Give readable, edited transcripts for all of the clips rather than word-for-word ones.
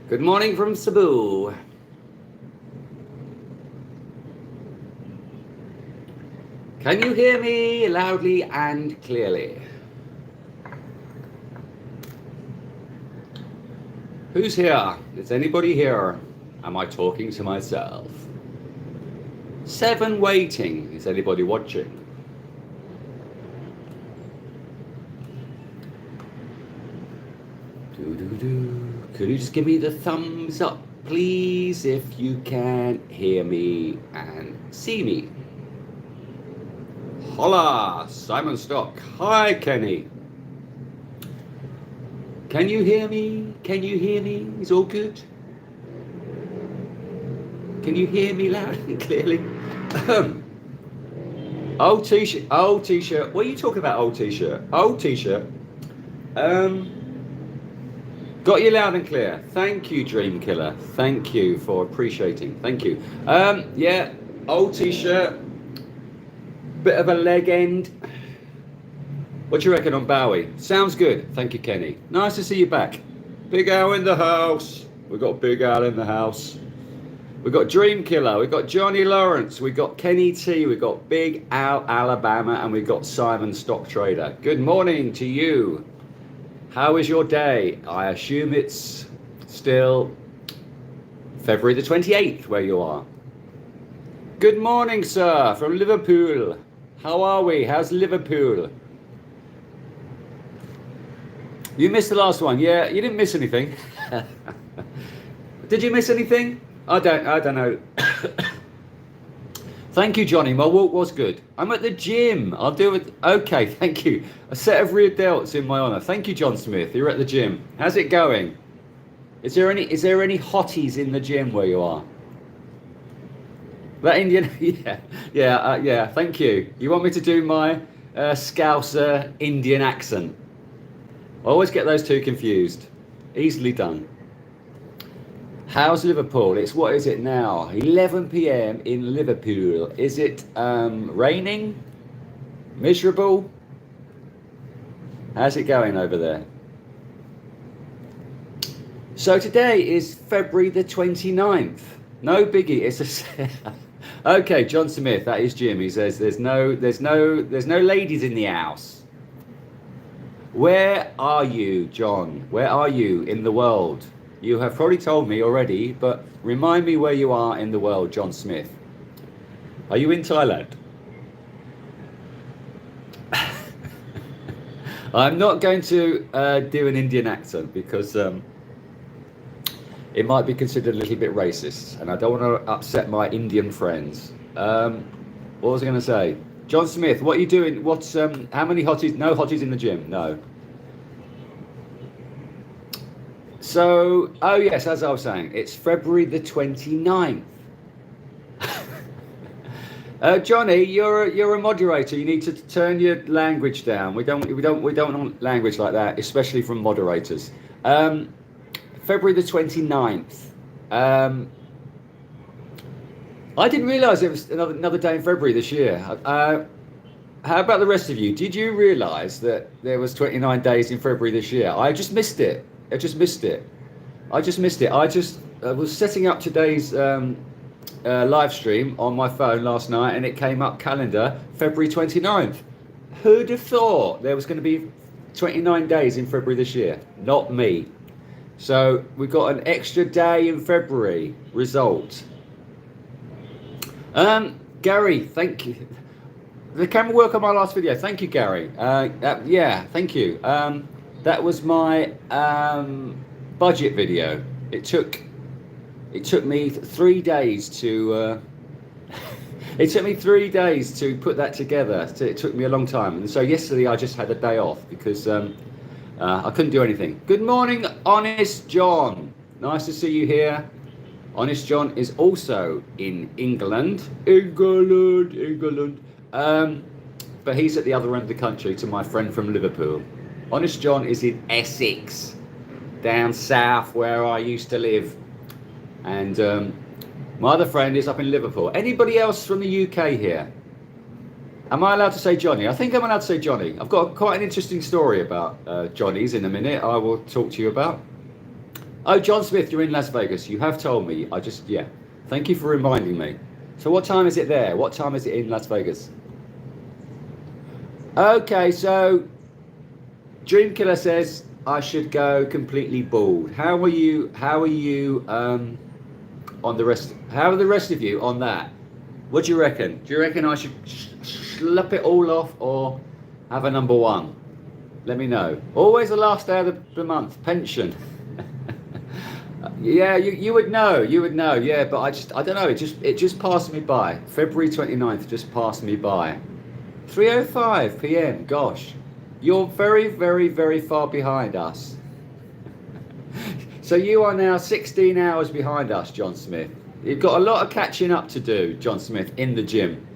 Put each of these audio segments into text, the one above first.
Good morning from Cebu. Can you hear me loudly and clearly? Who's here? Is anybody here? Am I talking to myself? 7 waiting. Is anybody watching? Could you just give me the thumbs up, please, if you can hear me and see me? Hola, Simon Stock. Hi, Kenny. Can you hear me? Can you hear me? Is all good? Can you hear me loud and clearly? Old t-shirt. Old t-shirt. What are you talking about, old t-shirt? Old t-shirt. Got you loud and clear. Thank you, Dream Killer. Thank you for appreciating. Thank you. Yeah, old t-shirt. Bit of a leg end. What do you reckon on Bowie? Sounds good. Thank you, Kenny. Nice to see you back. Big Al in the house. We've got Big Al in the house. We've got Dream Killer. We've got Johnny Lawrence. We've got Kenny T. We've got Big Al Alabama. And we've got Simon Stock Trader. Good morning to you. How is your day? I assume it's still February the 28th where you are. Good morning, sir, from Liverpool. How are we? How's Liverpool? You missed the last one. Yeah, you didn't miss anything. Did you miss anything? I don't know. Thank you, Johnny. My walk was good. I'm at the gym. I'll do it. Okay, thank you. A set of rear delts in my honor. Thank you, John Smith. You're at the gym. How's it going? Is there any hotties in the gym where you are? That Indian, yeah. Thank you. You want me to do my Scouser Indian accent? I always get those two confused. Easily done. How's Liverpool? It's, what is it now? 11 p.m. in Liverpool. Is it raining? Miserable? How's it going over there? So today is February the 29th. No biggie. It's a okay, John Smith. That is Jim. He says there's no ladies in the house. Where are you, John? Where are you in the world? You have probably told me already, but remind me where you are in the world, John Smith. Are you in Thailand? I'm not going to do an Indian accent because it might be considered a little bit racist, and I don't want to upset my Indian friends. What was I going to say? John Smith, what are you doing? What's how many hotties? No hotties in the gym? No. So, oh yes, as I was saying, it's February the 29th. Johnny, you're a moderator. You need to turn your language down. We don't want language like that, especially from moderators. February the 29th. I didn't realise it was another day in February this year. How about the rest of you? Did you realise that there was 29 days in February this year? I just missed it. I was setting up today's live stream on my phone last night, and it came up calendar February 29th. Who'd have thought there was going to be 29 days in February this year? Not me. So we've got an extra day in February. Result. Gary, thank you. The camera work on my last video. Thank you, Gary. Yeah, thank you. That was my budget video. It took me 3 days to it took me 3 days to put that together. So it took me a long time. And so yesterday I just had a day off because I couldn't do anything. Good morning, Honest John. Nice to see you here. Honest John is also in England. But he's at the other end of the country to my friend from Liverpool. Honest John is in Essex, down south where I used to live. And my other friend is up in Liverpool. Anybody else from the UK here? Am I allowed to say Johnny? I think I'm allowed to say Johnny. I've got quite an interesting story about Johnny's in a minute I will talk to you about. Oh, John Smith, you're in Las Vegas. You have told me. Yeah. Thank you for reminding me. So what time is it there? What time is it in Las Vegas? Okay, so Dream Killer says I should go completely bald. How are you on the rest? How are the rest of you on that? What do you reckon? Do you reckon I should slap it all off or have a number one? Let me know. Always the last day of the month. Pension. Yeah, you would know. You would know. Yeah, but I don't know. It just passed me by. February 29th just passed me by. 3:05 p.m. Gosh, you're very, very, very far behind us. So you are now 16 hours behind us, John Smith. You've got a lot of catching up to do, John Smith, in the gym.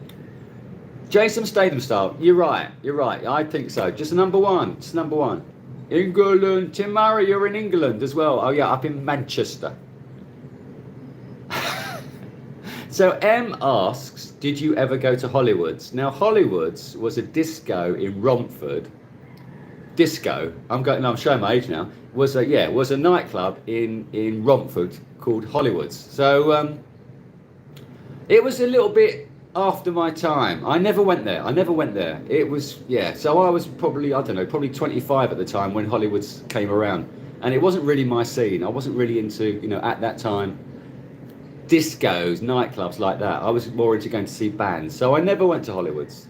Jason Statham style. You're right. You're right. I think so. Just number one. Just number one. England. Tim Murray, you're in England as well. Oh yeah, up in Manchester. So M asks, did you ever go to Hollywood's? Now Hollywood's was a disco in Romford. Disco. I'm showing my age now. Was a nightclub in Romford called Hollywood's. So it was a little bit after my time. I never went there. It was, so I was probably 25 at the time when Hollywood's came around, and it wasn't really my scene. I wasn't really into, at that time, discos, nightclubs like that. I was more into going to see bands, so I never went to Hollywood's.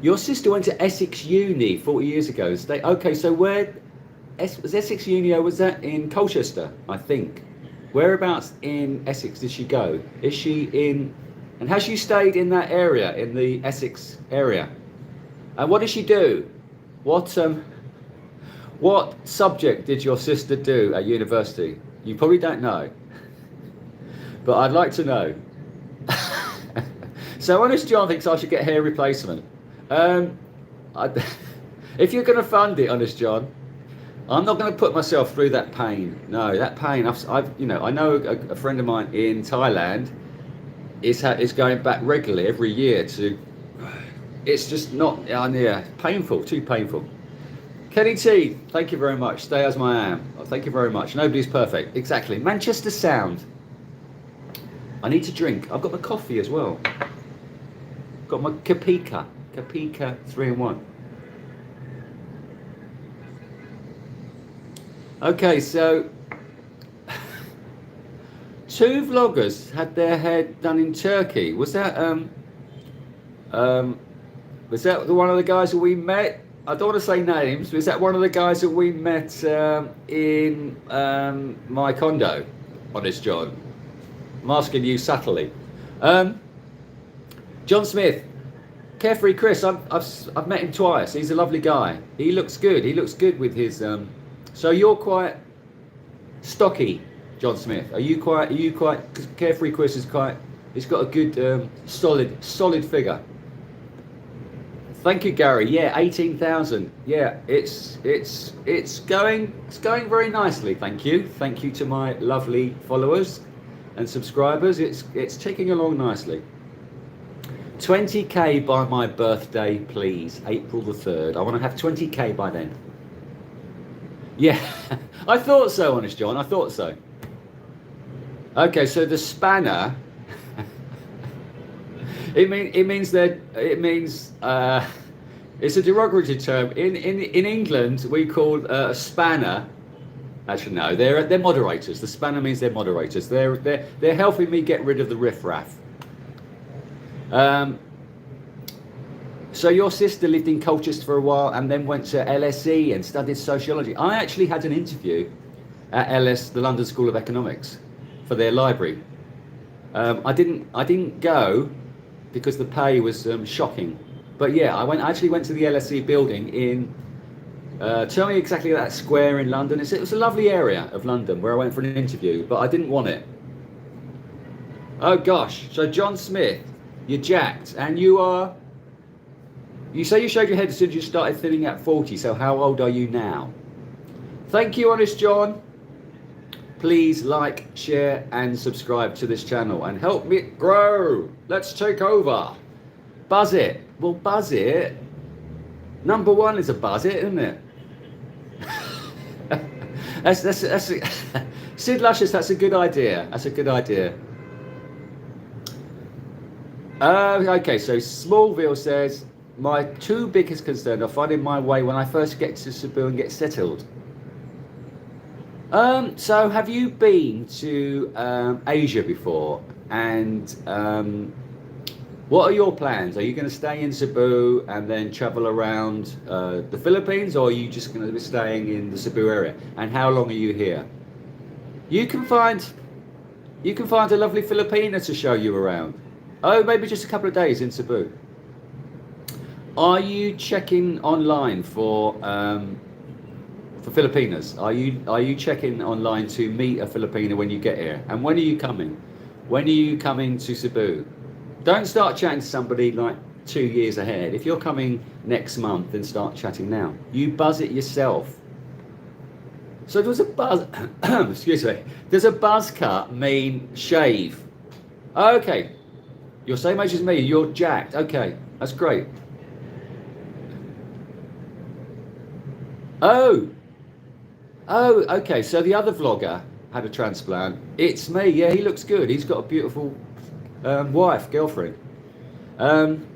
Your sister went to Essex Uni 40 years ago. Okay, so where was Essex Uni? Was that in Colchester, I think? Whereabouts in Essex did she go? Is she in, and has she stayed in that area, in the Essex area? And what did she do? What subject did your sister do at university? You probably don't know, but I'd like to know. So Honest John thinks I should get hair replacement. If you're going to fund it, Honest John, I'm not going to put myself through that pain. No, that pain. I know a friend of mine in Thailand is going back regularly every year to. It's just not. Painful. Too painful. Kenny T, thank you very much. Stay as I am. Oh, thank you very much. Nobody's perfect. Exactly. Manchester Sound. I need to drink. I've got my coffee as well. Got my Kapika 3-in-1. Okay, so 2 vloggers had their hair done in Turkey. Was that one of the guys that we met? I don't want to say names. Was that one of the guys that we met in my condo? Honest John, I'm asking you subtly. John Smith, Carefree Chris. I've met him twice. He's a lovely guy. He looks good. He looks good with his. So you're quite stocky, John Smith. Are you quite? Because Carefree Chris is quite. He's got a good, solid figure. Thank you, Gary. Yeah, 18,000. Yeah, it's going very nicely. Thank you to my lovely followers and subscribers. It's ticking along nicely. 20k by my birthday, please. April the 3rd. I want to have 20k by then. Yeah, I thought so, Honest John. I thought so. Okay, so the spanner. It means it's a derogatory term. In England, we call a spanner. Actually, no, they're moderators. The spanner means they're moderators. They're helping me get rid of the riffraff. So your sister lived in Colchester for a while and then went to LSE and studied sociology. I actually had an interview at the London School of Economics, for their library. I didn't go because the pay was shocking. But yeah, I actually went to the LSE building in. Tell me exactly that square in London. It was a lovely area of London where I went for an interview, but I didn't want it. Oh gosh! So John Smith, you're jacked, and you are. You say you shaved your head as soon as you started thinning at 40. So how old are you now? Thank you, Honest John. Please like, share, and subscribe to this channel and help me grow. Let's take over. Buzz it. Well, buzz it. Number 1 is a buzz it, isn't it? That's Sid Luscious. That's a good idea. That's a good idea. Okay, so Smallville says my two biggest concerns are finding my way when I first get to Cebu and get settled. So have you been to Asia before? And what are your plans? Are you going to stay in Cebu and then travel around the Philippines, or are you just going to be staying in the Cebu area? And how long are you here? You can find a lovely Filipina to show you around. Oh, maybe just a couple of days in Cebu. Are you checking online for Filipinas? Are you checking online to meet a Filipina when you get here? And when are you coming? When are you coming to Cebu? Don't start chatting to somebody like 2 years ahead. If you're coming next month, then start chatting now. You buzz it yourself. So does a buzz? Excuse me. Does a buzz cut mean shave? Okay, you're same age as me. You're jacked. Okay, that's great. Oh, okay. So the other vlogger had a transplant. It's me. Yeah, he looks good. He's got a beautiful girlfriend. M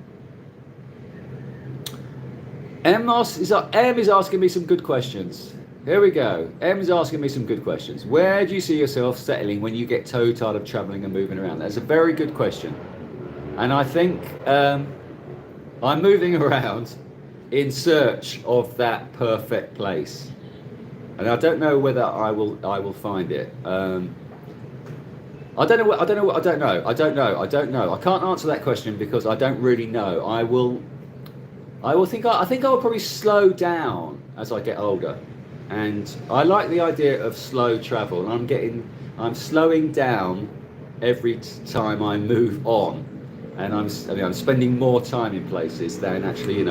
is asking me some good questions. Here we go. M is asking me some good questions. Where do you see yourself settling when you get toe tired of traveling and moving around? That's a very good question. And I think I'm moving around in search of that perfect place. And I don't know whether I will find it. I don't know. I can't answer that question because I don't really know. I think I will probably slow down as I get older. And I like the idea of slow travel. And I'm slowing down every time I move on. And I'm spending more time in places than actually,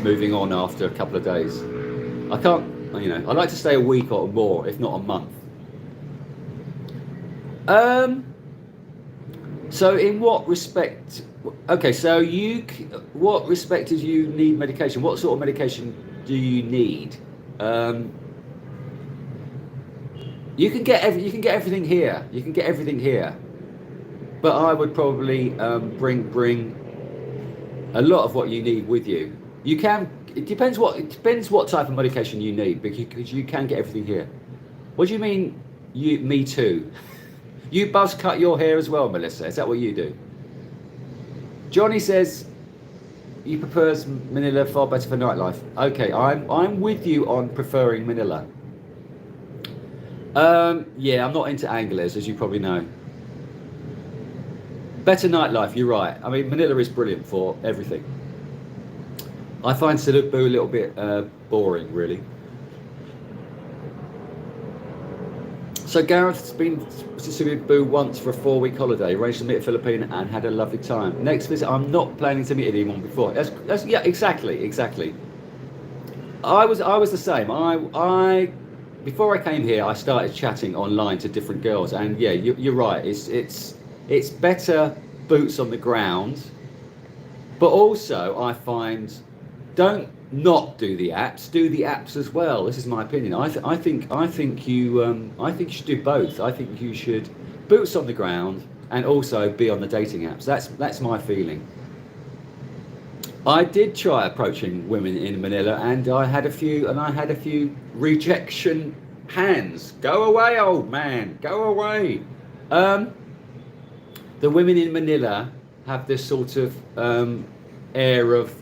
moving on after a couple of days. I like to stay a week or more, if not a month. So in what respect? Okay, so what respect do you need medication? What sort of medication do you need? You can get everything here. You can get everything here. But I would probably bring a lot of what you need with you. You can. It depends what type of medication you need, because you can get everything here. What do you mean? Me too. You buzz cut your hair as well, Melissa. Is that what you do? Johnny says he prefers Manila, far better for nightlife. Okay, I'm with you on preferring Manila. Yeah, I'm not into anglers, as you probably know. Better nightlife, you're right. I mean, Manila is brilliant for everything. I find Cebu a little bit boring, really. So Gareth's been to Cebu once for a 4-week holiday, arranged to meet a Filipino and had a lovely time. Next visit, I'm not planning to meet anyone before. That's yeah, exactly. I was the same. I before I came here, I started chatting online to different girls, and yeah, you're right. It's better boots on the ground, but also I find don't not do the apps. Do the apps as well. This is my opinion. I think you should do both. I think you should boots on the ground and also be on the dating apps. That's my feeling. I did try approaching women in Manila, and I had a few rejection hands. Go away, old man. Go away. The women in Manila have this sort of air of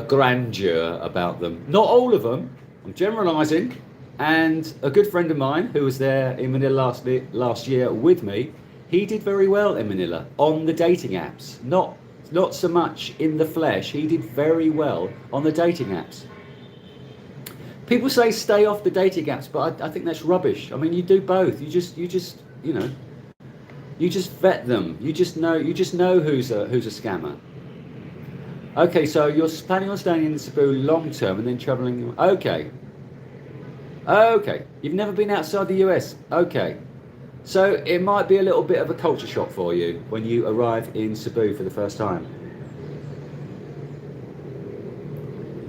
grandeur about them. Not all of them. I'm generalising. And a good friend of mine who was there in Manila last year with me, he did very well in Manila on the dating apps. Not so much in the flesh. He did very well on the dating apps. People say stay off the dating apps, but I think that's rubbish. I mean, you do both. You just vet them. You just know who's a scammer. Okay, so you're planning on staying in Cebu long term and then travelling. Okay. You've never been outside the US. Okay. So it might be a little bit of a culture shock for you when you arrive in Cebu for the first time.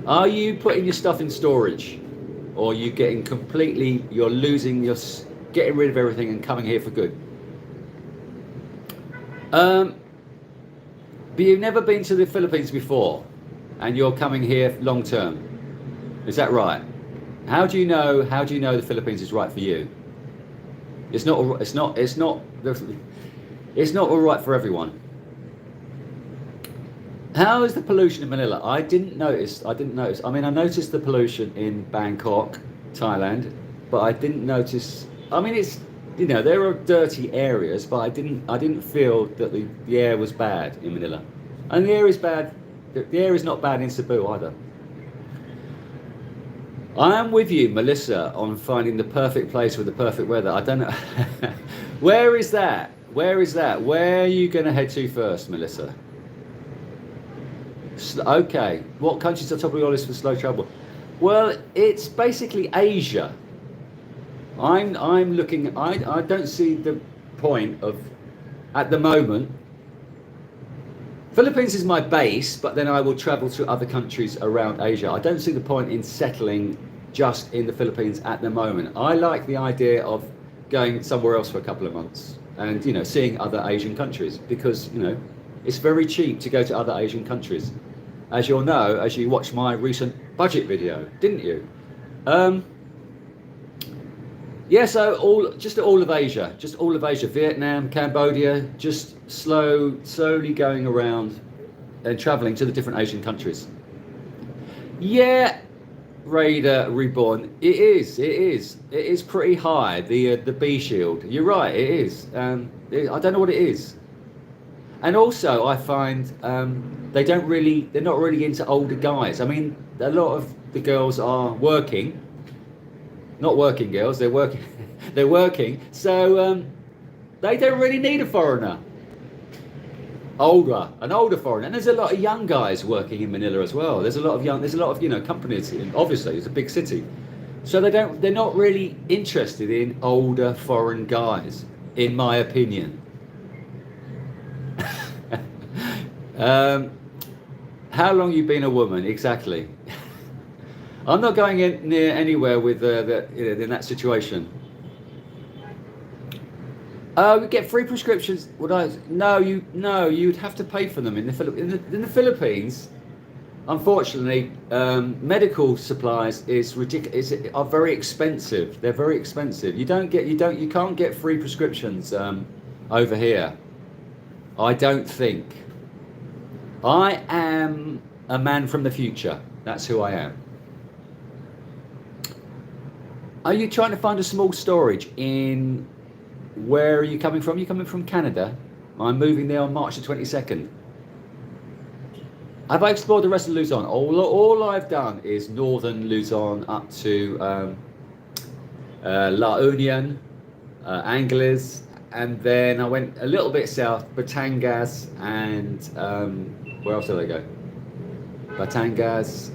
Are you putting your stuff in storage? or you getting completely, you're getting rid of everything and coming here for good? But you've never been to the Philippines before, and you're coming here long term. Is that right? How do you know the Philippines is right for you? It's not all right for everyone. How is the pollution in Manila? I didn't notice. I mean, I noticed the pollution in Bangkok, Thailand, but I didn't notice. I mean, it's, there are dirty areas, but I didn't feel that the air was bad in Manila, and the air is bad. The air is not bad in Cebu either. I am with you, Melissa, on finding the perfect place with the perfect weather. I don't know. Where is that? Where are you going to head to first, Melissa? Okay. What countries are top of your list for slow travel? Well, it's basically Asia. I'm looking. I don't see the point of, at the moment. Philippines is my base, but then I will travel to other countries around Asia. I don't see the point in settling just in the Philippines at the moment. I like the idea of going somewhere else for a couple of months and, seeing other Asian countries, because, it's very cheap to go to other Asian countries. As you'll know, as you watched my recent budget video, didn't you? Yeah, so all of Asia, Vietnam, Cambodia, just slowly going around and traveling to the different Asian countries. Yeah, Raider Reborn, it is pretty high, the B shield. You're right, it is. I don't know what it is. And also, I find they're not really into older guys. I mean, a lot of the girls are working. Not working girls, they're working. They're working, so they don't really need a foreigner. An older foreigner, and there's a lot of young guys working in Manila as well. There's a lot of companies. Obviously, it's a big city, so they're not really interested in older foreign guys, in my opinion. How long you been a woman? Exactly. I'm not going near anywhere with in that situation. We get free prescriptions. You'd have to pay for them in the Philippines. Unfortunately, medical supplies are very expensive. They're very expensive. You can't get free prescriptions over here. I don't think. I am a man from the future. That's who I am. Are you trying to find a small storage in? Where are you coming from? You're coming from Canada. I'm moving there on March the 22nd. Have I explored the rest of Luzon? All I've done is northern Luzon up to La Union, Angeles, and then I went a little bit south, Batangas, and where else did I go? Batangas,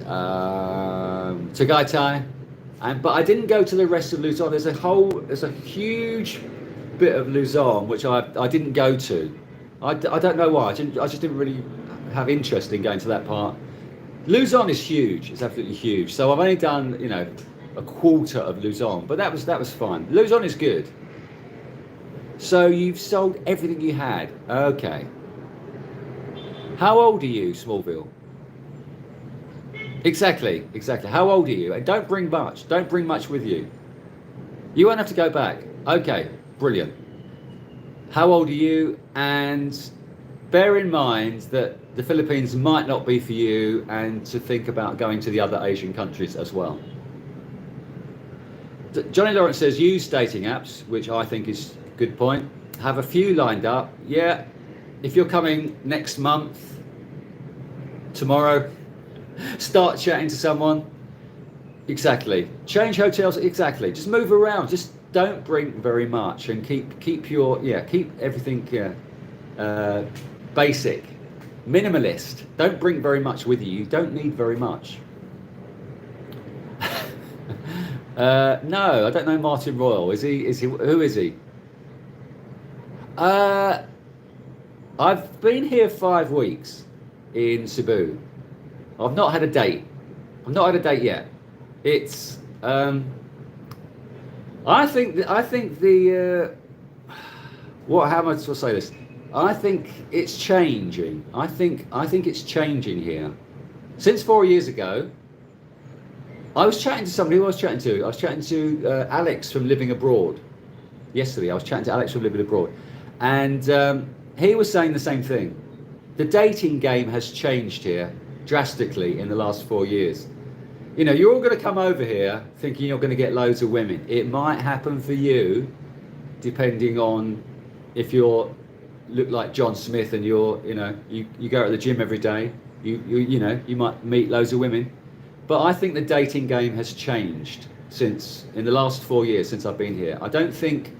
Tagaytay, but I didn't go to the rest of Luzon. There's a huge bit of Luzon which I didn't go to. I don't know why. I just didn't really have interest in going to that part. Luzon is huge. It's absolutely huge. So I've only done a quarter of Luzon, but that was fine. Luzon is good. So you've sold everything you had. Okay. How old are you, Smallville? Exactly. How old are you? And don't bring much with you. You won't have to go back. Okay, brilliant. How old are you? And bear in mind that the Philippines might not be for you, and to think about going to the other Asian countries as well. Johnny Lawrence says use dating apps, which I think is a good point. Have a few lined up. Yeah, if you're coming next month, tomorrow, start chatting to someone. Exactly. Change hotels. Exactly. Just move around. Just don't bring very much, and keep everything basic, minimalist. Don't bring very much with you. You don't need very much. No, I don't know Martin Royal. Is he? Who is he? I've been here 5 weeks in Cebu. I've not had a date. I've not had a date yet. Um, I think the what? How am I supposed to say this? I think it's changing. I think it's changing here. Since 4 years ago, I was chatting to somebody. Who I was chatting to? I was chatting to Alex from Living Abroad. Yesterday, I was chatting to Alex from Living Abroad, and he was saying the same thing. The dating game has changed here drastically in the last 4 years. You know, you're all going to come over here thinking you're going to get loads of women. It might happen for you, depending on if you're look like John Smith and you're, you know, you go to the gym every day. You know, you might meet loads of women. But I think the dating game has changed since in the last 4 years since I've been here. I don't think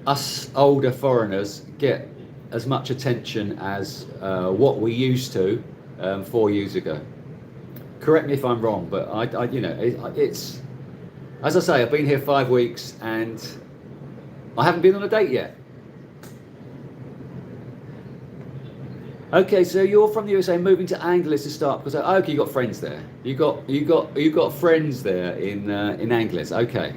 us older foreigners get as much attention as what we used to 4 years ago. Correct me if I'm wrong, but I you know, it's as I say, I've been here 5 weeks and I haven't been on a date yet. Okay, so you're from the USA, moving to Angeles to start because okay, you got friends there. You got friends there in Angeles. Okay.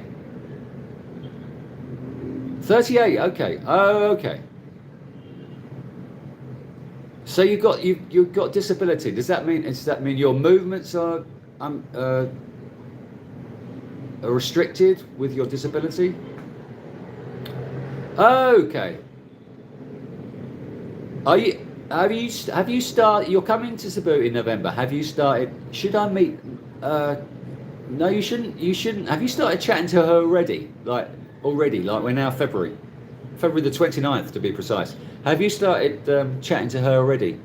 38. Okay. Oh, okay. So you've got disability. Does that mean your movements are restricted with your disability? Okay. Have you started? You're coming to Cebu in November. Have you started? Should I meet? No, you shouldn't. You shouldn't. Have you started chatting to her already? Like we're now February the 29th to be precise. Have you started chatting to her already?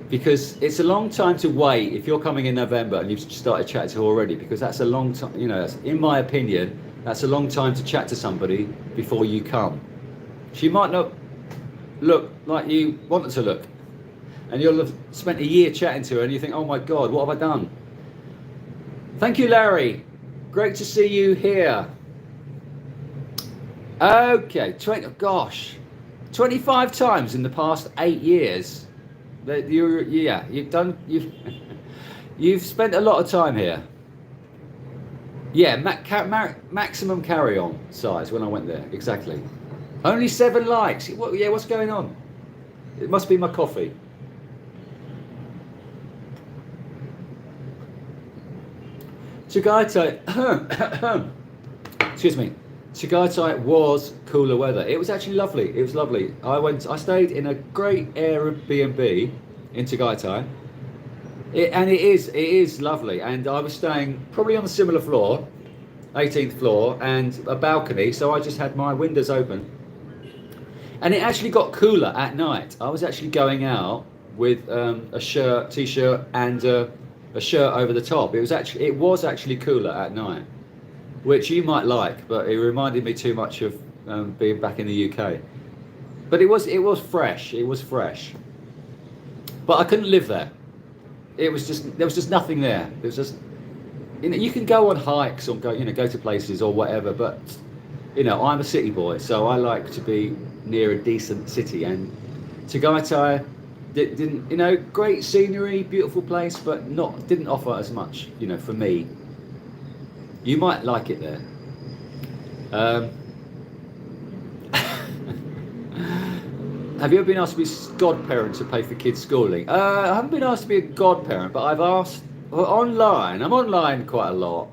Because it's a long time to wait if you're coming in November and you've started chatting to her already. Because that's a long time. You know, in my opinion, that's a long time to chat to somebody before you come. She might not look like you want her to look, and you'll have spent a year chatting to her and you think, oh my god, what have I done? Thank you, Larry, great to see you here. Okay, 25 times in the past 8 years that you've spent a lot of time here. Yeah, maximum carry-on size when I went there, exactly. Only 7 likes. What's going on? It must be my coffee. Tagaytay, excuse me. Tagaytay was cooler weather. It was actually lovely. It was lovely. I stayed in a great Airbnb in Tagaytay. And it is lovely. And I was staying probably on a similar floor, 18th floor, and a balcony. So I just had my windows open. And it actually got cooler at night. I was actually going out with a shirt, t-shirt, and a shirt over the top. It was actually cooler at night, which you might like, but it reminded me too much of being back in the UK. But it was fresh. It was fresh. But I couldn't live there. There was just nothing there. There was just, you know, you can go on hikes or go to places or whatever, but you know, I'm a city boy, so I like to be near a decent city. And Tagaytay didn't, you know, great scenery, beautiful place, but didn't offer as much, you know, for me. You might like it there. Have you ever been asked to be godparent to pay for kids' schooling? I haven't been asked to be a godparent, but I've asked online. I'm online quite a lot.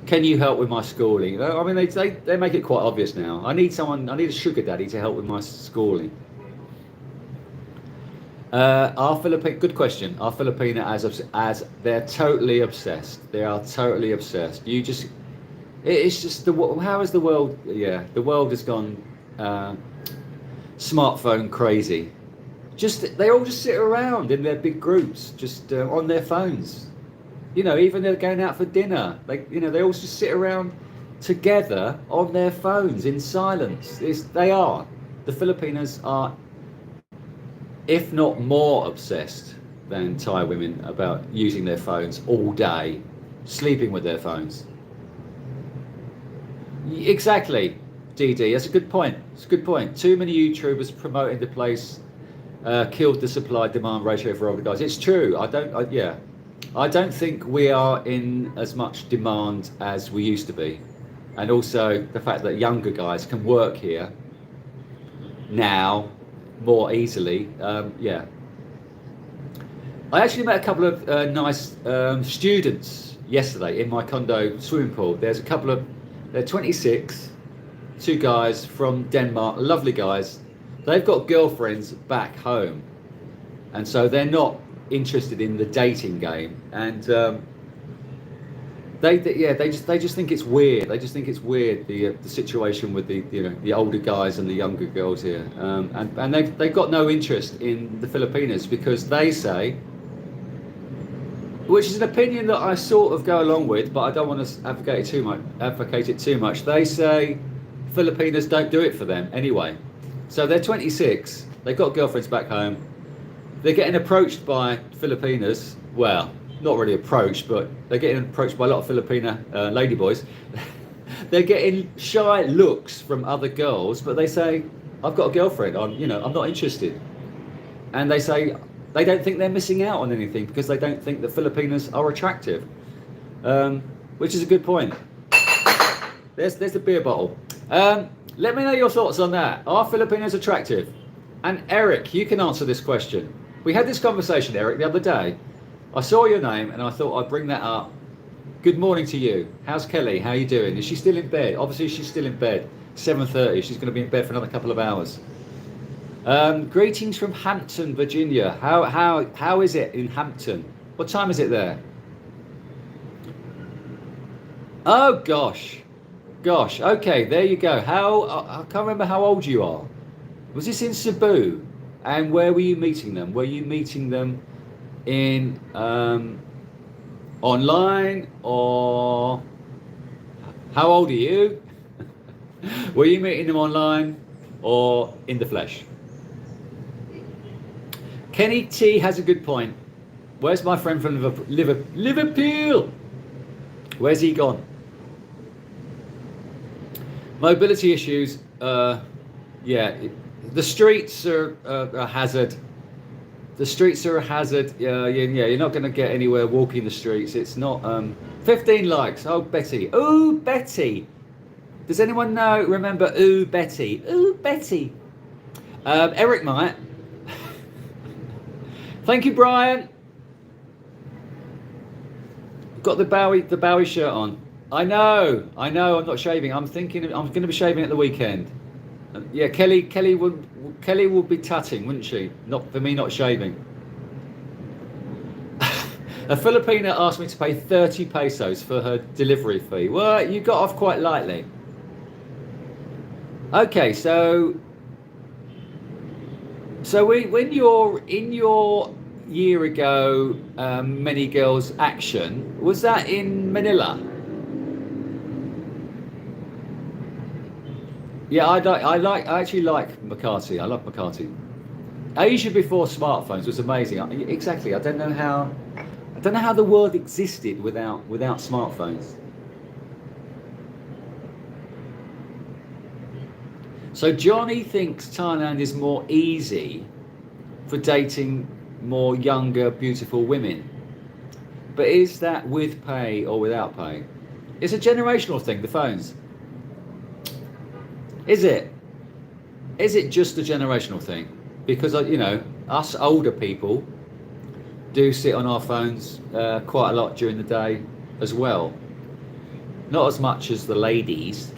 Can you help with my schooling? I mean, they make it quite obvious now. I need a sugar daddy to help with my schooling. Good question. Are Filipina as they're totally obsessed? They are totally obsessed. It's just how is the world? Yeah, the world has gone smartphone crazy. They all just sit around in their big groups, just on their phones. You know, even they're going out for dinner. They all just sit around together on their phones in silence. The Filipinos are, if not more obsessed than Thai women about using their phones all day, sleeping with their phones. Exactly, DD. That's a good point. It's a good point. Too many YouTubers promoting the place killed the supply-demand ratio for older guys. It's true. Yeah. I don't think we are in as much demand as we used to be. And also the fact that younger guys can work here now more easily. Yeah. I actually met a couple of nice students yesterday in my condo swimming pool. There's a couple of, they're 26, two guys from Denmark, lovely guys. They've got girlfriends back home. And so they're not interested in the dating game. And they just think it's weird. They just think it's weird, the situation with the older guys and the younger girls here. And they've got no interest in the Filipinas because they say, which is an opinion that I sort of go along with, but I don't want to advocate it too much. They say Filipinas don't do it for them anyway. So they're 26, they've got girlfriends back home, they're getting approached by Filipinas, well, not really approached, but they're getting approached by a lot of Filipina ladyboys. They're getting shy looks from other girls, but they say, I've got a girlfriend, I'm not interested. And they say, they don't think they're missing out on anything because they don't think that Filipinas are attractive, which is a good point. There's the beer bottle. Let me know your thoughts on that. Are Filipinos attractive? And Eric, you can answer this question. We had this conversation, Eric, the other day. I saw your name and I thought I'd bring that up. Good morning to you. How's Kelly? How are you doing? Is she still in bed? Obviously she's still in bed. 7:30. She's going to be in bed for another couple of hours. Greetings from Hampton, Virginia. How is it in Hampton? What time is it there? Oh gosh. Okay, there you go. I can't remember how old you are. Was this in Cebu? And where were you meeting them? Were you meeting them in online, or how old are you? Were you meeting them online or in the flesh? Kenny T has a good point. Where's my friend from Liverpool? Where's he gone? Mobility issues. Yeah, the streets are a hazard. The streets are a hazard. Yeah, you're not going to get anywhere walking the streets. It's not. 15 likes. Oh, Betty. Oh, Betty. Does anyone remember Ooh, Betty? Ooh, Betty. Eric might. Thank you, Brian. Got the Bowie shirt on. I know. I'm not shaving. I'm thinking I'm going to be shaving at the weekend. Yeah, Kelly would be tutting, wouldn't she? Not for me, not shaving. A Filipina asked me to pay 30 pesos for her delivery fee. Well, you got off quite lightly. Okay, so when you're in your year ago, many girls action, was that in Manila? Yeah, I actually like Makati. I love Makati. Asia before smartphones was amazing. Exactly. I don't know how the world existed without smartphones. So Johnny thinks Thailand is more easy for dating more younger, beautiful women. But is that with pay or without pay? It's a generational thing, the phones. Is it? Is it just a generational thing? Because, us older people do sit on our phones quite a lot during the day as well. Not as much as the ladies.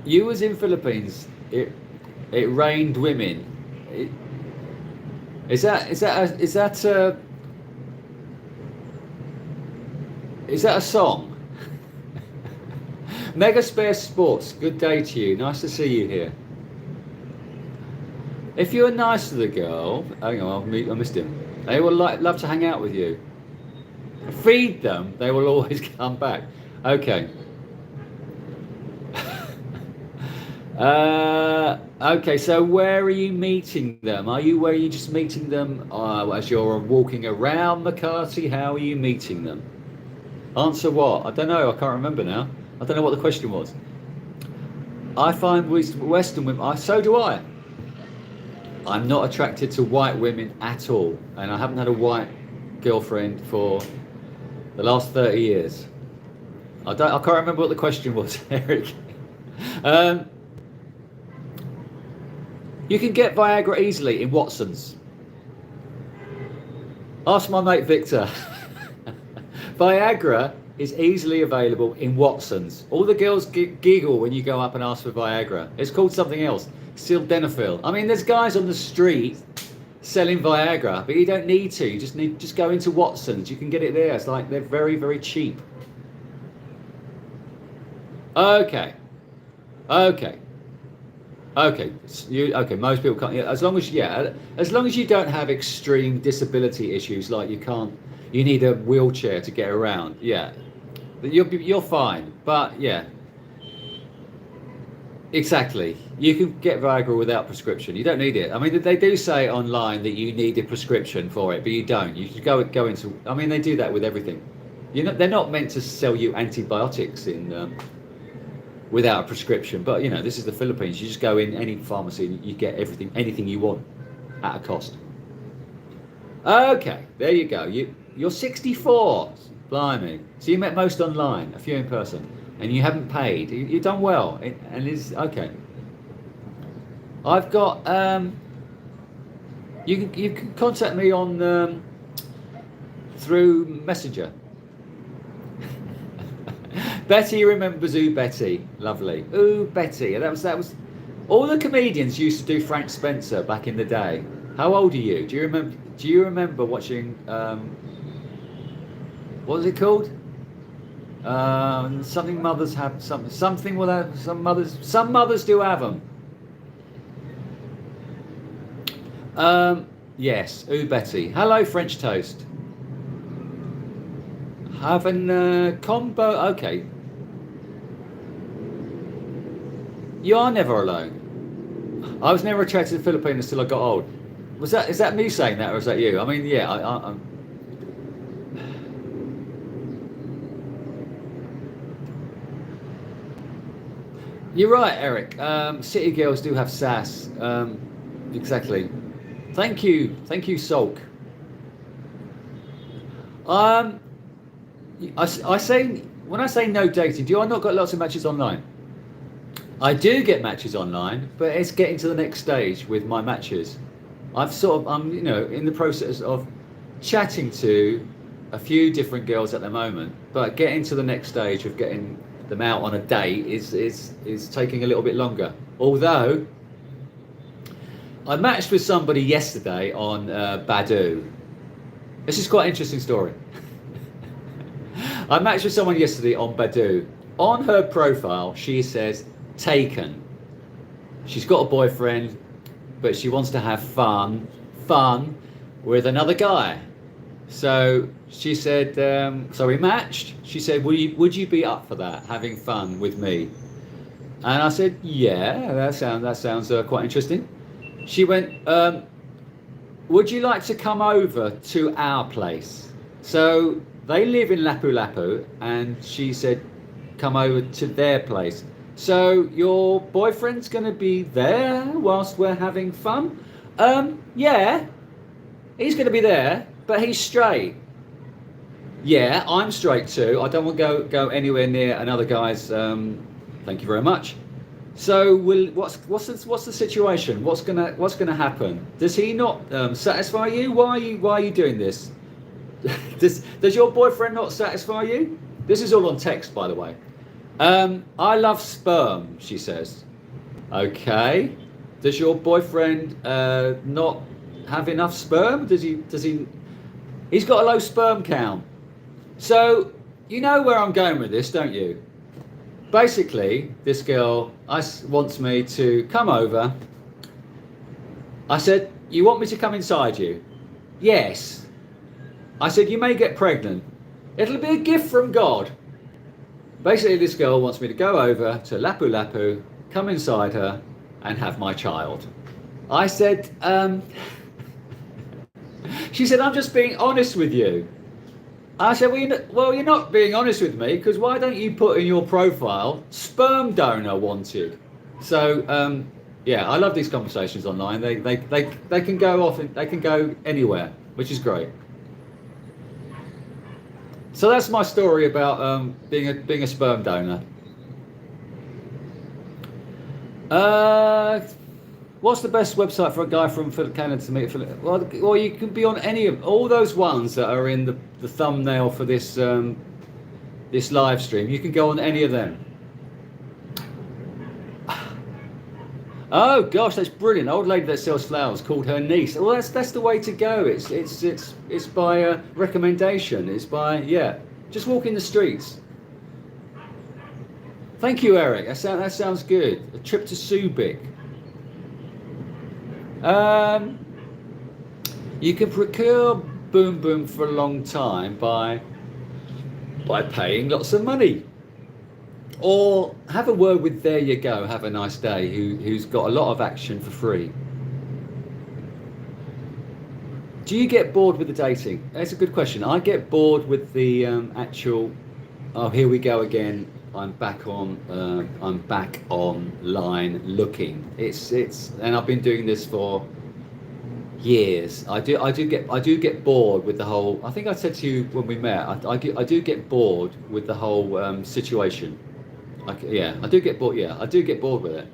You was in Philippines. It rained women. Is that a song? Mega Spare Sports, good day to you. Nice to see you here. If you're nice to the girl, hang on, I missed him. They will love to hang out with you. Feed them, they will always come back. Okay. Okay, so where are you meeting them? Where are you just meeting them as you're walking around Makati? How are you meeting them? Answer what? I don't know, I can't remember now. I don't know what the question was. I find Western women, so do I. I'm not attracted to white women at all, and I haven't had a white girlfriend for the last 30 years. I can't remember what the question was, Eric. Um, you can get Viagra easily in Watson's. Ask my mate Victor. Viagra is easily available in Watson's. All the girls giggle when you go up and ask for Viagra. It's called something else, sildenafil. I mean, there's guys on the street selling Viagra, but you don't need to. You just go into Watson's. You can get it there. It's like they're very, very cheap. Okay. Okay. Okay. Okay. Most people can't. As long as you don't have extreme disability issues, like you need a wheelchair to get around. Yeah, you're fine. But yeah, exactly. You can get Viagra without prescription. You don't need it. I mean, they do say online that you need a prescription for it, but you don't. You should go into. I mean, they do that with everything. They're not meant to sell you antibiotics without a prescription. But this is the Philippines. You just go in any pharmacy and you get anything you want at a cost. Okay, there you go. You're 64. Blimey. So you met most online, a few in person, and you haven't paid. You've done well. And it's okay. I've got. You can contact me on through Messenger. Betty remembers Ooh Betty. Lovely. Ooh Betty. That was. All the comedians used to do Frank Spencer back in the day. How old are you? Do you remember watching? What was it called? Something mothers have. Something without some mothers. Some mothers do have them. Yes. Ooh Betty. Hello French toast. Having combo. Okay. You are never alone. I was never attracted to Filipinos till I got old. Is that me saying that, or is that you? I mean, yeah. I'm You're right, Eric. City girls do have sass. Exactly. Thank you, Sulk. I say when I say no dating, do I not got lots of matches online? I do get matches online, but it's getting to the next stage with my matches. I'm in the process of chatting to a few different girls at the moment, but getting to the next stage of getting them out on a date is taking a little bit longer. Although I matched with somebody yesterday on Badoo. This is quite an interesting story. I matched with someone yesterday on Badoo. On her profile, she says taken. She's got a boyfriend, but she wants to have fun with another guy. So she said, so we matched. She said, would you be up for that, having fun with me? And I said, yeah, that sounds quite interesting. She went, would you like to come over to our place? So they live in Lapu-Lapu, and she said, come over to their place. So your boyfriend's going to be there whilst we're having fun? Yeah, he's going to be there, but he's straight. Yeah, I'm straight too. I don't want to go anywhere near another guy's. Thank you very much. So what's the situation? What's gonna happen? Does he not satisfy you? Why are you doing this? Does your boyfriend not satisfy you? This is all on text, by the way. I love sperm, she says. Okay. Does your boyfriend not have enough sperm? Does he? He's got a low sperm count. So you know where I'm going with this, don't you? Basically, this girl wants me to come over. I said, you want me to come inside you? Yes. I said, you may get pregnant. It'll be a gift from God. Basically, this girl wants me to go over to Lapu-Lapu, come inside her, and have my child. I said, she said, I'm just being honest with you. I said, well, you're not being honest with me, because why don't you put in your profile, sperm donor wanted? So Yeah, I love these conversations online. They can go off and they can go anywhere, which is great. So that's my story about being a sperm donor. Uh, what's the best website for a guy from Canada to meet? Well, you can be on any of all those ones that are in the thumbnail for this live stream. You can go on any of them. Oh gosh, that's brilliant! Old lady that sells flowers called her niece. Well, that's the way to go. It's by recommendation. It's by just walk in the streets. Thank you, Eric. That sounds good. A trip to Subic. You can procure Boom Boom for a long time by paying lots of money. Or have a word with There You Go, Have a Nice Day, who's got a lot of action for free. Do you get bored with the dating? That's a good question. I get bored with the actual, oh, here we go again. I'm back online looking. It's and I've been doing this for years. I do get bored with the whole, I think I said to you when we met, I do get bored with the whole situation. I do get bored. Yeah, I do get bored with it.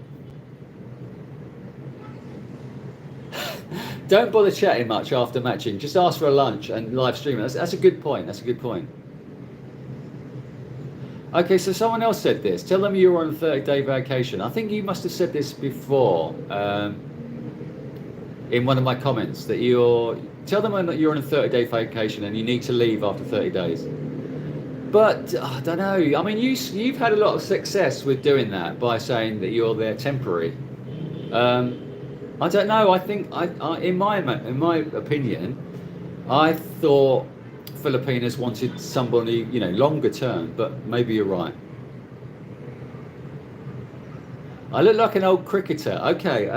Don't bother chatting much after matching. Just ask for a lunch and live streaming. That's a good point. That's a good point. Okay, so someone else said this. Tell them you were on a 30-day vacation. I think you must have said this before in one of my comments. That tell them that you're on a 30-day vacation and you need to leave after 30 days. But I don't know. I mean, you've had a lot of success with doing that by saying that you're there temporary. I don't know. I think in my opinion, I thought Filipinos wanted somebody longer term. But maybe you're right. I look like an old cricketer. Okay.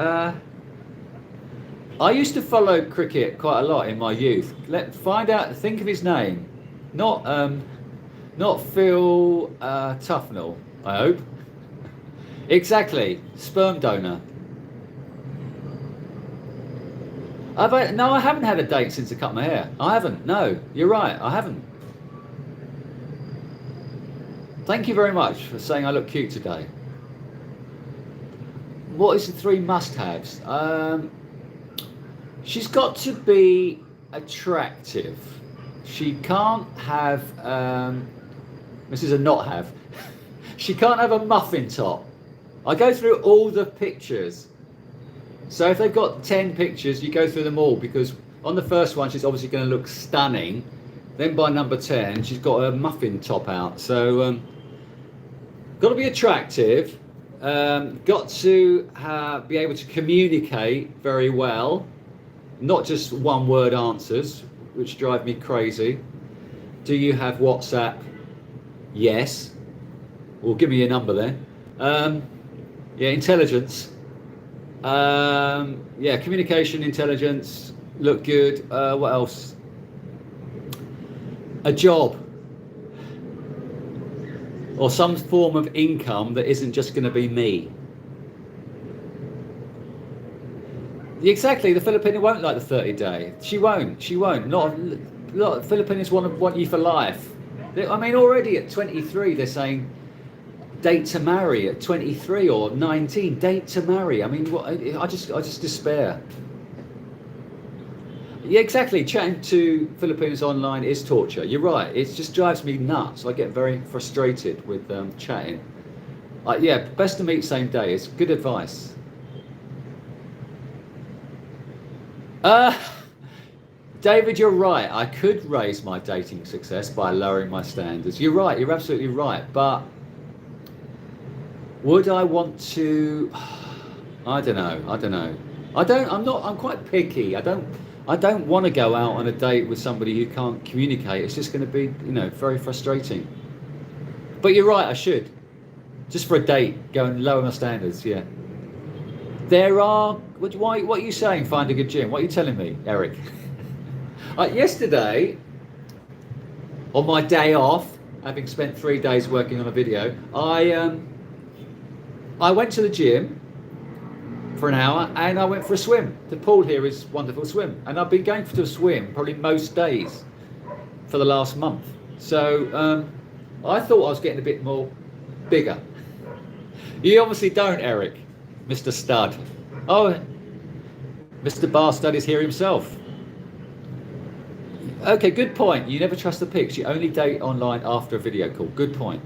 I used to follow cricket quite a lot in my youth. Think of his name. Not Phil Tufnell, I hope. Exactly, sperm donor. No, I haven't had a date since I cut my hair. I haven't. No, you're right. I haven't. Thank you very much for saying I look cute today. What is the 3 must-haves? She's got to be attractive. She can't have. This is a not have. She can't have a muffin top. I go through all the pictures. So if they've got 10 pictures, you go through them all, because on the first one, she's obviously going to look stunning. Then by number 10, she's got a muffin top out. So got to be attractive. Got to be able to communicate very well. Not just one-word answers, which drive me crazy. Do you have WhatsApp? Yes. Well, give me your number then. Intelligence. Communication, intelligence, look good. What else? A job. Or some form of income that isn't just going to be me. Exactly, the Filipino won't like the 30-day. She won't. Not Filipinos want you for life. I mean, already at 23, they're saying date to marry. At 23 or 19, date to marry. I mean, I just despair. Yeah, exactly. Chatting to Filipinos online is torture. You're right. It just drives me nuts. I get very frustrated with chatting. Best to meet same day. It's good advice. David, you're right. I could raise my dating success by lowering my standards. You're right. You're absolutely right. But would I want to? I don't know. I'm quite picky. I don't want to go out on a date with somebody who can't communicate. It's just going to be, very frustrating. But you're right. I should. Just for a date, go and lower my standards. Yeah. There are. What are you saying? Find a good gym. What are you telling me, Eric? Yesterday, on my day off, having spent 3 days working on a video, I went to the gym for an hour, and I went for a swim. The pool here is wonderful swim, and I've been going to a swim probably most days for the last month. So I thought I was getting a bit more bigger. You obviously don't, Eric, Mr. Stud. Oh, Mr. Bar Stud is here himself. Okay, good point. You never trust the pics. You only date online after a video call. Good point.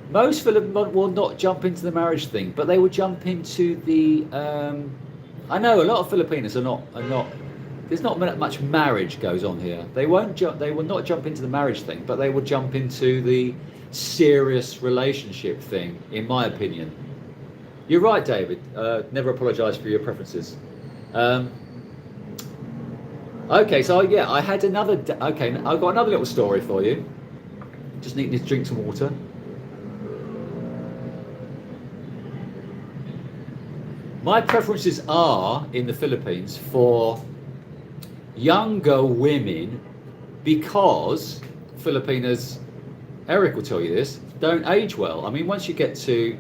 Most Filipinos will not jump into the marriage thing, but they will jump into the. I know a lot of Filipinos are not. There's not much marriage goes on here. They won't jump. They will not jump into the marriage thing, but they will jump into the serious relationship thing. In my opinion, you're right, David. Never apologise for your preferences. Okay, so yeah, I had another. Okay, I've got another little story for you. Just need to drink some water. My preferences are in the Philippines for younger women because Filipinas, Eric will tell you this, don't age well. I mean, once you get to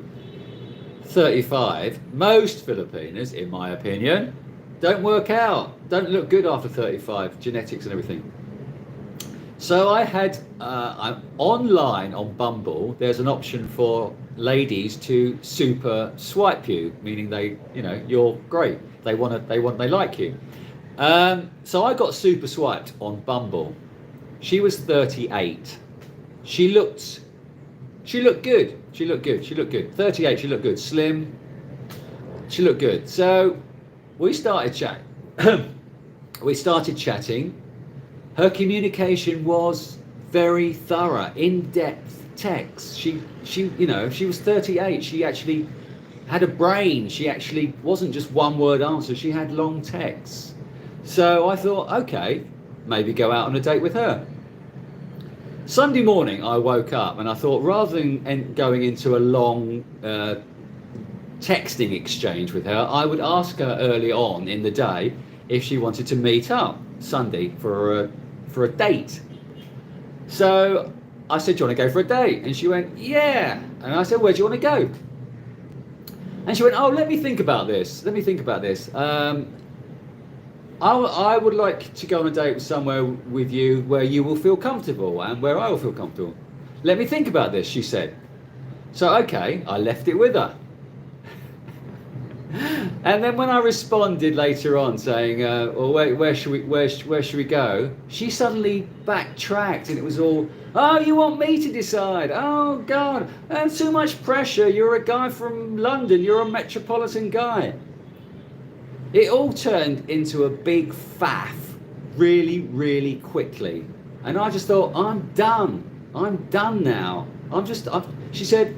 35, most Filipinas, in my opinion, don't work out, don't look good after 35, genetics and everything. So I had online on Bumble, there's an option for ladies to super swipe you, meaning they, you know, you're great. They like you. So I got super swiped on Bumble. She was 38. She looked good. 38, she looked good. Slim. She looked good. So we started chatting. Her communication was very thorough, in-depth text. She was 38. She actually had a brain. She actually wasn't just one-word answers. She had long texts. So I thought, okay, maybe go out on a date with her. Sunday morning, I woke up and I thought, rather than going into a long texting exchange with her, I would ask her early on in the day if she wanted to meet up Sunday for a date. So I said, do you want to go for a date? And she went, yeah. And I said, where do you want to go? And she went, oh, let me think about this. I would like to go on a date somewhere with you where you will feel comfortable and where I will feel comfortable. Let me think about this, she said. So, okay, I left it with her. And then when I responded later on saying, well, where should we go? She suddenly backtracked and it was all, oh, you want me to decide? Oh, God, that's too much pressure. You're a guy from London. You're a metropolitan guy. It all turned into a big faff really, really quickly. And I just thought, I'm done now. She said,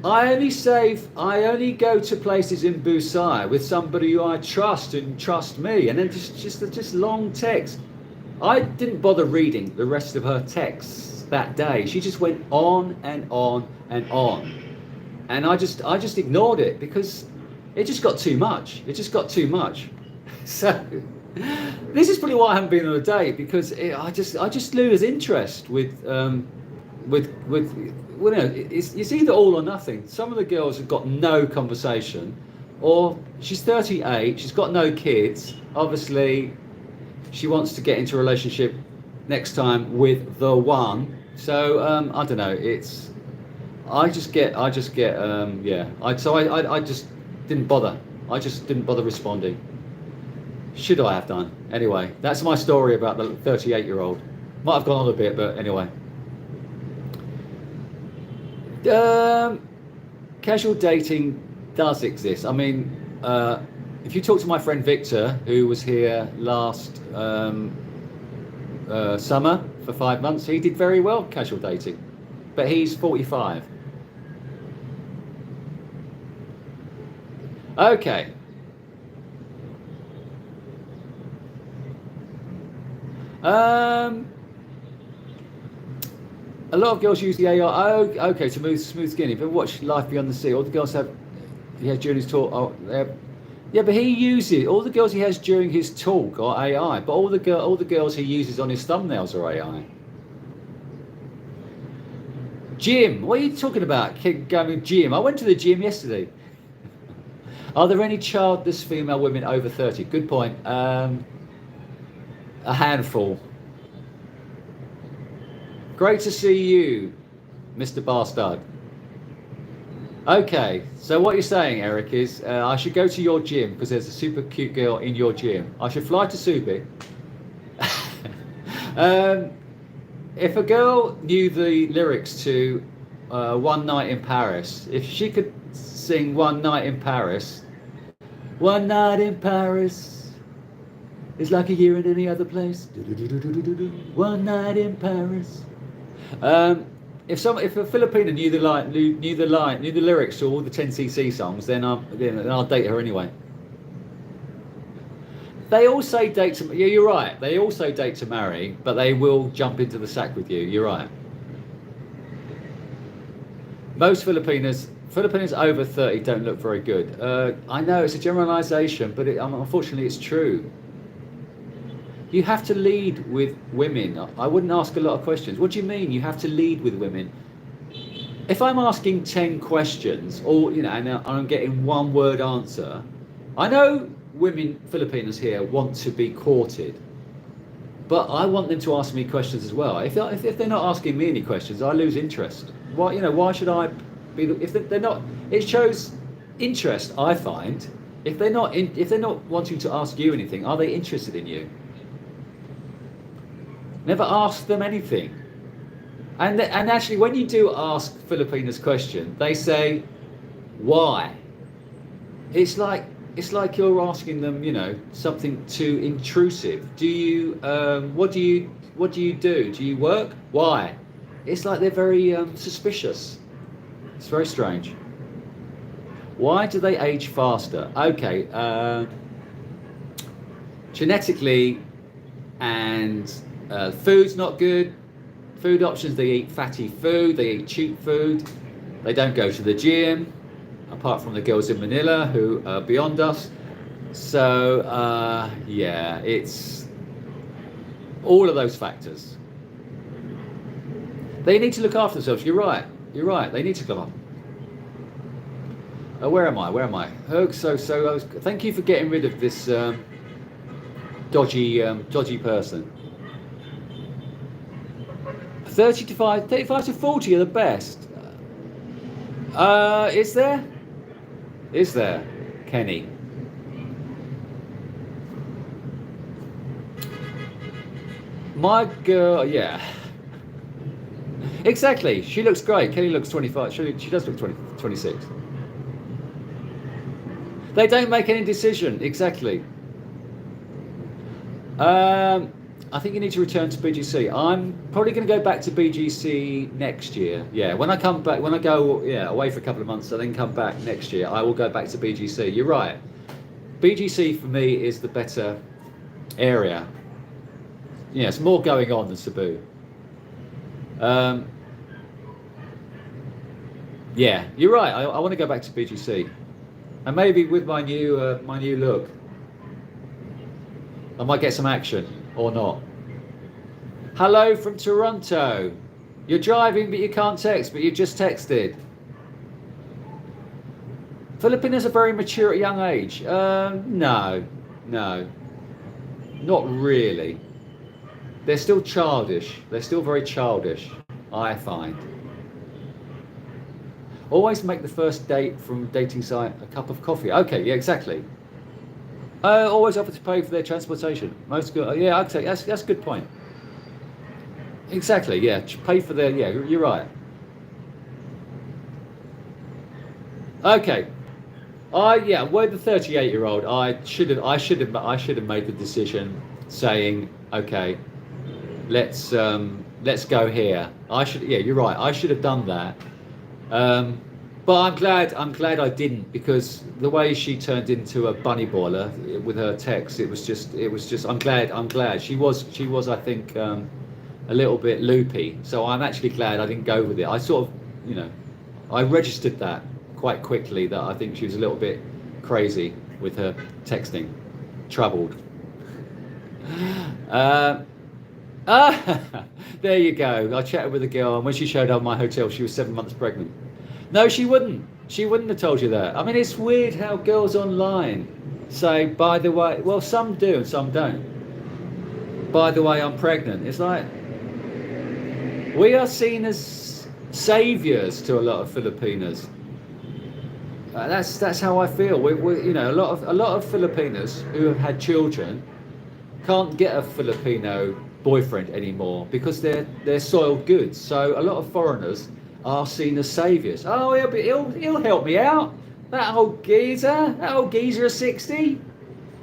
I only go to places in Busai with somebody who I trust and trust me. And then just long text. I didn't bother reading the rest of her texts that day. She just went on and on and on. And I just ignored it because it just got too much. So this is probably why I haven't been on a date, because I just lose interest with well, no, it's either all or nothing. Some of the girls have got no conversation, or she's 38, she's got no kids. Obviously, she wants to get into a relationship next time with the one. So I don't know. I just didn't bother. I just didn't bother responding. Should I have done? Anyway, that's my story about the 38-year-old. Might have gone on a bit, but anyway. Casual dating does exist. I mean, if you talk to my friend Victor, who was here last summer for 5 months, he did very well casual dating, but he's 45. Okay. A lot of girls use the AI. Oh, okay, to move smooth skin. If you watch Life Beyond the Sea, all the girls he has during his talk. Yeah, but he uses all the girls he has during his talk are AI. But all the girls he uses on his thumbnails are AI. Gym. What are you talking about? Going to the gym. I went to the gym yesterday. Are there any childless female women over 30? Good point. A handful. Great to see you, Mr. Bastard. Okay, so what you're saying, Eric, is I should go to your gym because there's a super cute girl in your gym. I should fly to Subic. If a girl knew the lyrics to One Night in Paris, if she could sing One Night in Paris, one night in Paris is like a year in any other place. One night in Paris. If a Filipina knew the lyrics to all the 10cc songs, then I'll date her anyway. They all say date to, yeah, you're right. They all say date to marry, but they will jump into the sack with you. You're right. Most Filipinos over 30 don't look very good. I know it's a generalization, but unfortunately it's true. You have to lead with women. I wouldn't ask a lot of questions. What do you mean you have to lead with women? If I'm asking 10 questions, or and I'm getting one word answer, I know women, Filipinos here, want to be courted, but I want them to ask me questions as well. If they're not asking me any questions, I lose interest. Why should I be? If they're not, it shows interest. I find if they're not wanting to ask you anything, are they interested in you? Never ask them anything. And actually, when you do ask Filipinos question, they say, "Why?" It's like you're asking them, something too intrusive. Do you? What do you do? Do you work? Why? It's like they're very suspicious. It's very strange. Why do they age faster? Okay, genetically, and food's not good. Food options, they eat fatty food, they eat cheap food, they don't go to the gym, apart from the girls in Manila who are beyond us. So, yeah, it's all of those factors. They need to look after themselves. You're right. They need to look after. Where am I? Oh, so thank you for getting rid of this dodgy person. 35 to 40 are the best. Is there, Kenny? My girl, yeah. Exactly. She looks great. Kenny looks 25. She does look 26. They don't make any decision. Exactly. I think you need to return to BGC. I'm probably going to go back to BGC next year. Yeah, when I go away for a couple of months, and then come back next year, I will go back to BGC. You're right. BGC for me is the better area. Yeah, it's more going on than Cebu. Yeah, you're right. I want to go back to BGC, and maybe with my new look, I might get some action. Or not. Hello from Toronto. You're driving but you can't text, but you just texted. Filipinos are very mature at a young age. No, not really. They're still childish. They're still very childish, I find. Always make the first date from dating site a cup of coffee. Okay, yeah, exactly. Always offer to pay for their transportation. Most good. Yeah, I'd say that's a good point. Exactly. Yeah, pay for their. Yeah, you're right. Okay. We're the 38-year-old. I should have made the decision, saying, okay, let's go here. Yeah, you're right. I should have done that. But I'm glad I didn't, because the way she turned into a bunny boiler with her text, it was just. I'm glad she was. I think a little bit loopy. So I'm actually glad I didn't go with it. I sort of, I registered that quite quickly, that I think she was a little bit crazy with her texting, troubled. There you go. I chatted with a girl, and when she showed up at my hotel, she was 7 months pregnant. No, she wouldn't. She wouldn't have told you that. I mean, it's weird how girls online say, by the way, well, some do and some don't. By the way, I'm pregnant. It's like, we are seen as saviors to a lot of Filipinos. That's how I feel. You know, a lot of Filipinos who have had children can't get a Filipino boyfriend anymore because they're soiled goods. So a lot of foreigners are seen as saviors. Oh, he'll help me out. That old geezer of 60.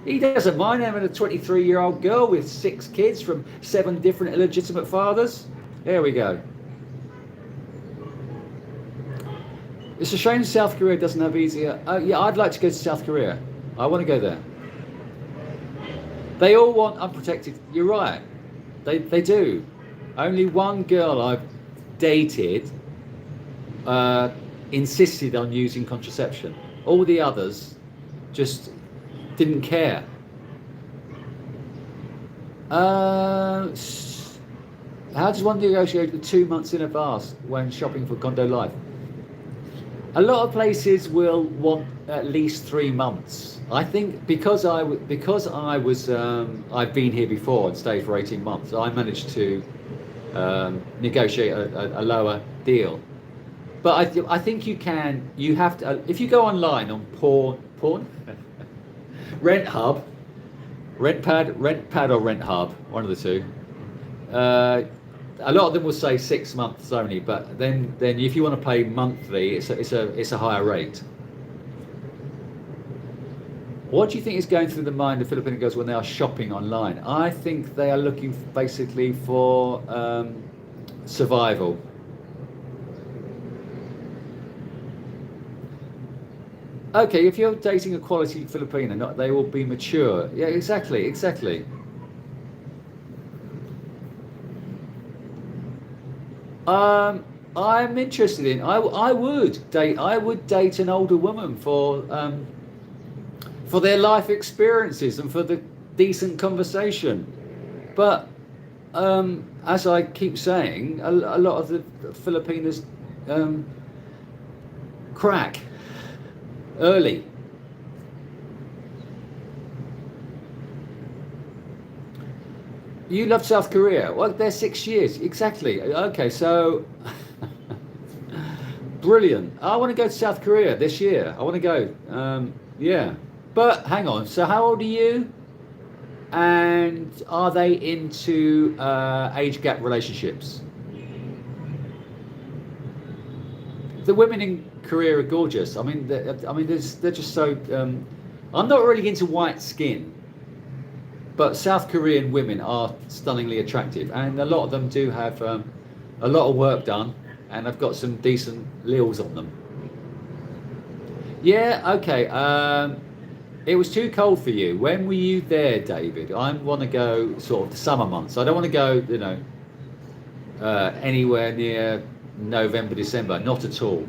He doesn't mind having a 23-year-old girl with 6 kids from 7 different illegitimate fathers. There we go. It's a shame South Korea doesn't have easier. Yeah, I'd like to go to South Korea. I want to go there. They all want unprotected. You're right. They do. Only one girl I've dated insisted on using contraception. All the others just didn't care. How does one negotiate with 2 months in advance when shopping for condo life? A lot of places will want at least 3 months. I think because I've been here before and stayed for 18 months, I managed to negotiate a lower deal. But I think you have to, if you go online on porn, Rent Hub, Rentpad or Rent Hub, one of the two. A lot of them will say 6 months only, but then if you want to pay monthly, it's a higher rate. What do you think is going through the mind of Filipino girls when they are shopping online? I think they are looking basically for survival. Okay, if you're dating a quality Filipino, they will be mature. Yeah, exactly. I'm interested in. I would date an older woman for their life experiences and for the decent conversation. But as I keep saying, a lot of the Filipinos crack early. You love South Korea. Well, they're 6 years. Exactly. Okay, so brilliant. I want to go to South Korea this year. I want to go. Yeah. But hang on. So how old are you? And are they into age gap relationships? The women in Korea are gorgeous. I mean, they're just so. I'm not really into white skin. But South Korean women are stunningly attractive, and a lot of them do have a lot of work done, and I've got some decent lils on them. Yeah, okay. It was too cold for you. When were you there, David? I want to go sort of the summer months. I don't want to go, anywhere near November, December. Not at all.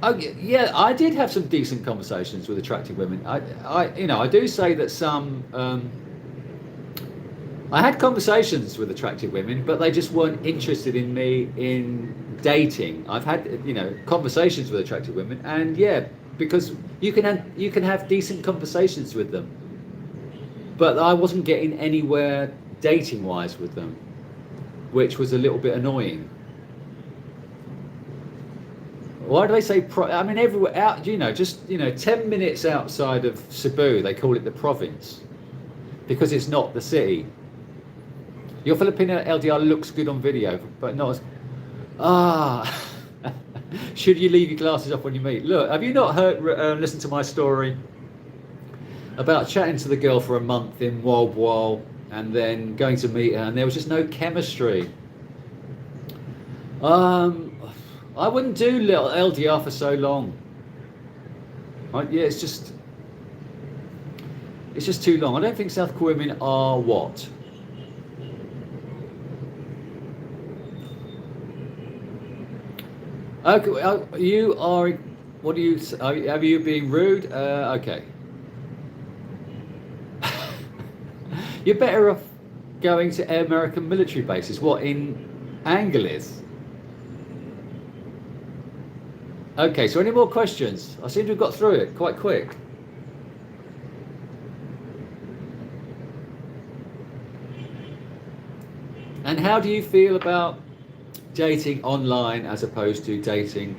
Oh, yeah, I did have some decent conversations with attractive women. I do say that some. I had conversations with attractive women, but they just weren't interested in me in dating. I've had, conversations with attractive women, and yeah, because you can have decent conversations with them, but I wasn't getting anywhere dating wise with them, which was a little bit annoying. Why do they say everywhere out, 10 minutes outside of Cebu, they call it the province because it's not the city. Your Filipino LDR looks good on video, but not as... Should you leave your glasses off when you meet? Look, have you not listened to my story about chatting to the girl for a month in Walbwal and then going to meet her and there was just no chemistry? I wouldn't do little LDR for so long. Yeah, it's just too long. I don't think South Korean women are what? Okay, you are. What do you? Have you been rude? Okay. You're better off going to American military bases? What, in Angeles? Okay, so any more questions? I seem to have got through it quite quick. And how do you feel about dating online as opposed to dating?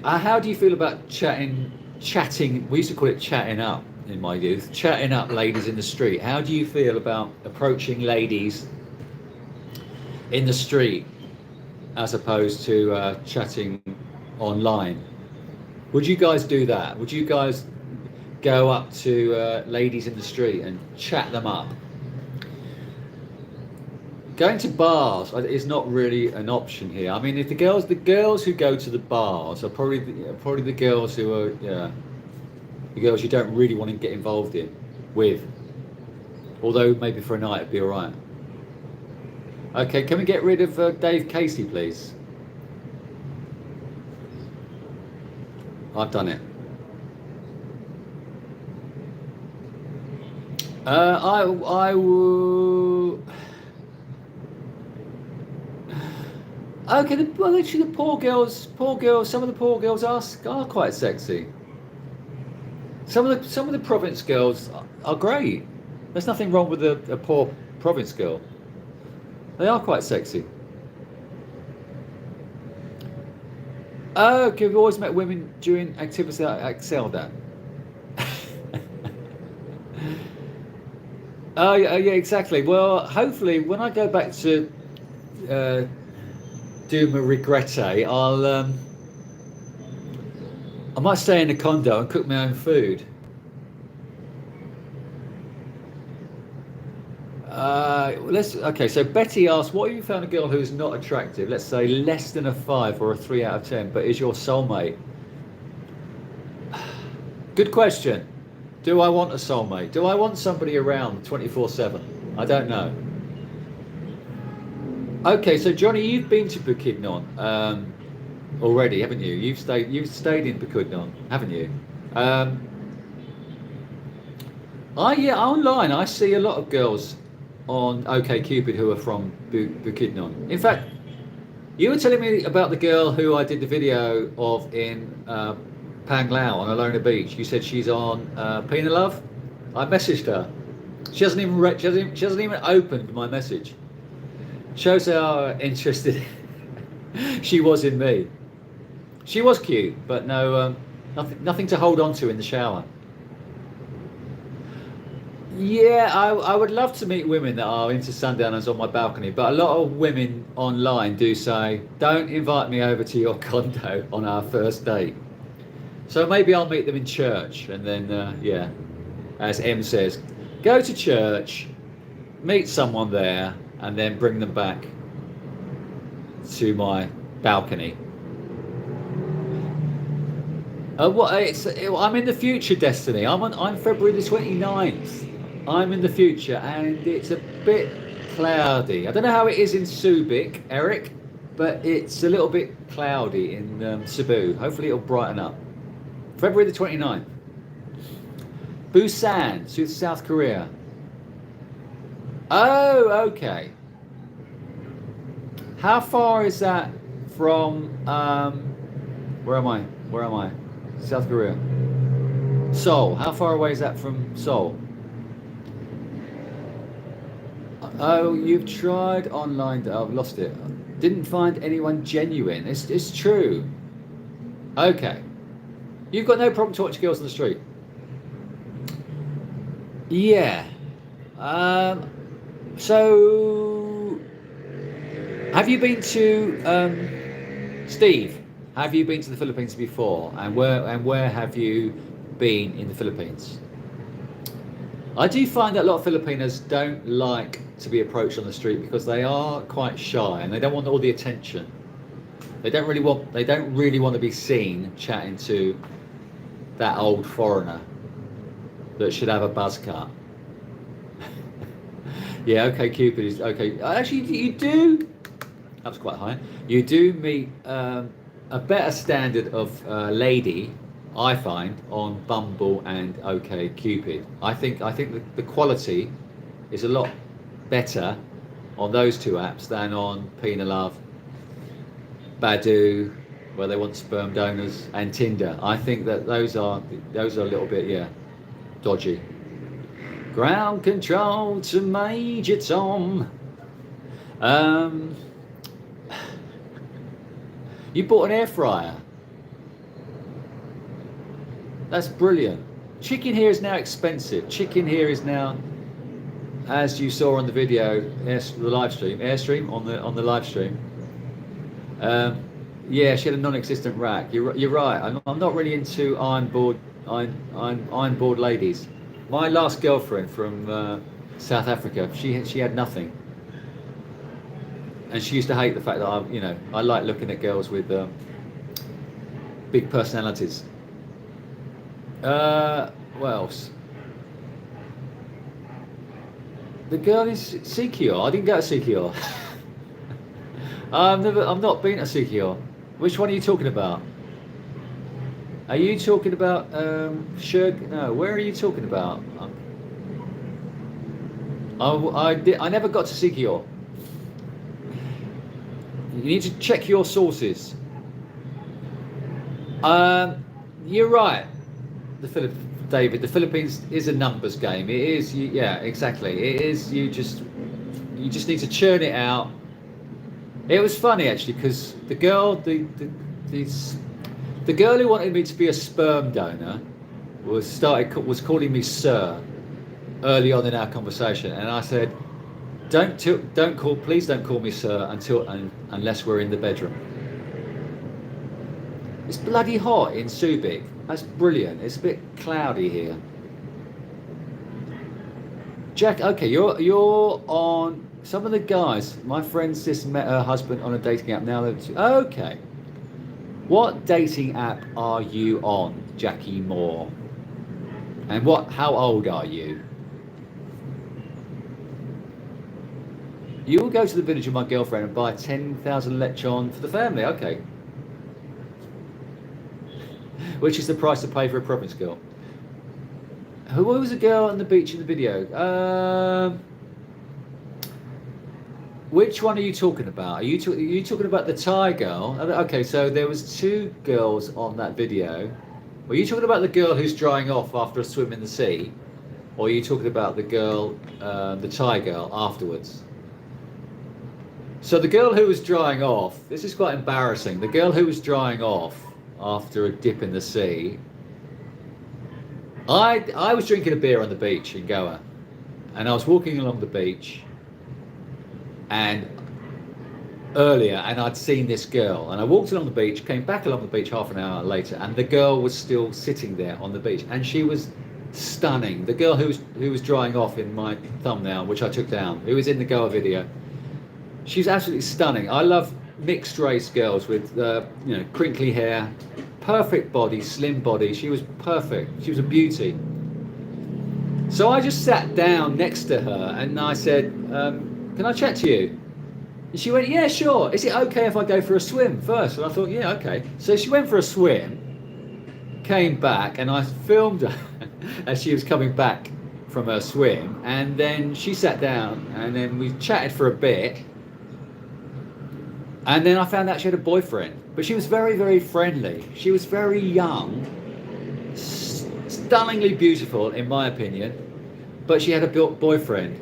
How do you feel about chatting? We used to call it chatting up in my youth. Chatting up ladies in the street. How do you feel about approaching ladies in the street as opposed to chatting online? Would you guys do that? Would you guys go up to ladies in the street and chat them up? Going to bars is not really an option here. I mean, if the girls who go to the bars are probably the girls who are, yeah, the girls you don't really want to get involved with. Although maybe for a night it'd be all right. Okay, can we get rid of Dave Casey, please? I've done it. I will. Okay, well, actually, the poor girls. Some of the poor girls are quite sexy. Some of the province girls are great. There's nothing wrong with a poor province girl. They are quite sexy. Oh, okay, we've always met women during activities that I excelled at. Oh, yeah, exactly. Well, hopefully, when I go back to do my regrette, I might stay in a condo and cook my own food. Okay, so Betty asks, what have you found a girl who's not attractive? Let's say less than a 5 or a 3 out of 10, but is your soulmate? Good question. Do I want a soulmate? Do I want somebody around 24/7? I don't know. Okay, so Johnny, you've been to Bukidnon already, haven't you? You've stayed in Bukidnon, haven't you? Yeah, online I see a lot of girls on OkCupid who are from Bukidnon. In fact, you were telling me about the girl who I did the video of in Panglao on Alona Beach. You said she's on Pina Love. I messaged her. She hasn't even opened my message. Shows how interested she was in me. She was cute, but no, nothing to hold on to in the shower. Yeah, I would love to meet women that are into sundowners on my balcony, but a lot of women online do say, don't invite me over to your condo on our first date. So maybe I'll meet them in church, and then, yeah, as M says, go to church, meet someone there, and then bring them back to my balcony. I'm in the future, Destiny. I'm February the 29th. I'm in the future, and it's a bit cloudy. I don't know how it is in Subic, Eric, but it's a little bit cloudy in Cebu. Hopefully it'll brighten up. February the 29th. Busan, South Korea. Oh, okay. How far is that from, where am I? South Korea. Seoul. How far away is that from Seoul? Oh, you've tried online. Oh, I've lost it. Didn't find anyone genuine. It's true. Okay. You've got no problem talking to girls on the street. Yeah. So, have you been to Steve? Have you been to the Philippines before? And where have you been in the Philippines? I do find that a lot of Filipinos don't like to be approached on the street because they are quite shy and they don't want all the attention. They don't really want to be seen chatting to that old foreigner that should have a buzz cut. Yeah, OkCupid is okay. Actually, you do. That was quite high. You do meet a better standard of lady, I find, on Bumble and OkCupid. I think the quality is a lot better on those two apps than on Pina Love, Badoo, where they want sperm donors, and Tinder. I think that those are a little bit dodgy. Ground control to Major Tom. You bought an air fryer. That's brilliant. Chicken here is now expensive. Chicken here is now, as you saw on the video, the live stream, Airstream on the live stream. Yeah, she had a non-existent rack. You're right. I'm not really into iron board ladies. My last girlfriend from South Africa, she had nothing, and she used to hate the fact that I like looking at girls with big personalities. What else? The girl is Secure. I didn't go to Secure. I've not been to Secure. Which one are you talking about? Are you talking about Shug? No, where are you talking about? I never got to Secure. You need to check your sources. You're right. David, the Philippines is a numbers game. It is, yeah, exactly. It is. You just need to churn it out. It was funny actually because the girl who wanted me to be a sperm donor was calling me sir early on in our conversation, and I said, please don't call me sir unless we're in the bedroom. It's bloody hot in Subic. That's brilliant. It's a bit cloudy here. Jack, okay, you're on. Some of the guys, my friend sis met her husband on a dating app. Now okay. What dating app are you on, Jackie Moore? And how old are you? You will go to the village of my girlfriend and buy 10,000 lechon for the family. Okay. Which is the price to pay for a province girl? Who was the girl on the beach in the video? Which one are you talking about? Are you talking about the Thai girl? Okay, so there was two girls on that video. Were you talking about the girl who's drying off after a swim in the sea? Or are you talking about the girl, the Thai girl, afterwards? So the girl who was drying off, this is quite embarrassing. The girl who was drying off after a dip in the sea, I was drinking a beer on the beach in Goa, and I was walking along the beach and I'd seen this girl, and I walked along the beach, came back along the beach half an hour later, and the girl was still sitting there on the beach, and she was stunning. The girl who was drying off in my thumbnail, which I took down, who was in the Goa video, she's absolutely stunning. I love mixed race girls with crinkly hair, perfect body, slim body. She was perfect. She was a beauty. So I just sat down next to her and I said, can I chat to you? And she went, yeah, sure. Is it okay if I go for a swim first? And I thought, yeah, okay. So she went for a swim, came back, and I filmed her as she was coming back from her swim, and then she sat down and then we chatted for a bit. And then I found out she had a boyfriend, but she was very, very friendly. She was very young, stunningly beautiful, in my opinion, but she had a boyfriend.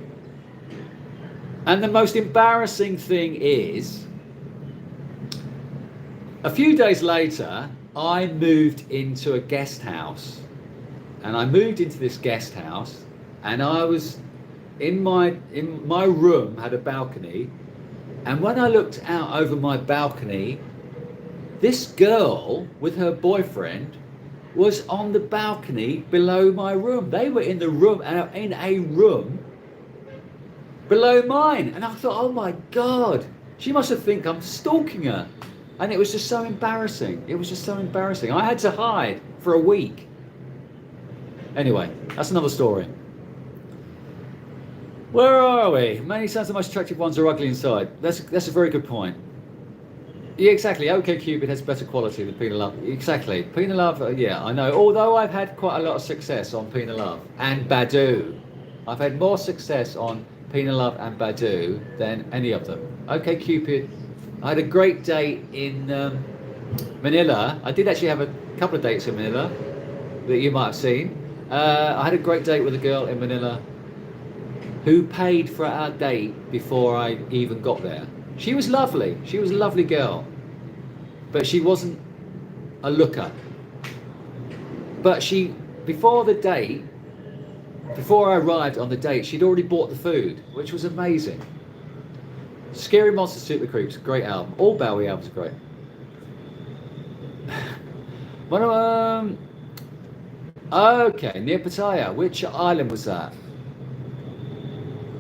And the most embarrassing thing is, a few days later, I moved into a guest house. And I moved into this guest house, and I was in my room, had a balcony. And when I looked out over my balcony, this girl with her boyfriend was on the balcony below my room. They were in a room below mine. And I thought, oh my God, she must have think I'm stalking her. And it was just so embarrassing. It was just so embarrassing. I had to hide for a week. Anyway, that's another story. Where are we? Many sounds the most attractive ones are ugly inside. That's a very good point. Yeah, exactly. OkCupid has better quality than Pina Love. Exactly. Pina Love, yeah, I know. Although I've had quite a lot of success on Pina Love and Badoo. I've had more success on Pina Love and Badu than any of them. Okay, Cupid. I had a great date in Manila. I did actually have a couple of dates in Manila that you might have seen. I had a great date with a girl in Manila who paid for our date before I even got there. She was lovely. She was a lovely girl. But she wasn't a looker. But she, before the date, before I arrived on the date, she'd already bought the food, which was amazing. Scary Monsters Suit the Creeps, great album. All Bowie albums are great. Okay, near Pattaya. Which island was that?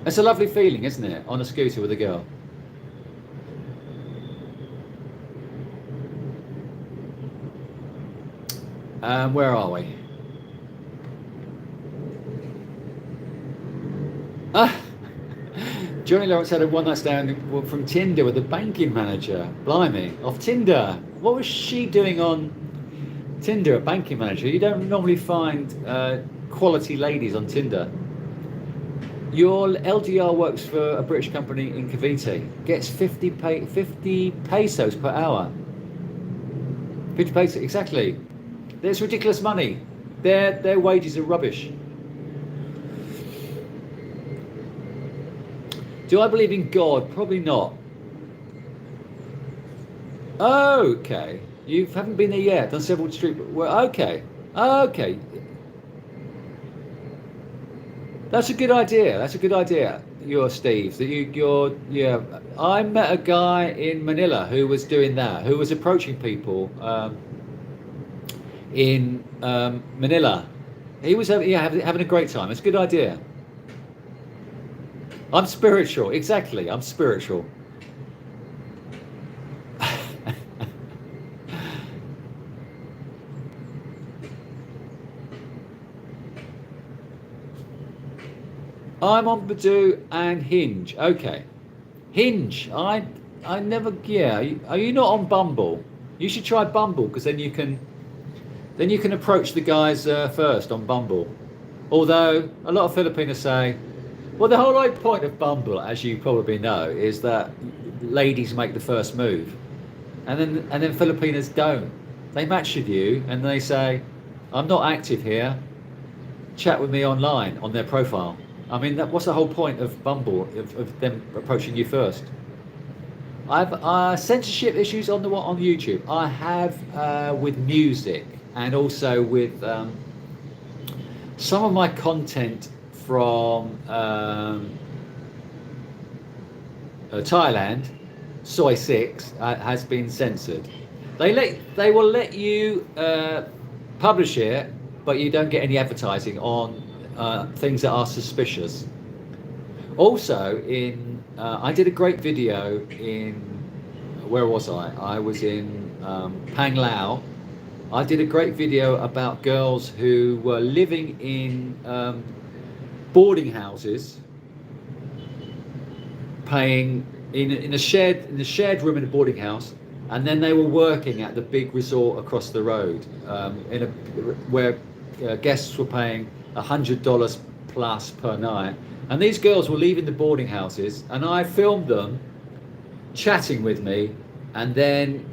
It's a lovely feeling, isn't it? On a scooter with a girl. Where are we? Johnny Lawrence had a one-night stand from Tinder with a banking manager. Blimey, off Tinder. What was she doing on Tinder, a banking manager? You don't normally find quality ladies on Tinder. Your LDR works for a British company in Cavite. Gets 50 pesos per hour. 50 pesos, exactly. There's ridiculous money. Their wages are rubbish. Do I believe in God? Probably not. Okay. You haven't been there yet. Done several street. Well, okay. Okay. That's a good idea. That's a good idea. You're Steve. That you're. Yeah. I met a guy in Manila who was doing that. Who was approaching people in Manila. He was having a great time. It's a good idea. I'm spiritual, exactly. I'm spiritual. I'm on Badoo and Hinge. Okay, Hinge. I never. Yeah. Are you not on Bumble? You should try Bumble because then you can approach the guys first on Bumble. Although a lot of Filipinos say. Well, the whole point of Bumble, as you probably know, is that ladies make the first move, and then Filipinos don't. They match with you and they say, "I'm not active here. Chat with me online on their profile." I mean, what's the whole point of Bumble of them approaching you first? I've censorship issues on YouTube. I have with music and also with some of my content. From Thailand, Soy 6 has been censored. They will let you publish it, but you don't get any advertising on things that are suspicious. Also, I did a great video in where was I? I was in Pang Lao. I did a great video about girls who were living in boarding houses, paying in a shared room in a boarding house, and then they were working at the big resort across the road, where guests were paying $100 plus per night, and these girls were leaving the boarding houses, and I filmed them chatting with me, and then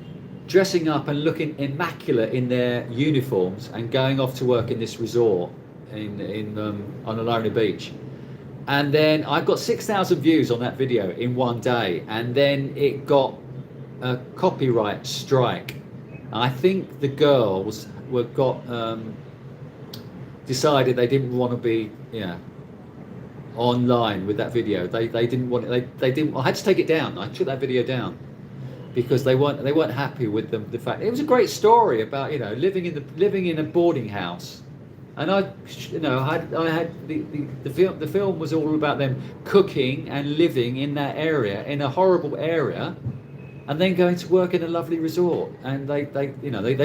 dressing up and looking immaculate in their uniforms and going off to work in this resort. On Alona Beach, and then I got 6,000 views on that video in one day, and then it got a copyright strike. I think the girls decided they didn't want to be online with that video. They didn't want it. They didn't. I had to take it down. I took that video down because they weren't happy with the fact. It was a great story about living in a boarding house. And I had the film was all about them cooking and living in that area, in a horrible area, and then going to work in a lovely resort. And they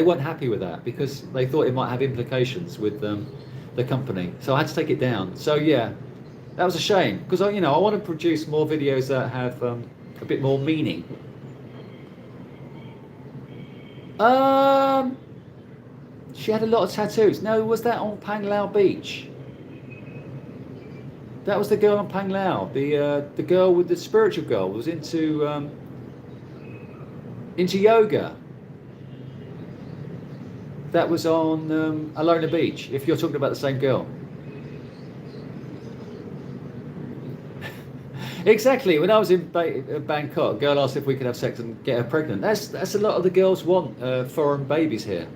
weren't happy with that because they thought it might have implications with the company. So I had to take it down. So yeah, that was a shame because I want to produce more videos that have a bit more meaning. She had a lot of tattoos. No, was that on Pang Lao Beach? That was the girl on Pang Lao. The girl with the spiritual girl was into yoga. That was on Alona Beach. If you're talking about the same girl. Exactly. When I was in Bangkok, a girl asked if we could have sex and get her pregnant. That's a lot of the girls want foreign babies here.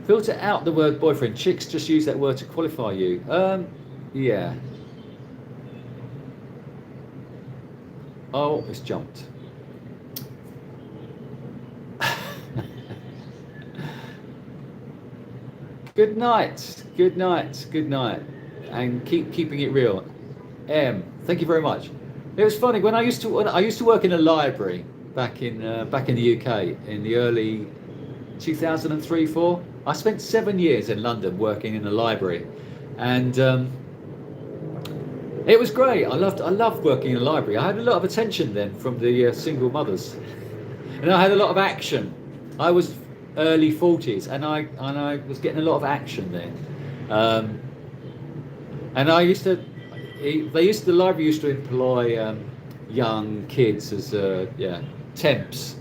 Filter out the word boyfriend. Chicks just use that word to qualify you. Yeah. Oh, it's jumped. Good night. Good night. Good night. And keeping it real. Thank you very much. It was funny when I used to work in a library back in the UK in the early 2003-4. I spent 7 years in London working in a library, and it was great. I loved working in a library. I had a lot of attention then from the single mothers, and I had a lot of action. I was early 40s, and I was getting a lot of action then. And the library used to employ young kids as temps,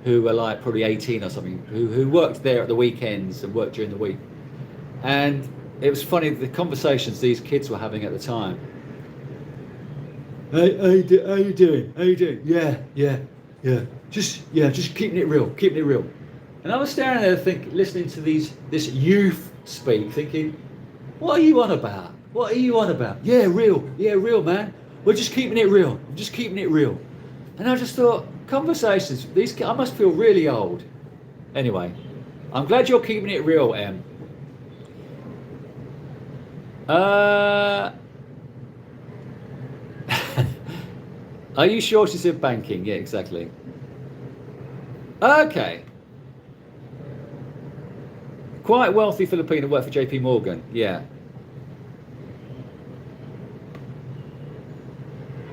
who were like probably 18 or something, who worked there at the weekends and worked during the week. And it was funny, the conversations these kids were having at the time. How you doing? How you doing? Yeah. Just keeping it real. And I was standing there listening to this youth speak, thinking, what are you on about? Yeah, real, man. We're just keeping it real. I'm just keeping it real. And I just thought, conversations, I must feel really old. Anyway, I'm glad you're keeping it real, Em. Are you sure she said banking? Yeah, exactly. Okay. Quite wealthy Filipino, worked for JP Morgan. Yeah.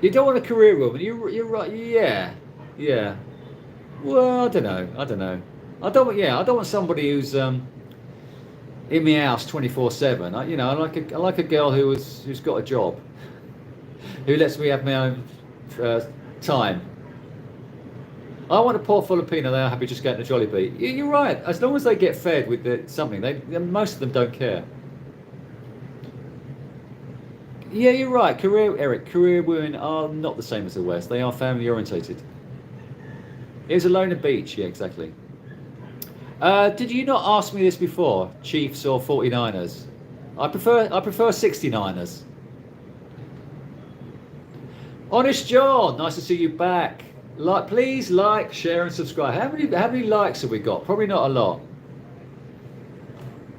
You don't want a career woman. You're right. Yeah. Well, I don't know. I don't want somebody who's in my house 24/7. I like a girl who's got a job, who lets me have my own time. I want a poor Filipino. They are happy just going to Jollibee. You're right. As long as they get fed with something, most of them don't care. Yeah, you're right. Career women are not the same as the West. They are family orientated. It was Alona Beach. Yeah, exactly. Did you not ask me this before? Chiefs or 49ers? I prefer 69ers. Honest John, nice to see you back. Please like, share, and subscribe. How many likes have we got? Probably not a lot.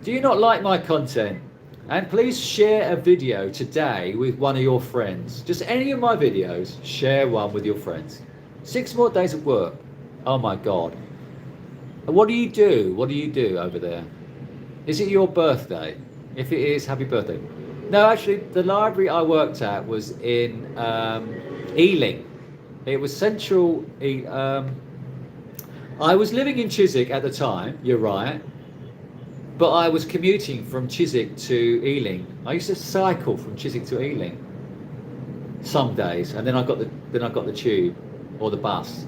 Do you not like my content? And please share a video today with one of your friends. Just any of my videos, share one with your friends. 6 more days of work. Oh my God. What do you do? What do you do over there? Is it your birthday? If it is, happy birthday. No, actually, the library I worked at was in Ealing. It was central. I was living in Chiswick at the time, you're right. But I was commuting from Chiswick to Ealing. I used to cycle from Chiswick to Ealing some days, and then I got the tube or the bus.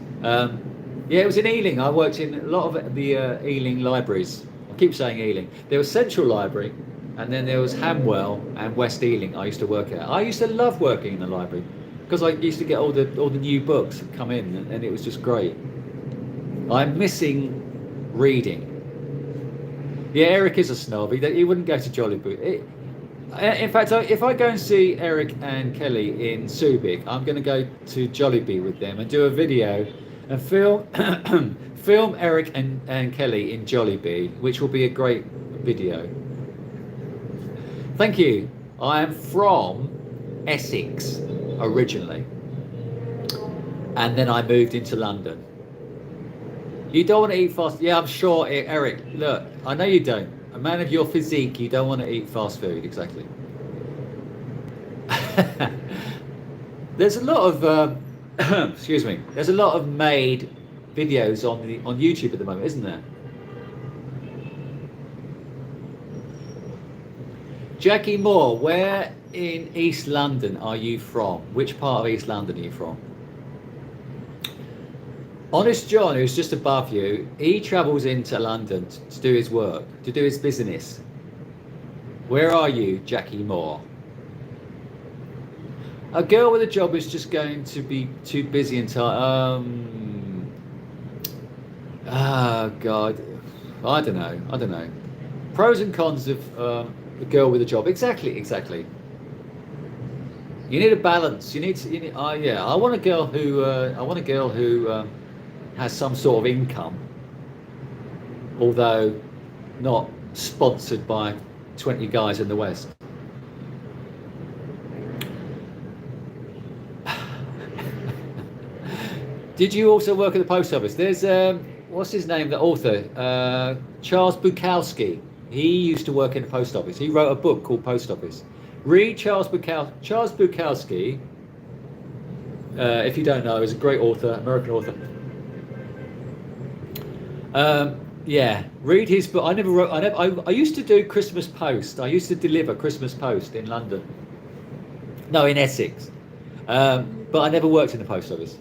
It was in Ealing. I worked in a lot of the Ealing libraries. I keep saying Ealing. There was Central Library, and then there was Hamwell and West Ealing. I used to work at. I used to love working in the library because I used to get all the new books that come in, and it was just great. I'm missing reading. Yeah, Eric is a snob. He wouldn't go to Jollibee. In fact, if I go and see Eric and Kelly in Subic, I'm going to go to Jollibee with them and do a video and film Eric and Kelly in Jollibee, which will be a great video. Thank you. I am from Essex originally, and then I moved into London. You don't want to eat fast. Yeah, I'm sure, Eric. Look, I know you don't. A man of your physique, you don't want to eat fast food. Exactly. There's a lot of excuse me. There's a lot of made videos on YouTube at the moment, isn't there? Jackie Moore, where in East London are you from? Which part of East London are you from? Honest John, who's just above you, he travels into London to do his work, to do his business. Where are you, Jackie Moore? A girl with a job is just going to be too busy and tired. God, I don't know. Pros and cons of a girl with a job. Exactly. You need a balance. You need. I want a girl who has some sort of income, although not sponsored by 20 guys in the West. Did you also work at the post office? There's what's his name, the author, Charles Bukowski. He used to work in the post office. He wrote a book called Post Office. Read Charles Bukowski. If you don't know, he's a great author, American author. Read his book. I used to do Christmas Post. I used to deliver Christmas Post in London. No, in Essex. But I never worked in the post office.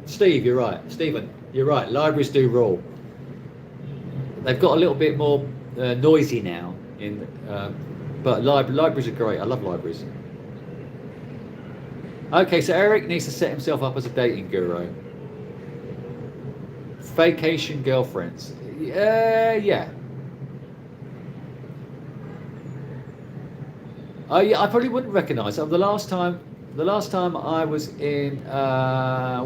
Steve, you're right. Stephen, you're right. Libraries do rule. They've got a little bit more noisy now. But libraries are great. I love libraries. Okay, so Eric needs to set himself up as a dating guru. Vacation girlfriends. Yeah. I probably wouldn't recognise them. The last time I was in I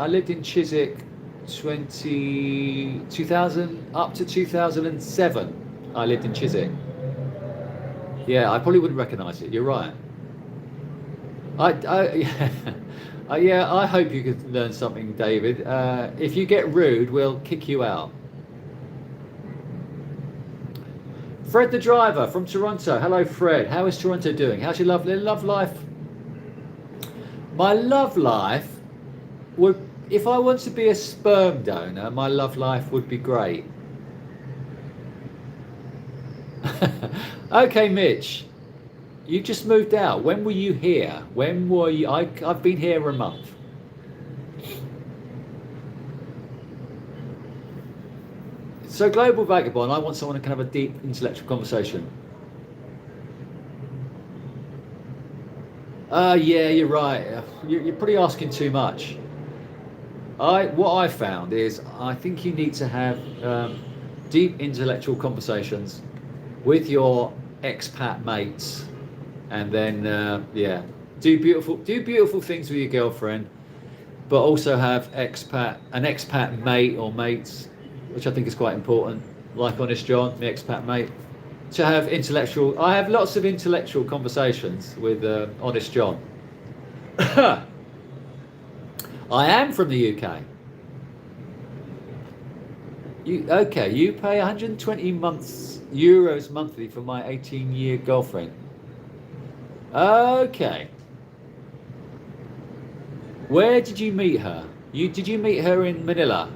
lived in Chiswick 2000 up to 2007. I lived in Chiswick. Yeah, I probably wouldn't recognise it. You're right. I hope you could learn something, David. If you get rude, we'll kick you out. Fred the driver from Toronto. Hello, Fred. How is Toronto doing? How's your love life? My love life would, if I want to be a sperm donor, my love life would be great. Okay, Mitch. You just moved out. When were you here? When were you? I've been here a month. So, Global Vagabond, I want someone who can have a deep intellectual conversation. Yeah, you're right. You're probably asking too much. What I found is I think you need to have deep intellectual conversations with your expat mates, and then do beautiful things with your girlfriend, but also have an expat mate or mates, which I think is quite important, like Honest John, the expat mate, to have intellectual. I have lots of intellectual conversations with Honest John. I am from the UK. You pay 120 euros monthly for my 18-year girlfriend. Okay. Where did you meet her? Did you meet her in Manila?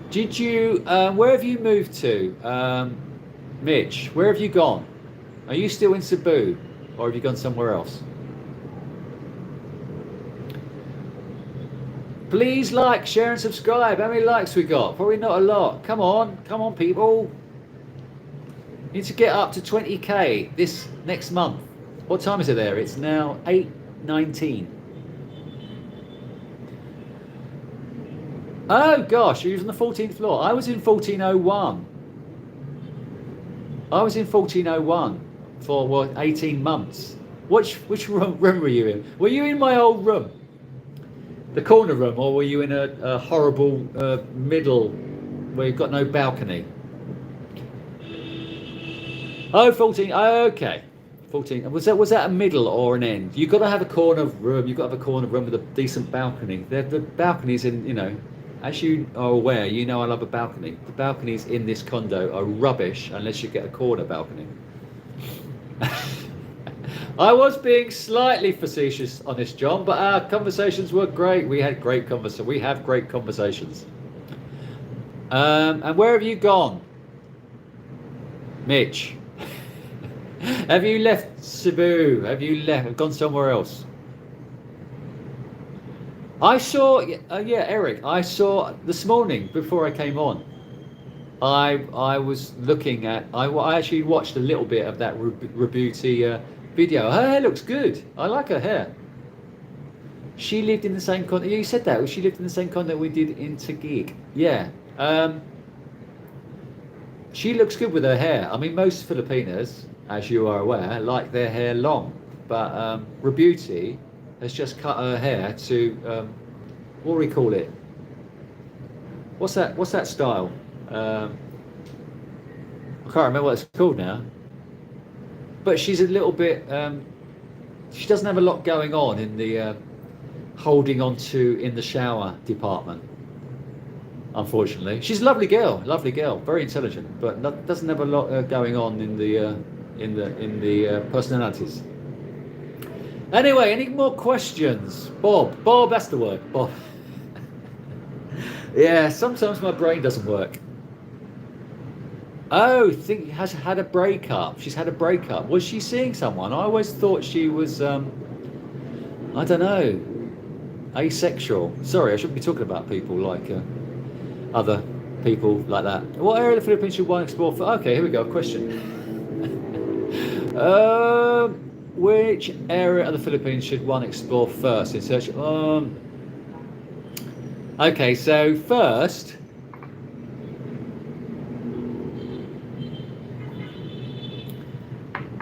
Did you? Where have you moved to, Mitch? Where have you gone? Are you still in Cebu, or have you gone somewhere else? Please like, share, and subscribe. How many likes we got? Probably not a lot. Come on, people. Need to get up to 20k this next month. What time is it there? It's now 8:19. Oh gosh, you're on the 14th floor. I was in 1401. For 18 months. Which room were you in? Were you in my old room? The corner room, or were you in a horrible middle where you've got no balcony? Oh, 14. Oh, okay. 14. Was that a middle or an end? You've got to have a corner room. You've got to have a corner room with a decent balcony. The balconies in, as you are aware, I love a balcony. The balconies in this condo are rubbish unless you get a corner balcony. I was being slightly facetious, Honest John, but our conversations were great. We had great conversations. We have great conversations. And where have you gone? Mitch, have you left Cebu? Have you gone somewhere else? I saw, yeah, Eric. I saw this morning before I came on. I was looking at. I actually watched a little bit of that Rebuti video. Her hair looks good. I like her hair. She lived in the same continent. You said that. She lived in the same continent we did in Taguig. Yeah. She looks good with her hair. I mean, most Filipinas, as you are aware, like their hair long. But Rebuti has just cut her hair to, what do we call it? What's that style? I can't remember what it's called now. But she's a little bit, she doesn't have a lot going on in the holding on to in the shower department, unfortunately. She's a lovely girl, very intelligent, but doesn't have a lot going on in the personalities. Anyway, any more questions? Bob, that's the word, Bob. Yeah, sometimes my brain doesn't work. Oh, has had a breakup. She's had a breakup. Was she seeing someone? I always thought she was, I don't know, asexual. Sorry, I shouldn't be talking about people like other people like that. What area of the Philippines should one explore for? Okay, here we go. Question. Which area of the Philippines should one explore first in search? Okay, so first,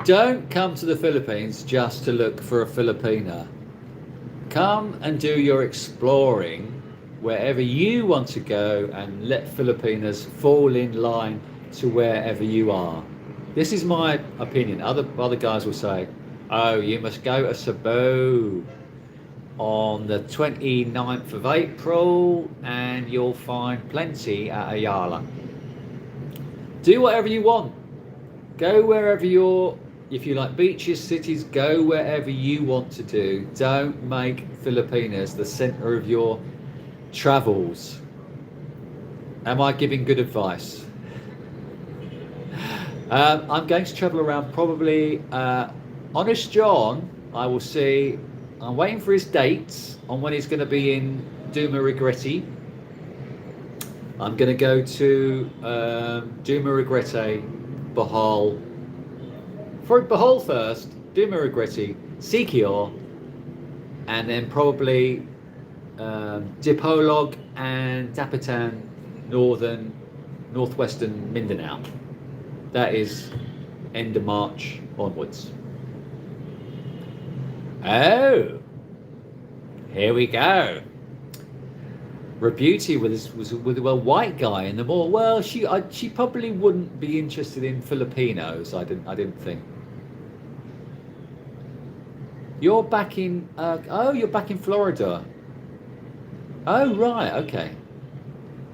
don't come to the Philippines just to look for a Filipina. Come and do your exploring wherever you want to go and let Filipinas fall in line to wherever you are. This is my opinion. Other guys will say, oh, you must go to Cebu on the 29th of April and you'll find plenty at Ayala. Do whatever you want. Go wherever if you like beaches, cities, go wherever you want to do. Don't make Filipinas the center of your travels. Am I giving good advice? I'm going to travel around probably. Honest John, I will see. I'm waiting for his dates on when he's going to be in Dumaguete. I'm going to go to Dumaguete, Bohol. For Bohol first, Dumaguete, Siquijor, and then probably Dipolog and Dapitan, northwestern Mindanao. That is end of March onwards. Oh, here we go. Rebuti was with a white guy in the mall. Well, she probably wouldn't be interested in Filipinos. I didn't think. You're back in. You're back in Florida. Oh right, okay.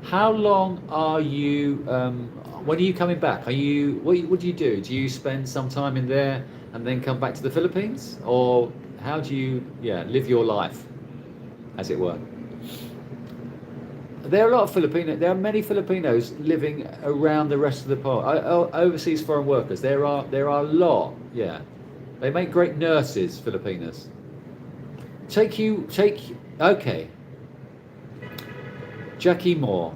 How long are you? When are you coming back? Are you? What do you do? Do you spend some time in there and then come back to the Philippines, or how do you live your life, as it were? There are a lot of There are many Filipinos living around the rest of the part. Overseas foreign workers. There are a lot. Yeah, they make great nurses. Filipinos. Okay. Jackie Moore.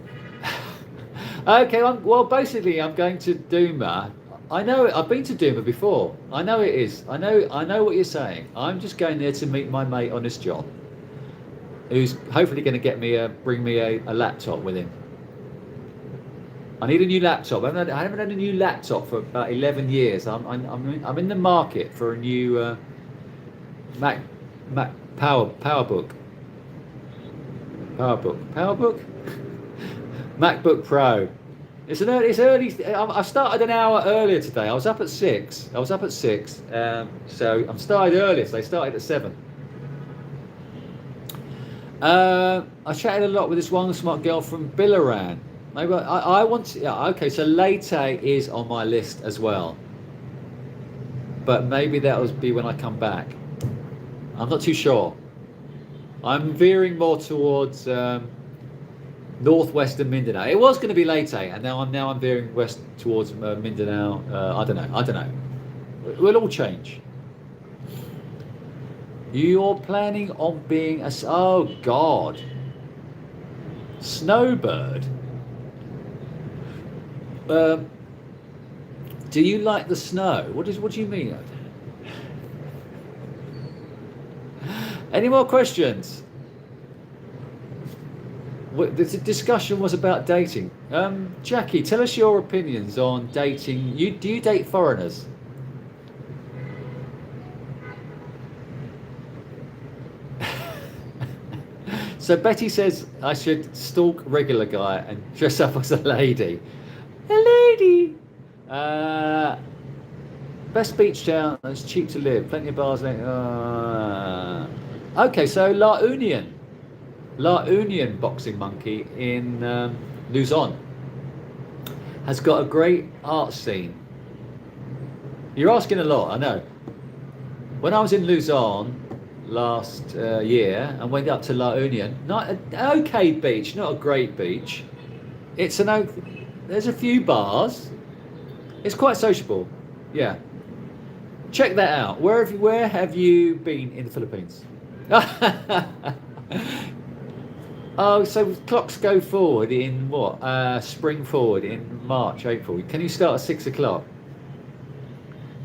Okay. Basically, I'm going to Duma. I know I've been to Duma before. I know it is. I know what you're saying. I'm just going there to meet my mate Honest John, who's hopefully going to bring me a laptop with him. I need a new laptop. I haven't had a new laptop for about 11 years. I'm in the market for a new Mac PowerBook. MacBook Pro. It's early. I started an hour earlier today. I was up at 6. So I'm started earlier. So they started at 7. I chatted a lot with this one smart girl from Bilaran. Maybe I want to. Yeah, okay. So Leyte is on my list as well. But maybe that'll be when I come back. I'm not too sure. I'm veering more towards northwestern Mindanao. It was going to be Leyte, and now I'm veering west towards Mindanao. I don't know. We'll all change. You're planning on being a oh God, snowbird. Do you like the snow? What do you mean? Any more questions? The discussion was about dating. Jackie, tell us your opinions on dating. Do you date foreigners? So Betty says I should stalk regular guy and dress up as a lady. A lady. Best beach town. It's cheap to live. Plenty of bars. Okay, so La Union boxing monkey in Luzon has got a great art scene. You're asking a lot, I know. When I was in Luzon last year and went up to La Union, not an okay beach, not a great beach. It's there's a few bars. It's quite sociable. Yeah. Check that out. Where have you been in the Philippines? Oh, so clocks go forward in what? Spring forward in March, April. Can you start at 6 o'clock?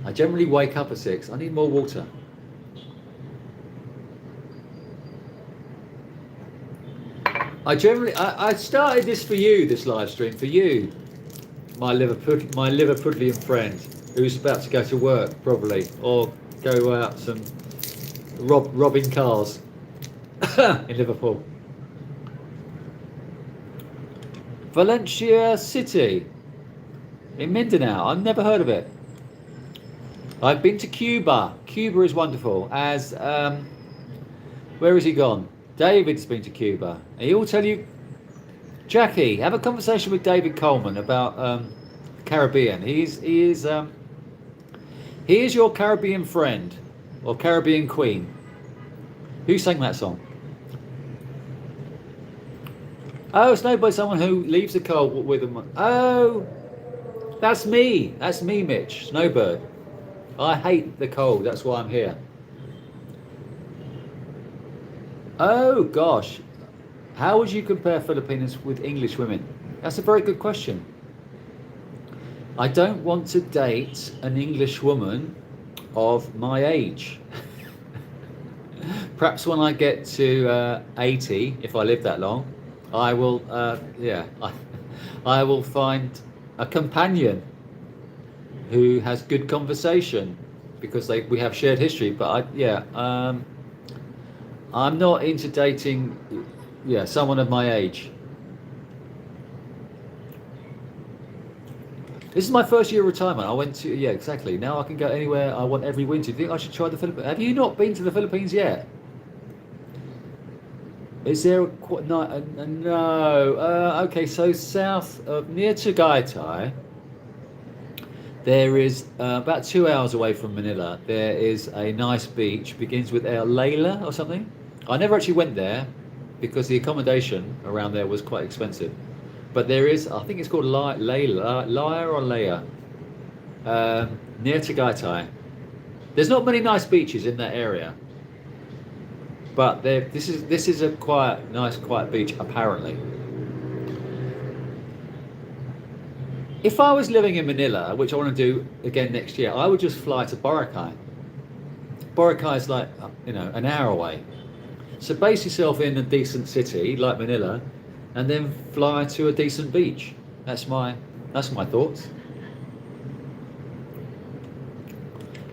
I generally wake up at 6. I need more water. I started this for you, this live stream, for you, my Liverpudlian friend, who's about to go to work probably, or go out some robbing cars in Liverpool. Valencia City in Mindanao. I've never heard of it. I've been to Cuba. Cuba is wonderful. As where has he gone? David's been to Cuba. He will tell you. Jackie, have a conversation with David Coleman about Caribbean. He is your Caribbean friend or Caribbean queen. Who sang that song? Oh, Snowbird, someone who leaves the cold with them. Oh, that's me. That's me, Mitch. Snowbird. I hate the cold. That's why I'm here. Oh, gosh. How would you compare Filipinos with English women? That's a very good question. I don't want to date an English woman of my age. Perhaps when I get to 80, if I live that long, I will, I will find a companion who has good conversation because we have shared history. But I'm not into dating, someone of my age. This is my first year of retirement. I went to, exactly. Now I can go anywhere I want every winter. Do you think I should try the Philippines? Have you not been to the Philippines yet? Is there no? Okay, so south of near Tagaytay, there is about 2 hours away from Manila. There is a nice beach. Begins with El Layla or something. I never actually went there because the accommodation around there was quite expensive. But there is, I think it's called Layla or Leia, near Tagaytay. There's not many nice beaches in that area. But this is a nice quiet beach apparently. If I was living in Manila, which I want to do again next year, I would just fly to Boracay. Boracay is like an hour away. So base yourself in a decent city like Manila, and then fly to a decent beach. That's my thoughts.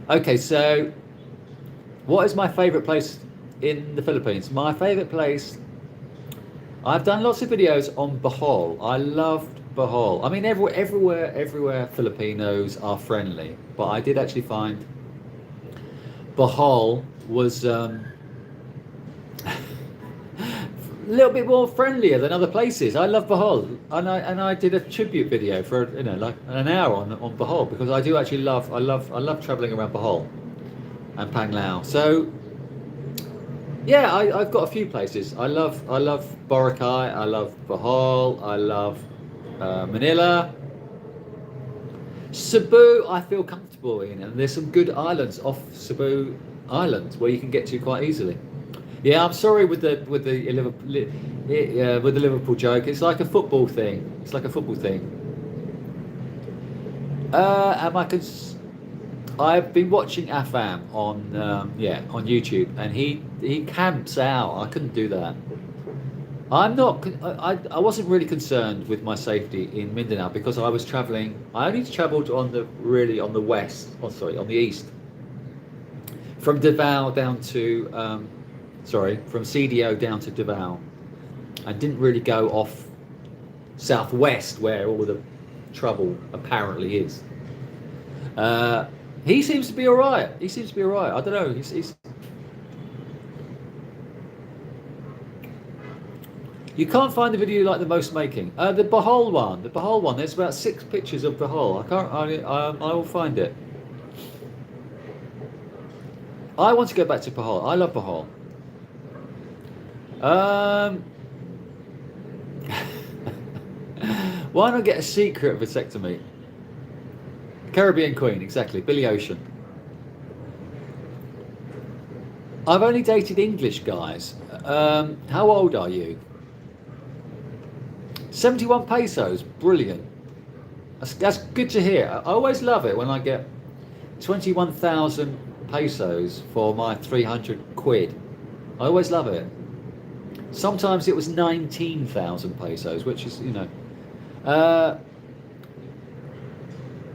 Okay, so what is my favourite place in the Philippines? My favourite place, I've done lots of videos on Bohol. I loved Bohol. I mean, everywhere Filipinos are friendly, but I did actually find Bohol was a little bit more friendlier than other places. I love Bohol, and I did a tribute video for like an hour on Bohol because I do actually love traveling around Bohol and Panglao. So Yeah, I've got a few places. I love Boracay. I love Bohol. I love Manila. Cebu, I feel comfortable in, and there's some good islands off Cebu Island where you can get to quite easily. Yeah, I'm sorry with the Liverpool joke. It's like a football thing. It's like a football thing. Am I? I've been watching Afam on on YouTube, and he camps out. I couldn't do that. I'm not. I wasn't really concerned with my safety in Mindanao because I was traveling. I only travelled on the west. Oh, sorry, on the east. From Davao down to from CDO down to Davao. I didn't really go off southwest where all the trouble apparently is. He seems to be all right. He seems to be all right. I don't know. He's... You can't find the video you like the most making. The Bohol one. The Bohol one. There's about 6 pictures of Bohol. I can't. I will find it. I want to go back to Bohol. I love Bohol. Why not get a secret vasectomy? Caribbean Queen, exactly. Billy Ocean. I've only dated English guys. How old are you? 71 pesos. Brilliant. That's good to hear. I always love it when I get 21,000 pesos for my 300 quid. I always love it. Sometimes it was 19,000 pesos, which is,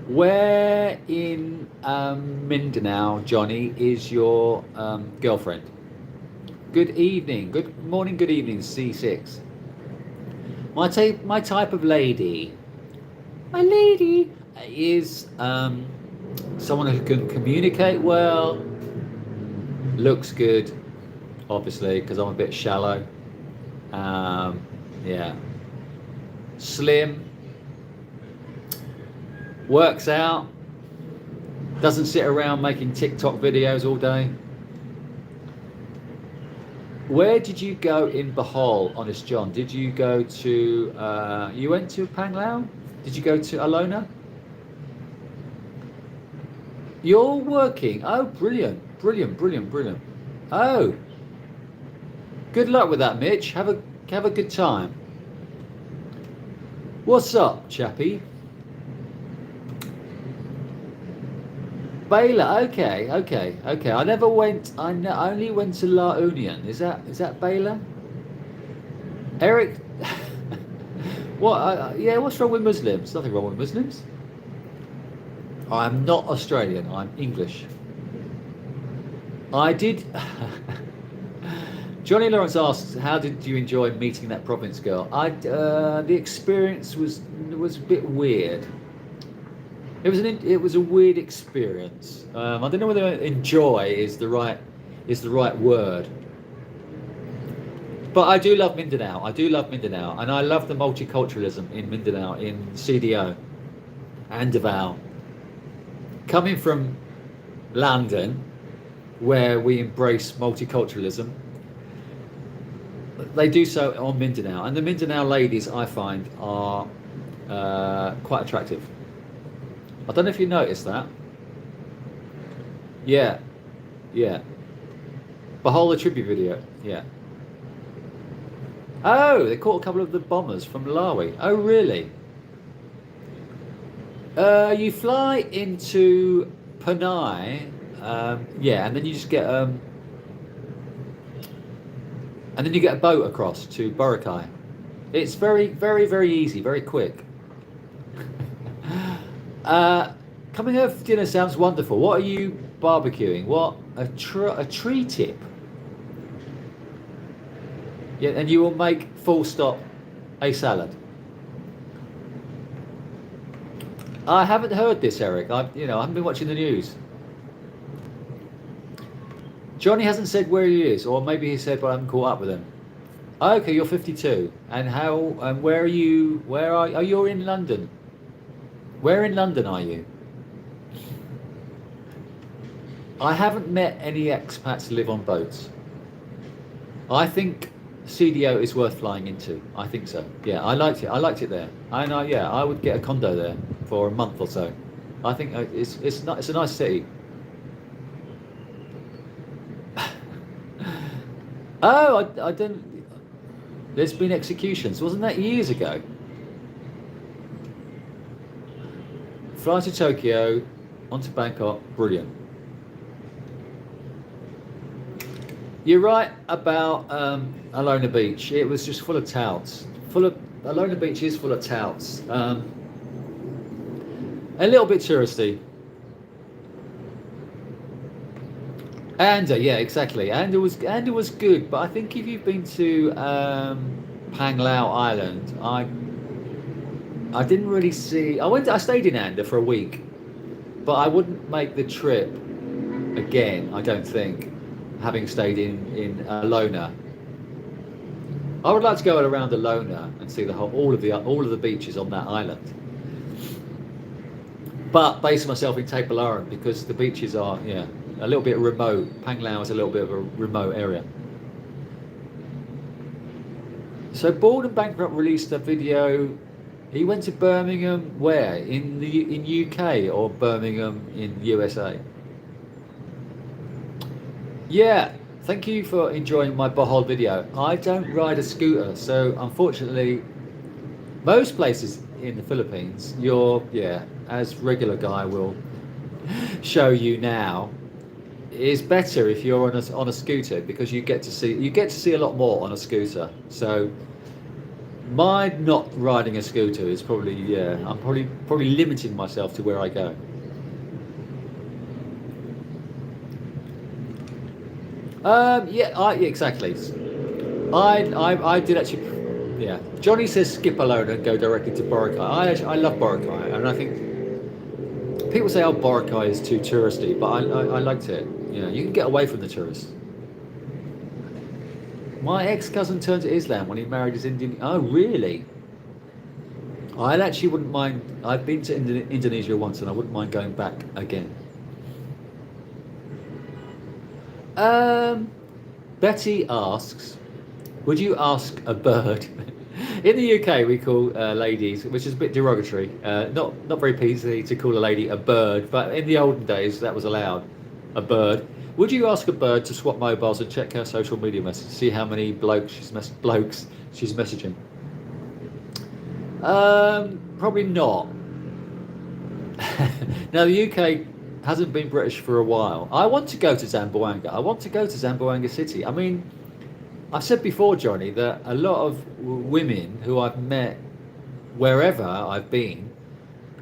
where in Mindanao, Johnny, is your girlfriend? Good evening, good morning, good evening, C6. My type of lady, my lady is someone who can communicate well, looks good, obviously, because I'm a bit shallow. Yeah, slim, works out, doesn't sit around making TikTok videos all day. Where did you go in Bohol, Honest John? Did you go to, you went to Panglao? Did you go to Alona? You're working. Oh, brilliant, brilliant, brilliant, brilliant. Oh, good luck with that, Mitch. Have a good time. What's up, chappie? Baylor, okay. I never went. I only went to La Union. Is that Baylor? Eric, what? Yeah, what's wrong with Muslims? Nothing wrong with Muslims. I'm not Australian. I'm English. I did. Johnny Lawrence asks, "How did you enjoy meeting that province girl?" The experience was a bit weird. It was a weird experience. I don't know whether enjoy is the right word. But I do love Mindanao. And I love the multiculturalism in Mindanao, in CDO and Davao. Coming from London, where we embrace multiculturalism, they do so on Mindanao, and the Mindanao ladies I find are quite attractive. I don't know if you noticed that. Yeah. Bohol, the tribute video. Yeah. Oh, they caught a couple of the bombers from Malawi. Oh, really? You fly into Panay, and then you just get and then you get a boat across to Boracay. It's very, very, very easy, very quick. Coming over for dinner sounds wonderful. What are you barbecuing? What? A tree tip? Yeah, and you will make full stop a salad. I haven't heard this, Eric. I haven't been watching the news. Johnny hasn't said where he is, or maybe he said, but I haven't caught up with him. Okay, you're 52, and how? And where are you? Where are? Oh, you're in London. Where in London are you? I haven't met any expats who live on boats. I think CDO is worth flying into. I think so. Yeah, I liked it. I liked it there. And yeah, I would get a condo there for a month or so. I think it's a nice city. Oh, I don't. There's been executions. Wasn't that years ago? Fly to Tokyo, onto Bangkok. Brilliant. You're right about Alona Beach. It was just full of touts. Alona Beach is full of touts. A little bit touristy. Yeah, exactly. Anda was good, but I think if you've been to Panglao Island, I didn't really see. I stayed in Anda for a week, but I wouldn't make the trip again. I don't think, having stayed in Alona. I would like to go around Alona and see all of the beaches on that island. But base myself in Tepalaran because the beaches are a little bit remote. Panglao is a little bit of a remote area. So Bald and Bankrupt released a video. He went to Birmingham, where? In UK or Birmingham in USA? Yeah, thank you for enjoying my Bohol video. I don't ride a scooter, so unfortunately, most places in the Philippines, as regular guy will show you now, is better if you're on a scooter because you get to see a lot more on a scooter. So my not riding a scooter is probably I'm probably limiting myself to where I go. Exactly. I did actually. Yeah, Johnny says skip Alona and go directly to Boracay. I love Boracay, and I think people say, "Oh, Boracay is too touristy," but I liked it. You can get away from the tourists. My ex-cousin turned to Islam when he married his Indian. Oh, really? I actually wouldn't mind. I've been to Indonesia once, and I wouldn't mind going back again. Betty asks, would you ask a bird? In the UK, we call ladies, which is a bit derogatory. Not very PC to call a lady a bird, but in the olden days, that was allowed. A bird. Would you ask a bird to swap mobiles and check her social media messages, see how many blokes she's messaging? Probably not. Now the UK hasn't been British for a while. I want to go to Zamboanga. I want to go to Zamboanga City. I mean, I've said before, Johnny, that a lot of women who I've met wherever I've been,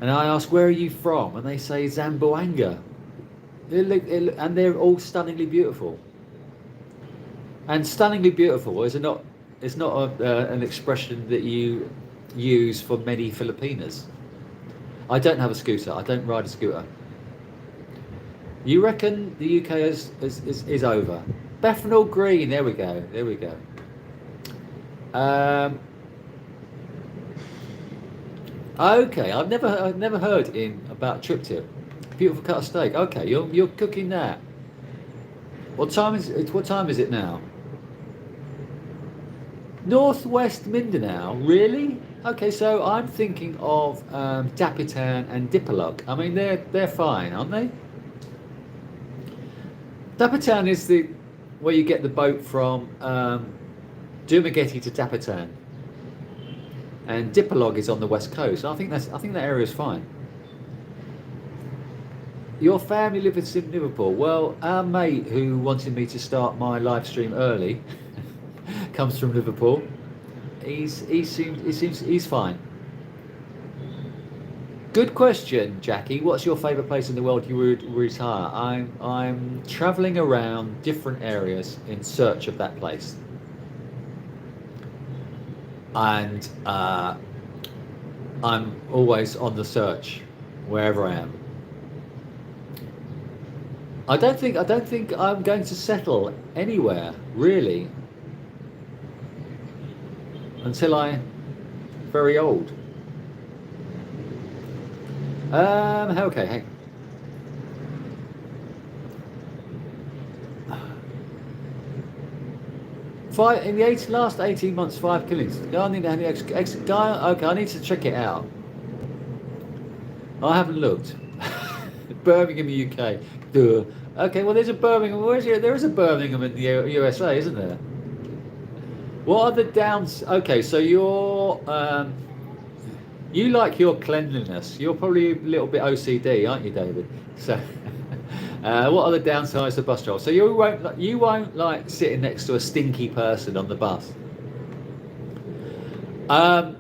and I ask, where are you from? And they say Zamboanga. And they're all stunningly beautiful. And stunningly beautiful is not an expression that you use for many Filipinas. I don't have a scooter. I don't ride a scooter. You reckon the UK is over? Bethnal Green. There we go. Okay, I've never heard about trip tip. Beautiful cut of steak. Okay, you're cooking that. What time is it now? Northwest Mindanao, really? Okay, so I'm thinking of Dapitan and Dipolog. I mean, they're fine, aren't they? Dapitan is where you get the boat from Dumaguete to Dapitan, and Dipolog is on the west coast. I think that area is fine. Your family lives in Liverpool. Well, our mate who wanted me to start my live stream early comes from Liverpool. He seems fine. Good question, Jackie. What's your favourite place in the world you would retire? I'm travelling around different areas in search of that place, and I'm always on the search wherever I am. I don't think I'm going to settle anywhere really until I'm very old. Okay, hey. In the last 18 months, 5 killings. I need any guy. Okay, I need to check it out. I haven't looked. Birmingham, UK. Duh. Okay, well, there's a Birmingham. There is a Birmingham in the USA, isn't there? What are the downs? Okay, so you like your cleanliness. You're probably a little bit OCD, aren't you, David? So, what are the downsides of bus travel? So you won't like sitting next to a stinky person on the bus. I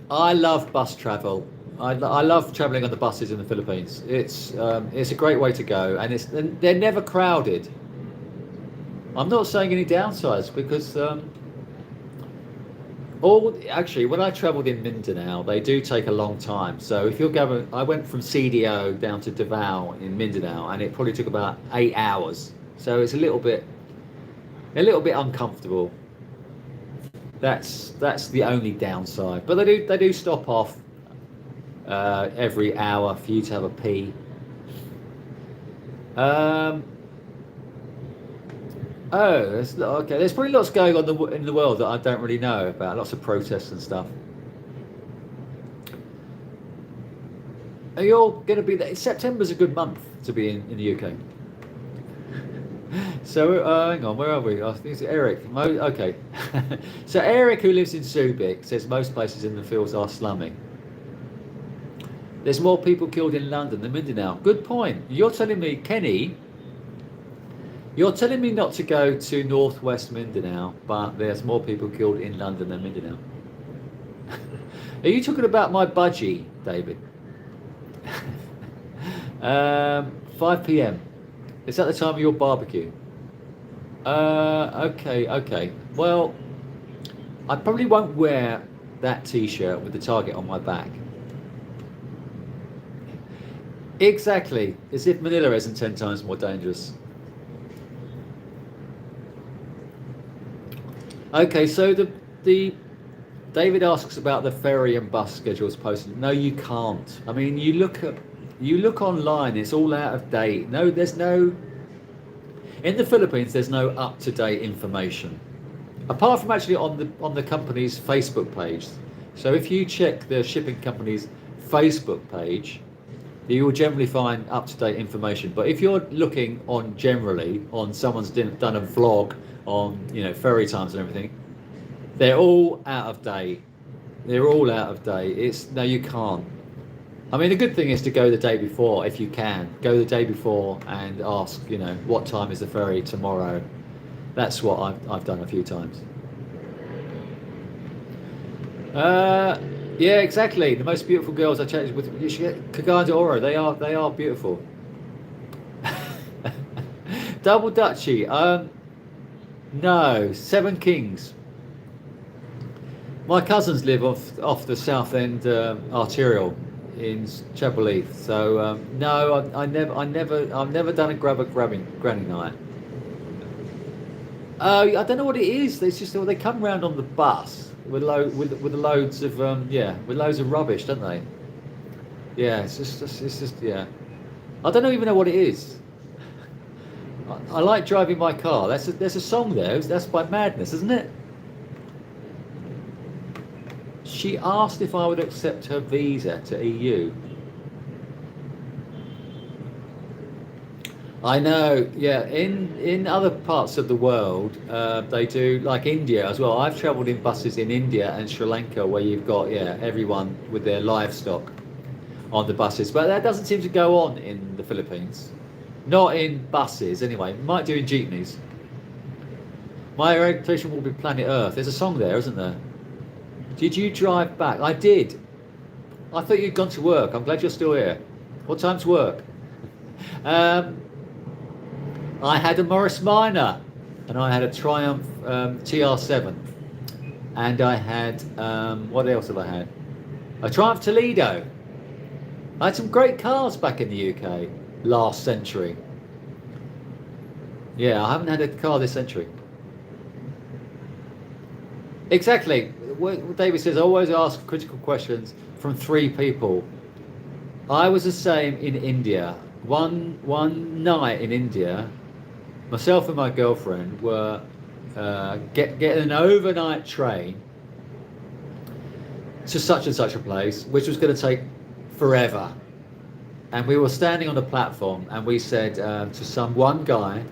love bus travel. I love travelling on the buses in the Philippines. It's a great way to go, and they're never crowded. I'm not saying any downsides because actually when I travelled in Mindanao, they do take a long time. So if you're going, I went from CDO down to Davao in Mindanao, and it probably took about 8 hours. So it's a little bit uncomfortable. That's the only downside. But they do stop off every hour for you to have a pee. Okay. There's probably lots going on in the world that I don't really know about. Lots of protests and stuff. Are you all going to be there? September's a good month to be in the UK. So hang on, where are we? I think it's Eric. Okay. So Eric, who lives in Subic, says most places in the fields are slumming. There's more people killed in London than Mindanao. Good point. You're telling me, Kenny, you're telling me not to go to northwest Mindanao, but there's more people killed in London than Mindanao. Are you talking about my budgie, David? 5 p.m. Is that the time of your barbecue? Okay. Well, I probably won't wear that T-shirt with the target on my back. Exactly, as if Manila isn't 10 times more dangerous. Okay, so the David asks about the ferry and bus schedules posted. No, you can't. I mean, you look online, it's all out of date. No, in the Philippines, there's no up-to-date information, apart from actually on the company's Facebook page. So if you check the shipping company's Facebook page, you will generally find up-to-date information. But if you're looking on someone's done a vlog on ferry times and everything, they're all out of date. No, you can't. I mean, the good thing is to go the day before if you can. Go the day before and ask, what time is the ferry tomorrow? That's what I've done a few times. Yeah, exactly. The most beautiful girls I chatted with, Cagada Oro. They are beautiful. Double Dutchy. No, Seven Kings. My cousins live off the South End arterial in Chapelheath. So no, I've never done a granny night. I don't know what it is. It's just they come round on the bus with loads of rubbish, don't they? Yeah, it's just yeah. I don't even know what it is. I like driving my car. There's a song there. That's by Madness, isn't it? She asked if I would accept her visa to EU. I know, yeah. In other parts of the world, they do, like India as well. I've travelled in buses in India and Sri Lanka where you've got everyone with their livestock on the buses, but that doesn't seem to go on in the Philippines. Not in buses, anyway. Might do in jeepneys. My orientation will be planet Earth. There's a song there, isn't there? Did you drive back? I did. I thought you'd gone to work. I'm glad you're still here. What time's work? I had a Morris Minor, and I had a Triumph TR7, and I had what else have I had? A Triumph Toledo. I had some great cars back in the UK last century. Yeah, I haven't had a car this century. Exactly. What David says, I always ask critical questions from 3 people. I was the same in India. One night in India, myself and my girlfriend were get an overnight train to such and such a place, which was going to take forever. And we were standing on the platform, and we said to one guy,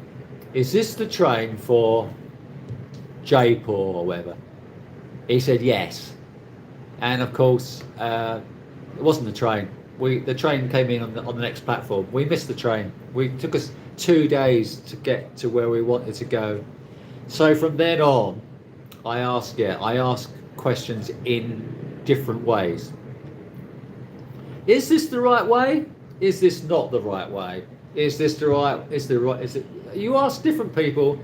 "Is this the train for Jaipur or whatever?" He said yes. And of course, it wasn't the train. The train came in on the next platform. We missed the train. It took us 2 days to get to where we wanted to go. So from then on, I ask questions in different ways. Is this the right way? Is this not the right way? Is this the right? Is it? You ask different people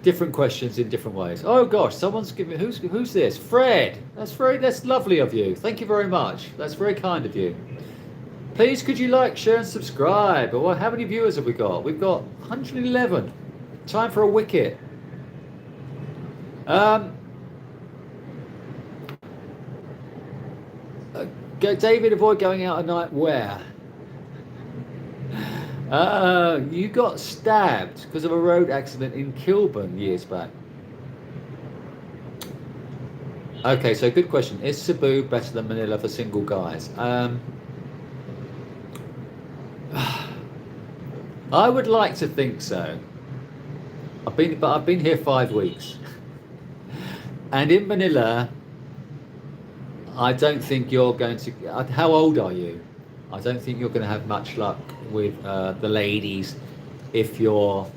different questions in different ways. Oh gosh, someone's giving. Who's this? Fred. That's lovely of you. Thank you very much. That's very kind of you. Please, could you like, share, and subscribe? Or how many viewers have we got? We've got 111. Time for a wicket. David, avoid going out at night where? You got stabbed because of a road accident in Kilburn years back. Okay, so good question. Is Cebu better than Manila for single guys? I would like to think so. I've been here 5 weeks, and in Manila, I don't think you're going to. How old are you? I don't think you're going to have much luck with the ladies if you're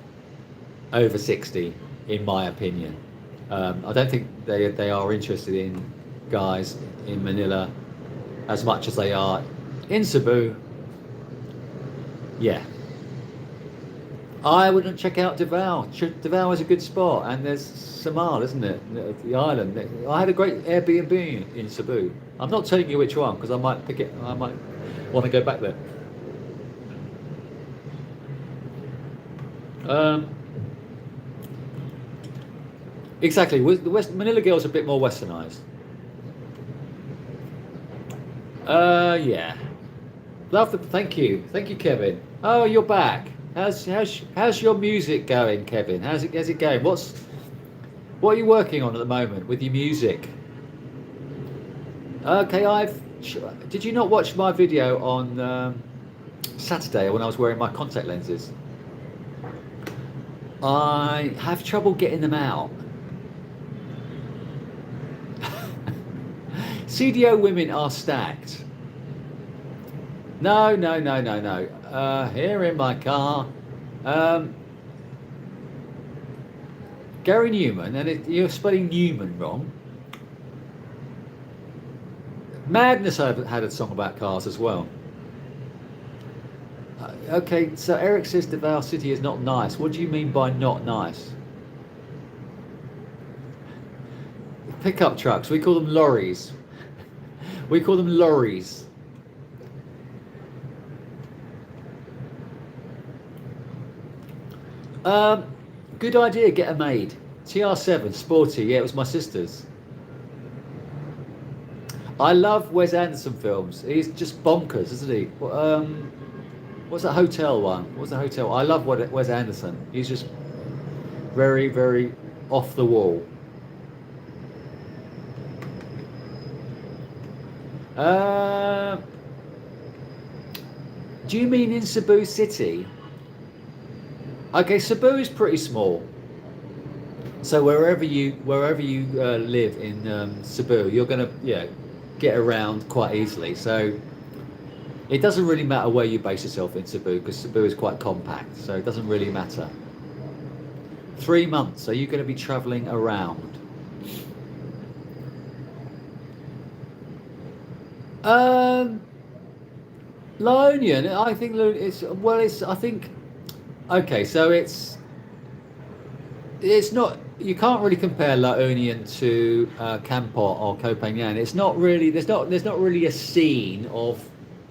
over 60, in my opinion. I don't think they are interested in guys in Manila as much as they are in Cebu. Yeah. I wouldn't check out Davao. Davao is a good spot, and there's Samal, isn't it? The island. I had a great Airbnb in Cebu. I'm not telling you which one because I might pick it. I might want to go back there. Exactly. The Manila girls are a bit more westernized. Yeah. Thank you, Kevin. Oh, you're back. How's your music going, Kevin? How's it going? What are you working on at the moment with your music? Okay, did you not watch my video on Saturday when I was wearing my contact lenses? I have trouble getting them out. CDO women are stacked. No. Here in my car. Gary Newman, and you're spelling Newman wrong. Madness had a song about cars as well. Okay, so Eric says Davao City is not nice. What do you mean by not nice? Pickup trucks, we call them lorries. We call them lorries. Good idea, get a maid. TR7, sporty, yeah, it was my sister's. I love Wes Anderson films. He's just bonkers, isn't he? What's that hotel one? What's the hotel? I love Wes Anderson. He's just very, very off the wall. Do you mean in Cebu City? Okay, Cebu is pretty small. So wherever you live in Cebu, you're gonna get around quite easily. So it doesn't really matter where you base yourself in Cebu because Cebu is quite compact. So it doesn't really matter. 3 months. Are you going to be travelling around? La Union. I think it's. I think. Okay, so it's not. You can't really compare La Union to Kampot or Koh Phangan. It's not really. There's not really a scene of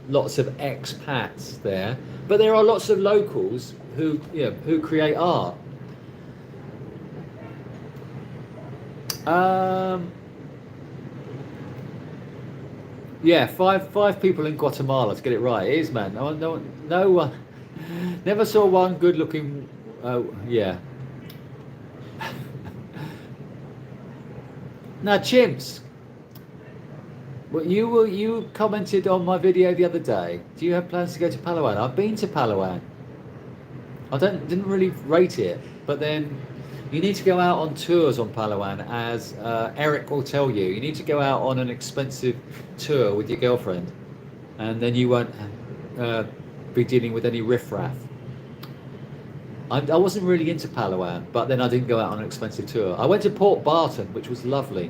lots of expats there, but there are lots of locals who create art. Yeah, five people in Guatemala to get it right. It is, man. No one. Never saw one good-looking. Yeah. Now, chimps. Well, you commented on my video the other day. Do you have plans to go to Palawan? I've been to Palawan. I didn't really rate it, but then you need to go out on tours on Palawan, as Eric will tell you. You need to go out on an expensive tour with your girlfriend, and then you won't be dealing with any riffraff. I wasn't really into Palawan, but then I didn't go out on an expensive tour. I went to Port Barton, which was lovely.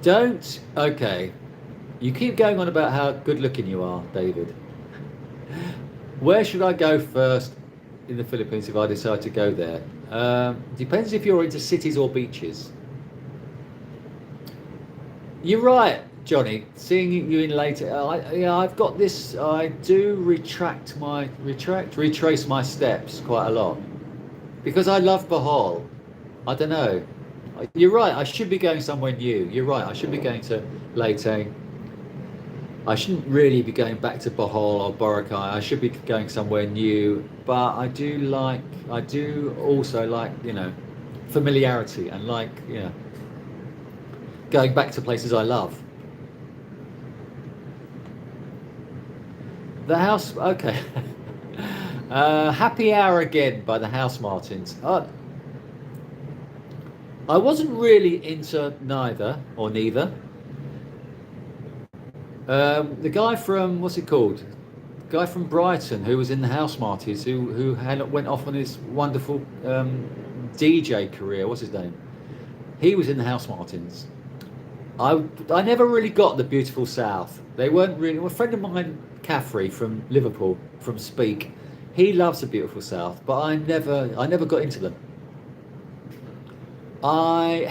Okay. You keep going on about how good looking you are, David. Where should I go first in the Philippines if I decide to go there? Depends if you're into cities or beaches. You're right, Johnny. Seeing you in later, I've got this. I do retrace my steps quite a lot because I love Bohol. I don't know. You're right. I should be going somewhere new. You're right. I should be going to Leyte. I shouldn't really be going back to Bohol or Boracay. I should be going somewhere new. But I do also like, familiarity and going back to places I love. The house, okay. Happy Hour again by the House Martins. I wasn't really into neither. The guy from, what's it called? The guy from Brighton who was in the House Martins, who went off on his wonderful DJ career. What's his name? He was in the House Martins. I never really got the Beautiful South. They weren't really. Well, a friend of mine, Caffrey from Liverpool, from Speak, he loves the Beautiful South, but I never got into them. Hang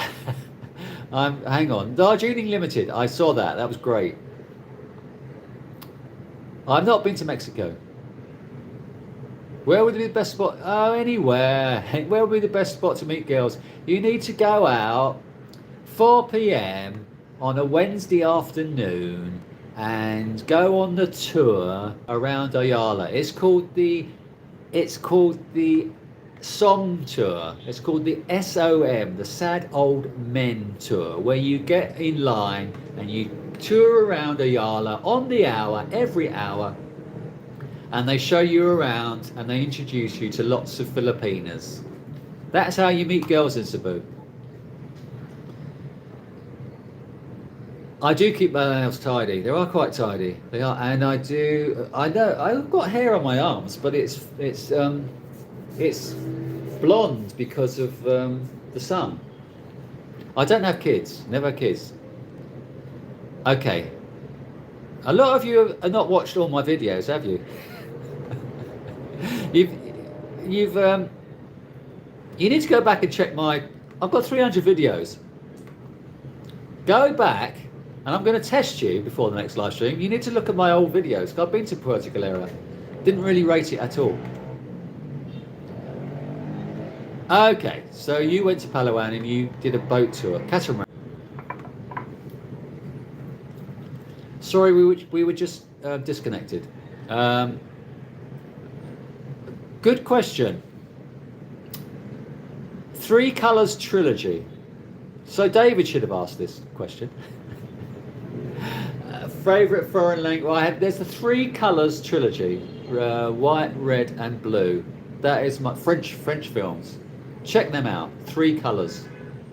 on, Darjeeling Limited. I saw that. That was great. I've not been to Mexico. Where would be the best spot? Oh, anywhere. Where would be the best spot to meet girls? You need to go out 4 p.m. on a Wednesday afternoon and go on the tour around Ayala. It's called the SOM tour. It's called the SOM, the Sad Old Men tour, where you get in line and you tour around Ayala on the hour, every hour, and they show you around and they introduce you to lots of Filipinas. That's how you meet girls in Cebu. I do keep my nails tidy. They are quite tidy. They are, and I know I've got hair on my arms, but it's blonde because of the sun. I don't have kids. Never had kids. Okay. A lot of you have not watched all my videos, have you? You need to go back and check I've got 300 videos. Go back, and I'm going to test you before the next live stream. You need to look at my old videos. I've been to Puerto Galera. Didn't really rate it at all. Okay, so you went to Palawan and you did a boat tour, catamaran. Sorry, we were just disconnected. Good question. 3 Colours trilogy. So David should have asked this question. Favourite foreign language? There's the 3 Colours trilogy: white, red, and blue. That is my French films. Check them out. 3 Colours.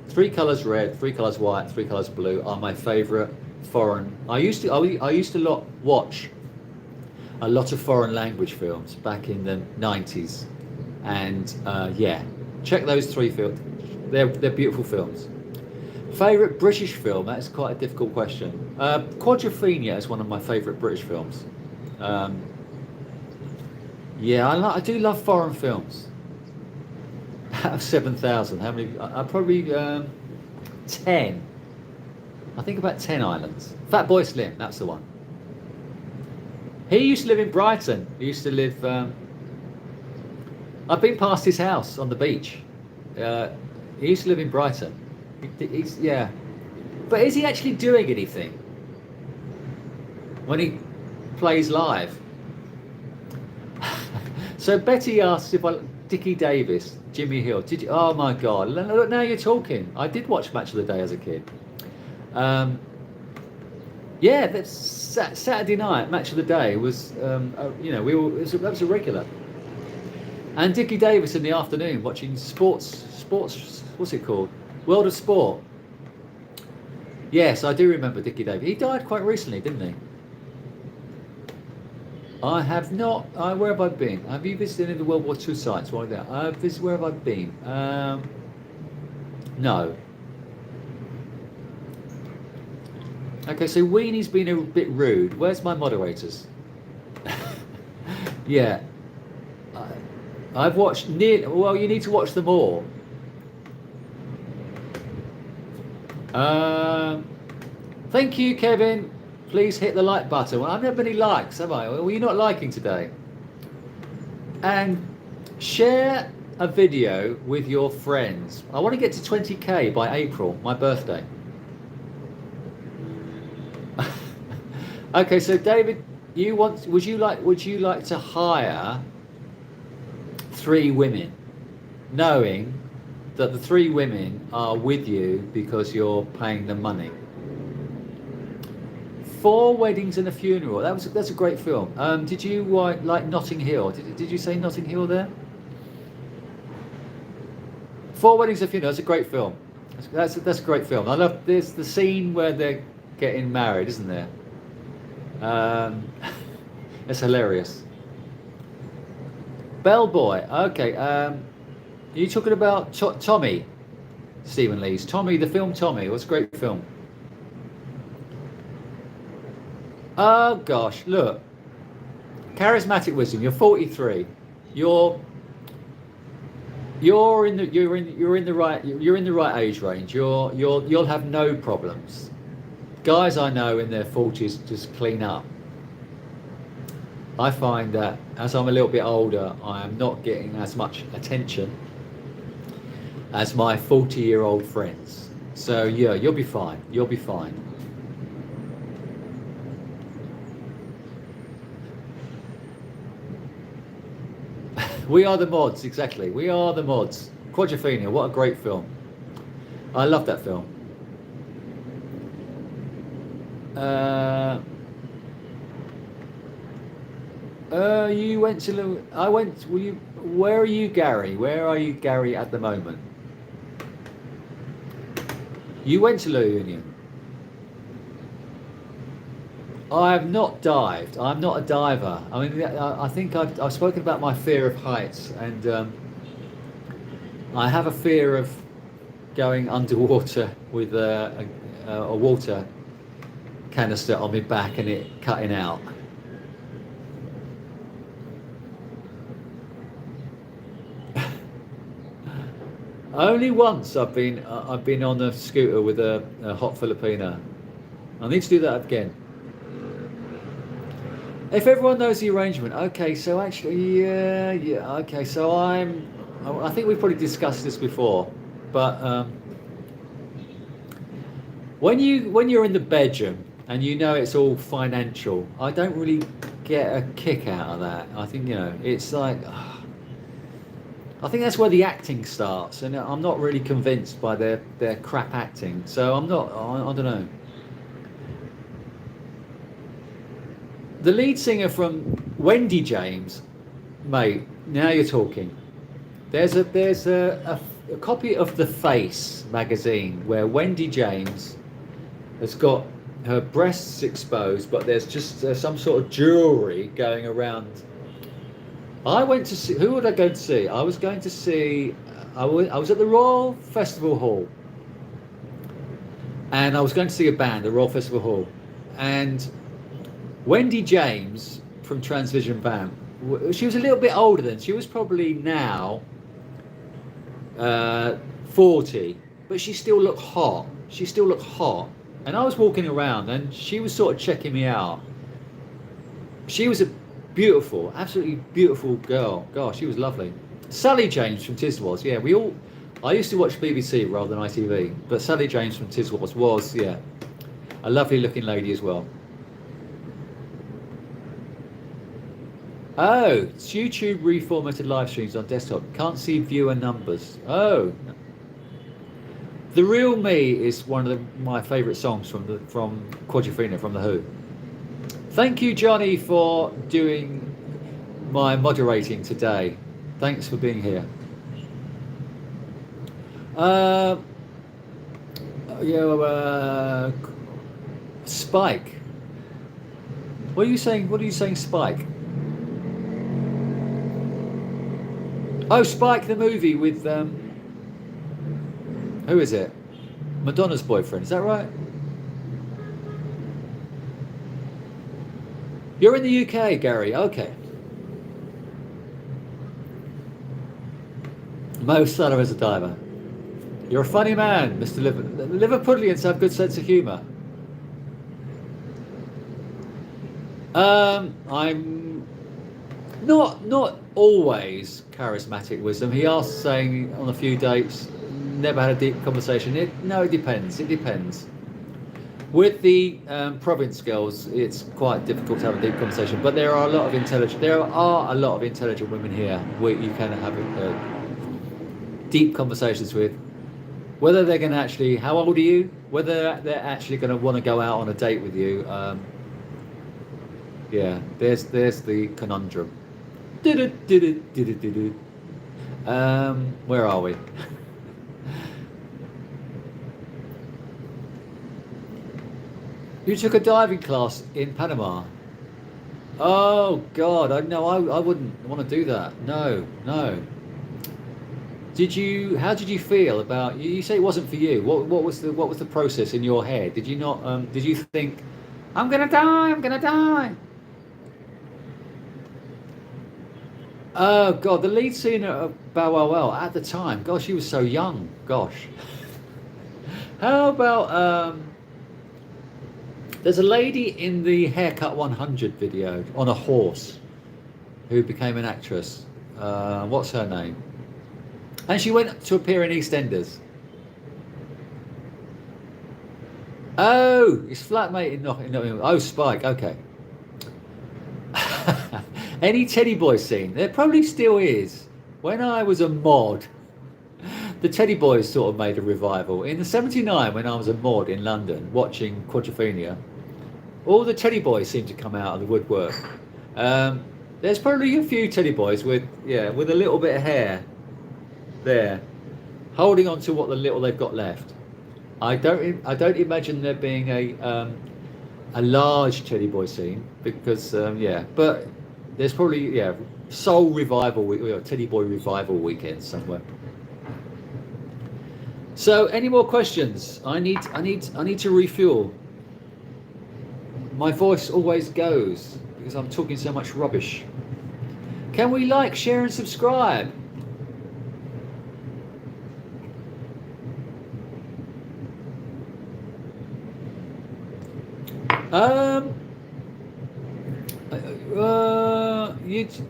3 Colours red, 3 Colours white, 3 Colours blue are my favourite foreign. I used to watch a lot of foreign language films back in the 90s, and check those 3 films. They're beautiful films. Favourite British film? That's quite a difficult question. Quadrophenia is one of my favourite British films. I do love foreign films. Out of 7,000, how many? Probably 10. I think about 10 islands. Fatboy Slim, that's the one. He used to live in Brighton. He used to live. I've been past his house on the beach. He used to live in Brighton. But is he actually doing anything when he plays live? So Betty asks if Dickie Davis, Jimmy Hill. Did you? Oh my God! Look, now you're talking. I did watch Match of the Day as a kid. Yeah, that's Saturday night Match of the Day was. You know, that was a regular. And Dickie Davis in the afternoon watching sports. What's it called? World of Sport. Yes, I do remember Dickie Davis. He died quite recently, didn't he? I have not. Where have I been? Have you visited any of the World War II sites? Where have I been? No. Okay, so Weenie's been a bit rude. Where's my moderators? Yeah. I've watched well, you need to watch them all. Thank you, Kevin. Please hit the like button. Well, I've never any likes, have I? Well, you're not liking today. And share a video with your friends. I want to get to 20k by April, my birthday. Okay, so David, would you like to hire 3 women, knowing that the 3 women are with you because you're paying them money? 4 Weddings and a Funeral. That's a great film. Did you like Notting Hill? Did you say Notting Hill there? 4 Weddings and a Funeral. That's a great film. That's a great film. I love. There's the scene where they're getting married, isn't there? It's hilarious. Bellboy. Okay. Are you talking about Tommy? Stephen Lee's Tommy. The film Tommy. It was a great film. Oh gosh, look. Charismatic wisdom. You're 43. You're in the right age range. You'll have no problems. Guys I know in their 40s just clean up. I find that as I'm a little bit older, I am not getting as much attention as my 40-year-old friends. So yeah, you'll be fine. You'll be fine. We Are the Mods, exactly. We Are the Mods. Quadrophenia, what a great film. I love that film. You went to... Where are you, Gary? Where are you, Gary, at the moment? You went to La Union. I have not dived. I'm not a diver. I mean, I think I've spoken about my fear of heights, and I have a fear of going underwater with a water canister on my back and it cutting out. Only once I've been on a scooter with a hot Filipina. I need to do that again. If everyone knows the arrangement, okay. So actually, yeah, okay. So I think we've probably discussed this before, but when you're in the bedroom and you know it's all financial, I don't really get a kick out of that. I think it's like. I think that's where the acting starts, and I'm not really convinced by their crap acting. So I'm not. I don't know. The lead singer from Wendy James, mate. Now you're talking. There's a copy of The Face magazine where Wendy James has got her breasts exposed, but there's just some sort of jewelry going around. I went to see. Who would I go to see? I was going to see. I was at the Royal Festival Hall, and I was going to see a band, the Royal Festival Hall, and Wendy James from Transvision Band. She was a little bit older then. She was probably now 40, but she still looked hot. She still looked hot, and I was walking around, and she was sort of checking me out. She was a beautiful, absolutely beautiful girl. Gosh, she was lovely. Sally James from Tiswas. Yeah, I used to watch BBC rather than ITV, but Sally James from Tiswas was, yeah, a lovely looking lady as well. Oh, it's YouTube reformatted live streams on desktop. Can't see viewer numbers. Oh, The Real Me is one of my favourite songs from Quadrophenia, from The Who. Thank you, Johnny, for doing my moderating today. Thanks for being here. Spike. What are you saying? What are you saying, Spike? Oh, Spike the movie with who is it? Madonna's boyfriend. Is that right? You're in the UK, Gary. Okay. Mo Salah as a diver. You're a funny man, Mr. Liverpudlians have good sense of humour. I'm not always charismatic wisdom. He asked, saying on a few dates, never had a deep conversation. It depends. It depends. With the province girls, it's quite difficult to have a deep conversation. But there are a lot of intelligent women here where you can have deep conversations with. Whether they're going to actually, how old are you? Whether they're actually going to want to go out on a date with you. Yeah, there's the conundrum. Where are we? You took a diving class in Panama. Oh God, I wouldn't want to do that. No. How did you feel about? You say it wasn't for you. What was the process in your head? Did you not? Did you think, I'm gonna die? Oh God, the lead singer of Bow Wow Wow at the time. Gosh, she was so young. Gosh. How about there's a lady in the Haircut 100 video on a horse who became an actress. What's her name? And she went to appear in EastEnders. Oh, his flatmate in Nottingham. Oh, Spike. Okay. Any Teddy Boy scene? There probably still is. When I was a mod, the Teddy Boys sort of made a revival. In the '79, when I was a mod in London watching Quadrophenia, all the Teddy Boys seemed to come out of the woodwork. There's probably a few Teddy Boys with a little bit of hair there, holding on to what the little they've got left. I don't imagine there being a large Teddy Boy scene because but there's probably soul revival, Teddy Boy revival weekend somewhere. So, any more questions? I need to refuel. My voice always goes because I'm talking so much rubbish. Can we like, share, and subscribe?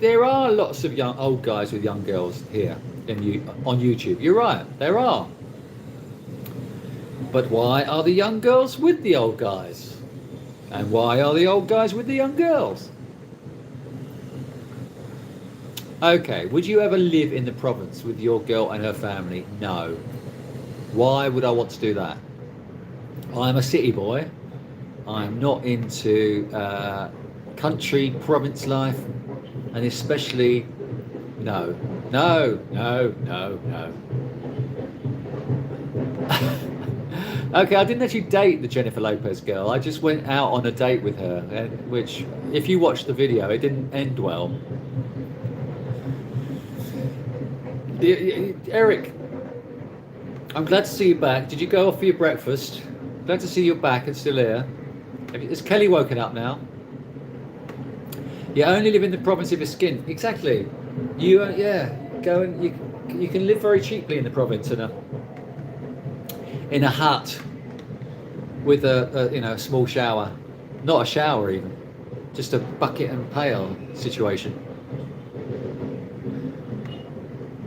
There are lots of old guys with young girls here on YouTube. You're right, there are. But why are the young girls with the old guys? And why are the old guys with the young girls? Okay, would you ever live in the province with your girl and her family? No. Why would I want to do that? I'm a city boy. I'm not into country, province life, and especially no. Okay, I didn't actually date the Jennifer Lopez girl. I just went out on a date with her, which, if you watch the video, it didn't end well. Eric, I'm glad to see you back. Did you go off for your breakfast? Glad to see you back and still here. Is Kelly woken up now? You only live in the province of your skin. Exactly. You go and you can live very cheaply in the province in a hut with a small shower, not a shower even, just a bucket and pail situation.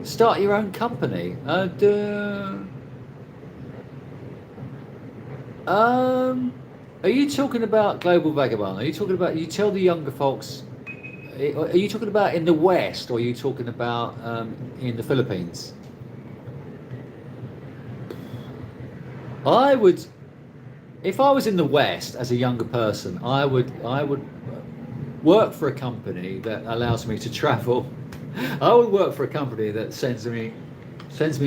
Start your own company. Are you talking about Global Vagabond? Are you talking about, you tell the younger folks Are you talking about in the West, or are you talking about in the Philippines? I would, if I was in the West as a younger person, I would work for a company that allows me to travel. I would work for a company that sends me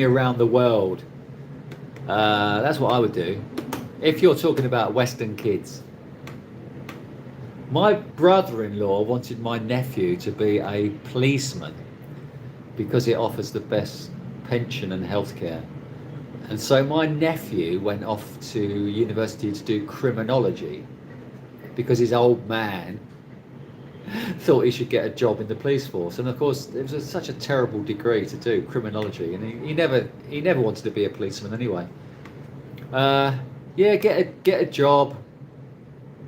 around the world. That's what I would do. If you're talking about Western kids. My brother-in-law wanted my nephew to be a policeman because it offers the best pension and healthcare. And so my nephew went off to university to do criminology because his old man thought he should get a job in the police force. And of course, it was such a terrible degree to do, criminology, and he never wanted to be a policeman anyway. Yeah, get a job,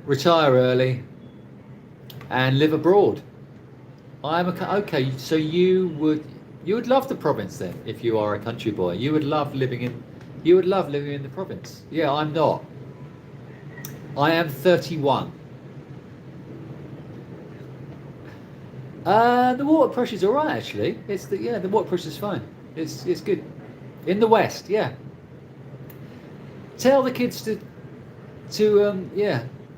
retire early, and live abroad. Okay. So you would love the province then, if you are a country boy. You would love living in the province. Yeah, I'm not. I am 31. The water pressure's all right actually. The water pressure's fine. It's good. In the West, yeah. Tell the kids to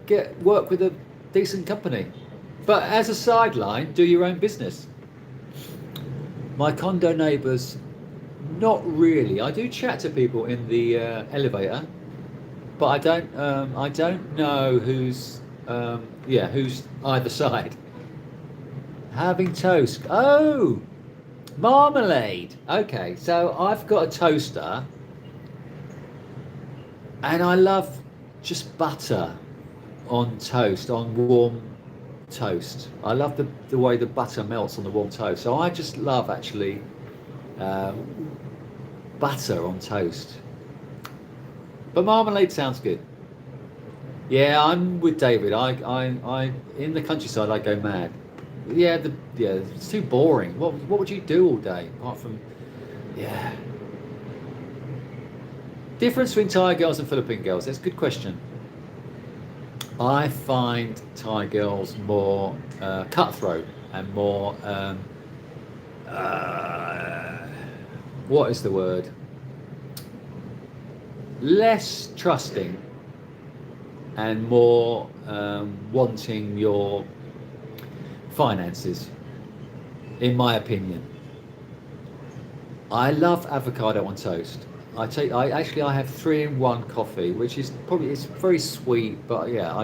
get work with a decent company. But as a sideline, do your own business. My condo neighbours, not really. I do chat to people in the elevator, but I don't know who's either side. Having toast. Oh, marmalade. Okay, so I've got a toaster, and I love just butter on toast, on warm toast. I love the way the butter melts on the warm toast. So I just love actually butter on toast. But marmalade sounds good. Yeah, I'm with David. I in the countryside I go mad. Yeah, it's too boring. What would you do all day apart from difference between Thai girls and Philippine girls? That's a good question. I find Thai girls more cutthroat and more what is the word? Less trusting and more wanting your finances, in my opinion. I love avocado on toast. I have 3-in-1 coffee, which is it's very sweet, but yeah,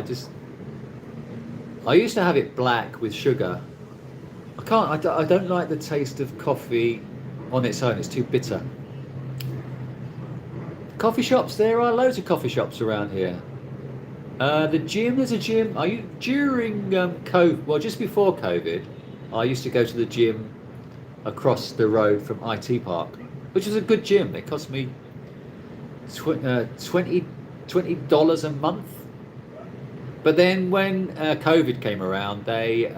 I used to have it black with sugar. I don't like the taste of coffee on its own. It's too bitter. Coffee shops, there are loads of coffee shops around here. There's a gym. During COVID, well, just before COVID, I used to go to the gym across the road from IT Park, which was a good gym. It cost me $20 a month. But then when COVID came around, you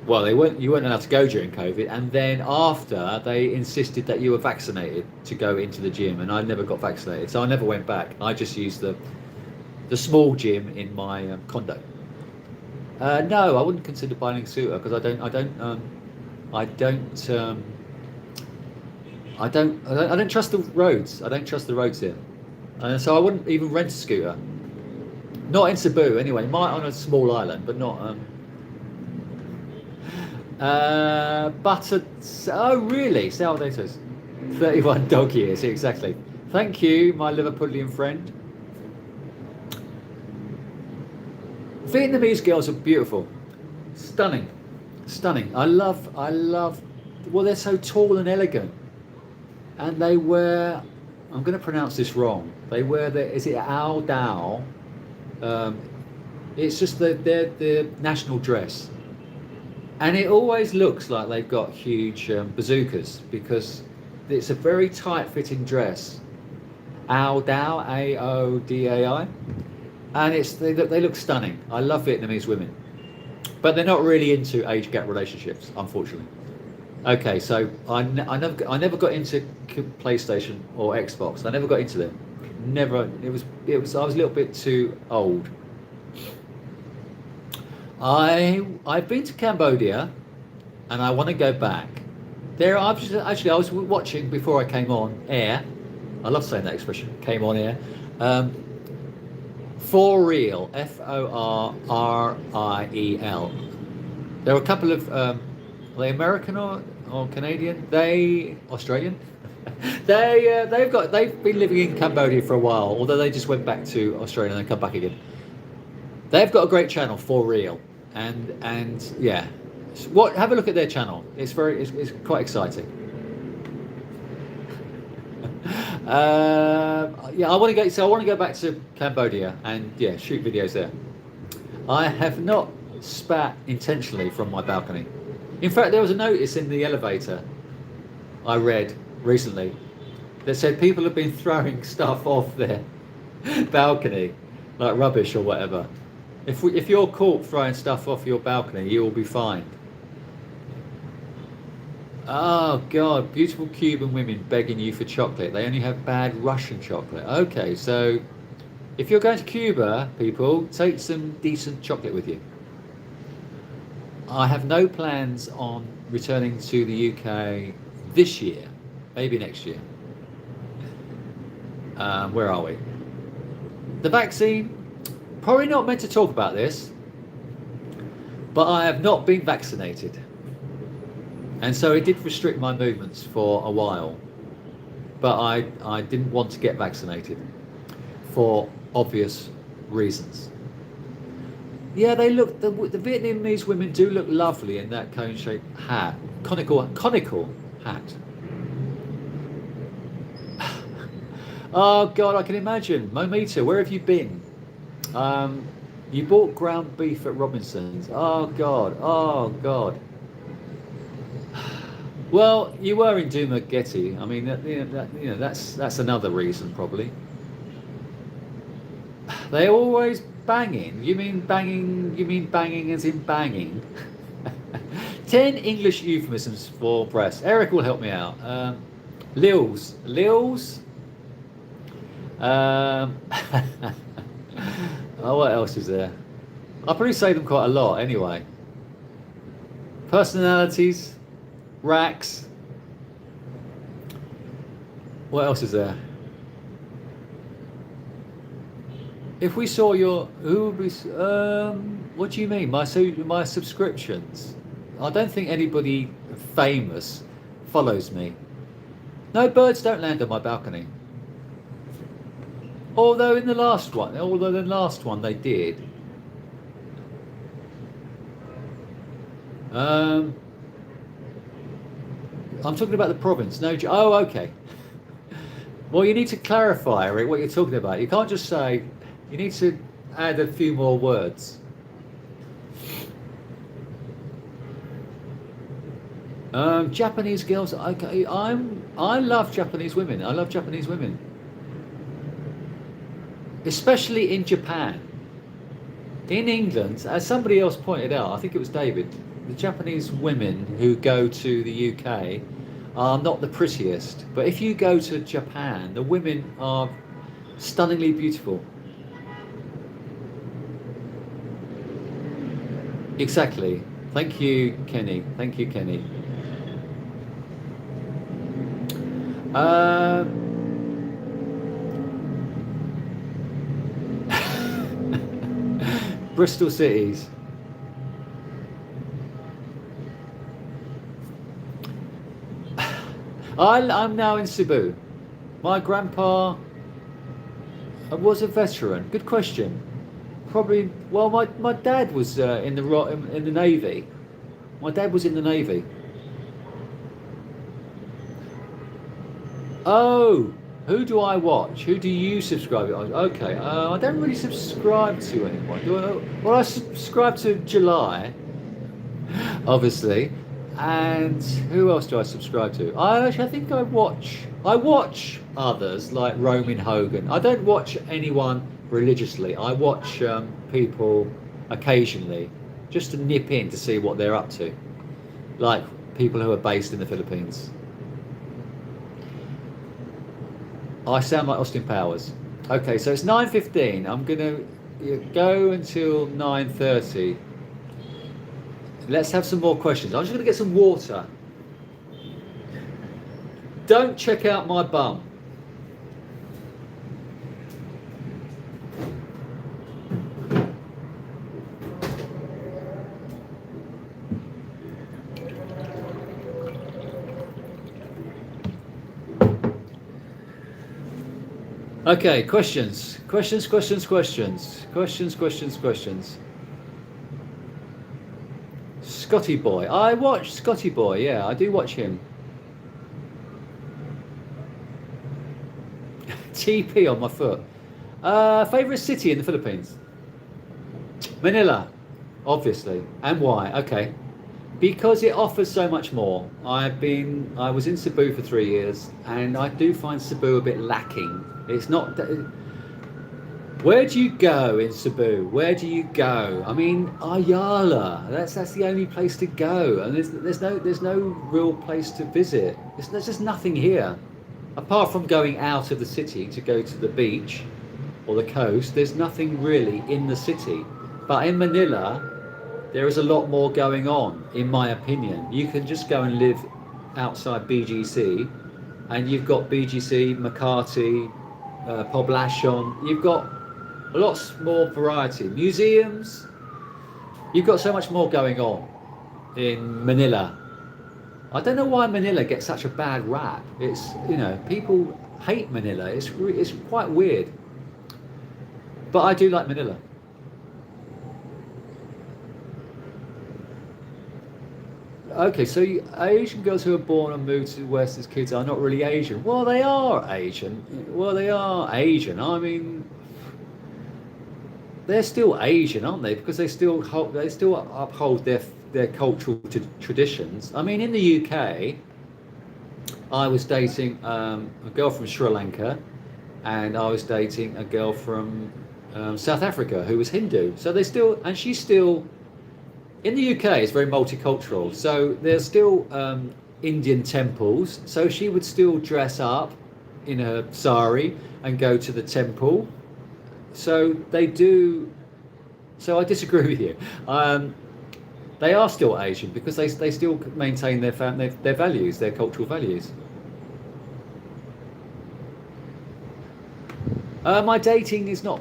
weren't allowed to go during COVID, and then after they insisted that you were vaccinated to go into the gym, and I never got vaccinated, so I never went back. I just used the small gym in my condo. No, I wouldn't consider buying a scooter because I don't trust the roads. I don't trust the roads here, so I wouldn't even rent a scooter. Not in Cebu anyway. Might on a small island, but not. Butter. Oh, really? Sour potatoes. 31 dog years, exactly. Thank you, my Liverpoolian friend. Vietnamese girls are beautiful, stunning. I love. Well, they're so tall and elegant, and they wear. I'm going to pronounce this wrong. They wear is it Ao Dao? It's just their national dress. And it always looks like they've got huge bazookas because it's a very tight-fitting dress. Ao Dao, Aodai, and they look stunning. I love Vietnamese women, but they're not really into age gap relationships, unfortunately. Okay, so I never got into PlayStation or Xbox. I never got into them. Never. It was. I was a little bit too old. I've been to Cambodia, and I want to go back. I was watching before I came on air. I love saying that expression. Came on air. For real, FORRIEL. There were a couple of are they American or Canadian? They Australian. They've been living in Cambodia for a while, although they just went back to Australia and then come back again. They've got a great channel, For Real, and yeah, have a look at their channel. It's quite exciting. Yeah, I want to go back to Cambodia and yeah, shoot videos there. I have not spat intentionally from my balcony. In fact, there was a notice in the elevator I read recently that said people have been throwing stuff off their balcony, like rubbish or whatever. If you're caught throwing stuff off your balcony, you will be fined. Oh God, beautiful Cuban women begging you for chocolate. They only have bad Russian chocolate. Okay, so if you're going to Cuba, people, take some decent chocolate with you. I have no plans on returning to the UK this year, maybe next year. Where are we? The vaccine, probably not meant to talk about this, but I have not been vaccinated. And so it did restrict my movements for a while. But I didn't want to get vaccinated for obvious reasons. Yeah, they look, the Vietnamese women do look lovely in that cone-shaped hat, conical hat. Oh God, I can imagine. Momita, where have you been? You bought ground beef at Robinson's. Oh God. Well, you were in Dumaguete. I mean, that's another reason probably. They're always banging. You mean banging as in banging? 10 English euphemisms for breasts. Eric will help me out. Lils. Oh, what else is there? I'll probably say them quite a lot anyway. Personalities, racks. What else is there? If we saw your, who would be? What do you mean? My subscriptions? I don't think anybody famous follows me. No, birds don't land on my balcony. Although the last one they did. I'm talking about the province. No, oh, okay. Well, you need to clarify, Eric, what you're talking about. You can't just say. You need to add a few more words. Japanese girls. Okay, I love Japanese women. I love Japanese women. Especially in Japan. In England, as somebody else pointed out, I think it was David, the Japanese women who go to the UK are not the prettiest. But if you go to Japan, the women are stunningly beautiful. Exactly. Thank you, Kenny. Bristol cities. I'm now in Cebu. My grandpa was a veteran. Good question. Probably. Well, my dad was in the Navy. My dad was in the Navy. Oh, who do I watch? Who do you subscribe to? Okay, I don't really subscribe to anyone. Well, I subscribe to July, obviously. And who else do I subscribe to? I think I watch others like Roman Hogan. I don't watch anyone religiously. I watch people occasionally just to nip in to see what they're up to, like people who are based in the Philippines. I sound like Austin Powers. Okay, so it's 9:15. I'm gonna go until 9:30. Let's have some more questions. I'm just going to get some water. Don't check out my bum. Okay, questions. Scotty Boy. I watch Scotty Boy, yeah, I do watch him. TP on my foot. Favourite city in the Philippines? Manila, obviously. And why? Okay. Because it offers so much more. I was in Cebu for 3 years, and I do find Cebu a bit lacking. It's not. Where do you go in Cebu? Where do you go? I mean, Ayala. That's the only place to go, and there's no real place to visit. There's just nothing here, apart from going out of the city to go to the beach or the coast. There's nothing really in the city. But in Manila, there is a lot more going on, in my opinion. You can just go and live outside BGC, and you've got BGC, Makati, Poblacion. You've got lots more variety. Museums. You've got so much more going on in Manila. I don't know why Manila gets such a bad rap. It's, people hate Manila. It's quite weird. But I do like Manila. Okay, so Asian girls who are born and moved to the West as kids are not really Asian. Well, they are Asian. I mean, they're still Asian, aren't they? Because they still uphold their cultural traditions. I mean, in the UK, I was dating a girl from Sri Lanka, and I was dating a girl from South Africa who was Hindu. So she's still. In the UK, it's very multicultural, so there's still Indian temples. So she would still dress up in a sari and go to the temple. So they do. So I disagree with you. They are still Asian because they still maintain their values, their cultural values. My dating is not.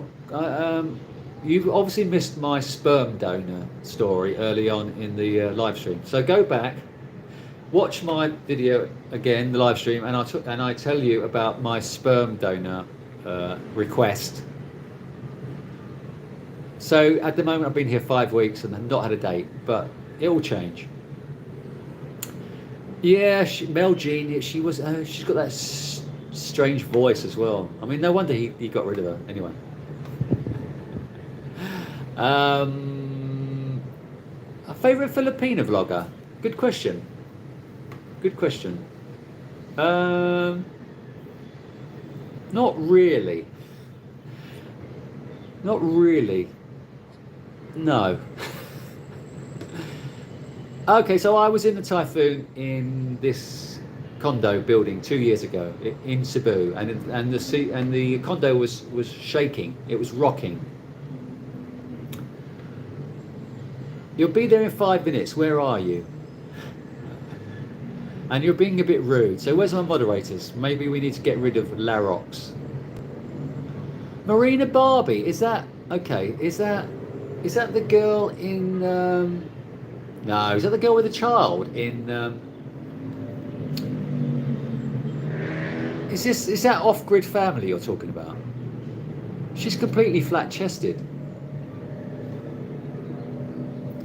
You've obviously missed my sperm donor story early on in the live stream. So go back, watch my video again, the live stream, and I tell you about my sperm donor request. So at the moment, I've been here 5 weeks and I've not had a date, but it will change. Yeah, Mel Jean, she's got that strange voice as well. I mean, no wonder he got rid of her. Anyway. A favourite Filipino vlogger? Good question. Not really. No. Okay, so I was in the typhoon in this condo building 2 years ago in Cebu, and the condo was shaking. It was rocking. You'll be there in 5 minutes. Where are you? And you're being a bit rude. So where's my moderators? Maybe we need to get rid of Larox. Marina Barbie. Is that okay? Is that the girl in? No, is that the girl with the child in? Is that Off-Grid Family you're talking about? She's completely flat-chested.